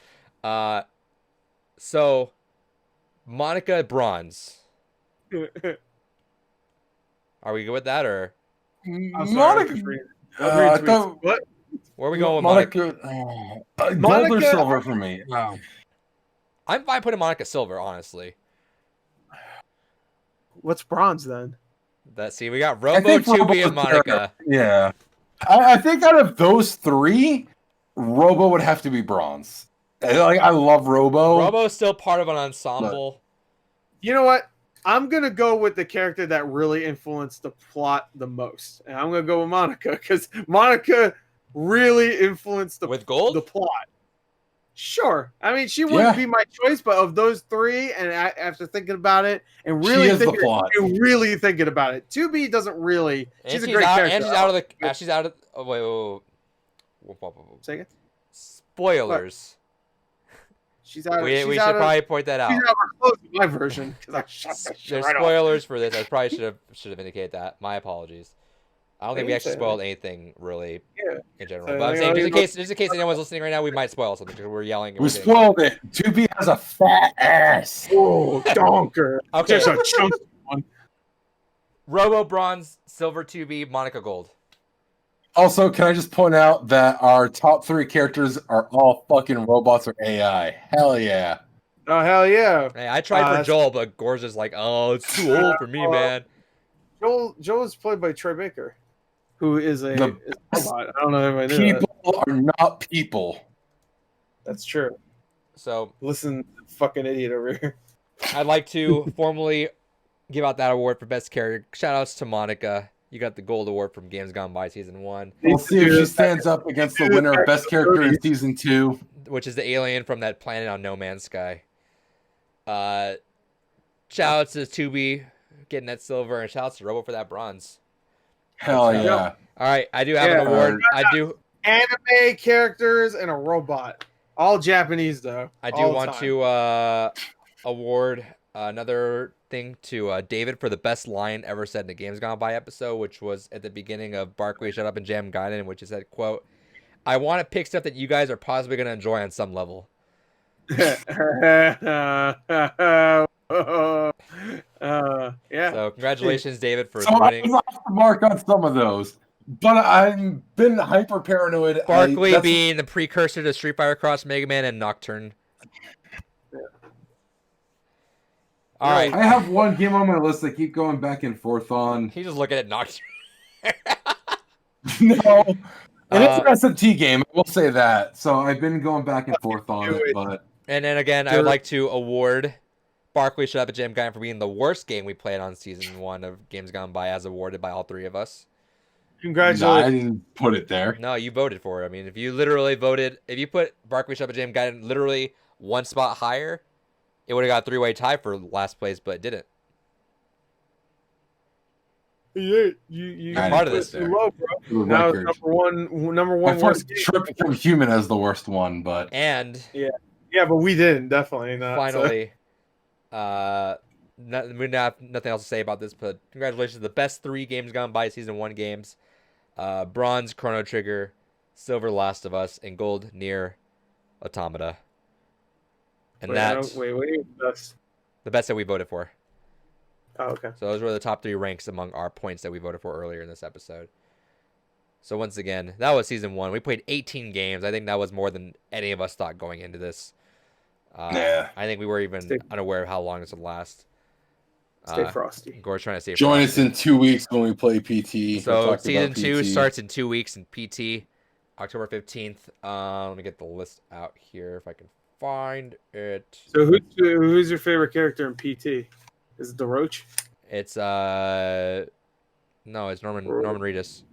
So Monica bronze. Are we good with that or? Monica. What? Where are we going with Monica? Gold or silver for me. I'm fine putting Monica silver, honestly. What's bronze then? See, we got Robo, 2B, and Monica. Yeah. I think out of those three, Robo would have to be bronze. I love Robo. Robo's still part of an ensemble. But, you know what? I'm going to go with the character that really influenced the plot the most. And I'm going to go with Monica because Monica really influenced the with gold? the plot. Sure. I mean, she wouldn't be my choice, but of those three, and after thinking about it and really thinking about it, 2B doesn't really. She's a great character. And she's out of the. She's out of. Oh, wait. Say again. Spoilers. She's out. We should probably point that out. She's out of her clothes in my version because I shot that shit There's right spoilers off. for this. I probably should have indicated that. My apologies. I don't think we actually spoiled anything really in general. But I'm saying just in case anyone's listening right now, we might spoil something because we're yelling. We spoiled it. 2B has a fat ass. Oh, donker. Okay. Just a chunky one. Robo Bronze, Silver 2B, Monica Gold. Also, can I just point out that our top 3 characters are all fucking robots or AI? Hell yeah. Oh, hell yeah. Hey, I tried for Joel, but Gore's just like, oh, it's too old for me, man. Joel is played by Troy Baker, who is a robot. I don't know if I knew People are not people. That's true. So listen, fucking idiot over here. I'd like to formally give out that award for best character. Shout outs to Monica. You got the gold award from Games Gone By Season 1. We'll see if she stands up against the winner of best character in Season 2. Which is the alien from that planet on No Man's Sky. Shout outs to 2B getting that silver, and shout outs to Robo for that bronze. Hell yeah. All right, I do have an award. I do. Anime characters and a robot. All Japanese, though. I do want to award another thing to David for the best line ever said in the Games Gone By episode, which was at the beginning of Barkley Shut Up and Jam Gaiden, which is said, quote, I want to pick stuff that you guys are possibly going to enjoy on some level. Yeah. So congratulations, David, for winning. I was off the mark on some of those, but I've been hyper paranoid. Barkley being the precursor to Street Fighter Cross, Mega Man, and Nocturne. All right. I have one game on my list I keep going back and forth on. He's just looking at Nocturne. No. And it's an SMT game, I will say that. So I've been going back and forth on it, but... And then again, I would like to award Barkley Shut Up and Jam Gaiden for being the worst game we played on Season 1 of Games Gone By, as awarded by all 3 of us. Congratulations. No, I didn't put it there. No, you voted for it. I mean, if you literally voted... If you put Barkley Shut Up and Jam Gaiden literally one spot higher, it would have got a 3-way tie for last place, but it didn't. Yeah, you part of this. Low, bro. Now number one worst game. Trip from Human as the worst one, but yeah, but we didn't definitely not. Finally, we don't have nothing else to say about this, but congratulations to the best 3 Games Gone By Season 1 games: Bronze, Chrono Trigger; Silver, Last of Us; and Gold, Nier Automata. And the best that we voted for. Oh, okay. So those were the top 3 ranks among our points that we voted for earlier in this episode. So once again, that was Season 1. We played 18 games. I think that was more than any of us thought going into this. I think we were even unaware of how long this would last. Stay frosty. Gore's trying to stay Join frosty. us in 2 weeks when we play PT. So Season 2 starts in 2 weeks in PT, October 15th. Let me get the list out here if I can find it. So who's your favorite character in PT? Is it the Roach? It's no, it's Norman Reedus.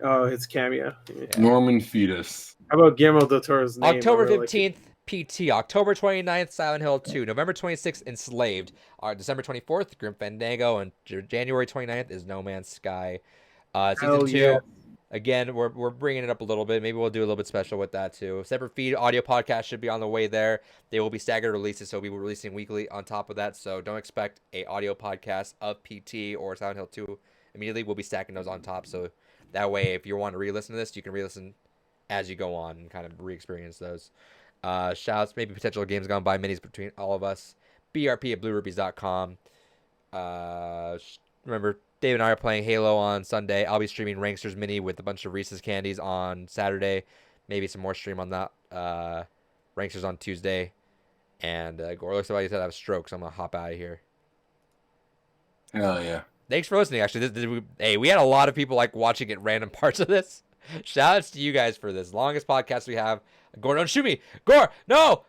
Oh, it's Cameo. Yeah. Norman Fetus. How about Guillermo del Toro's name? October 15th, PT. October 29th, Silent Hill 2. November 26th, Enslaved. December 24th, Grim Fandango. And January 29th is No Man's Sky. Season 2. Yeah. Again, we're bringing it up a little bit. Maybe we'll do a little bit special with that too. Separate feed audio podcast should be on the way there. They will be staggered releases, so we'll be releasing weekly on top of that. So don't expect a audio podcast of PT or Silent Hill 2 immediately. We'll be stacking those on top. So that way, if you want to re-listen to this, you can re-listen as you go on and kind of re-experience those. Shouts, maybe potential Games Gone By minis between all of us. BRP@BlueRubies.com. Remember, Dave and I are playing Halo on Sunday. I'll be streaming Ranksters Mini with a bunch of Reese's candies on Saturday. Maybe some more stream on that. Ranksters on Tuesday. And Gore looks like he said I have a stroke, so I'm going to hop out of here. Hell yeah. Thanks for listening, actually. We had a lot of people like watching at random parts of this. Shout outs to you guys for this. Longest podcast we have. Gore, don't shoot me. Gore, no!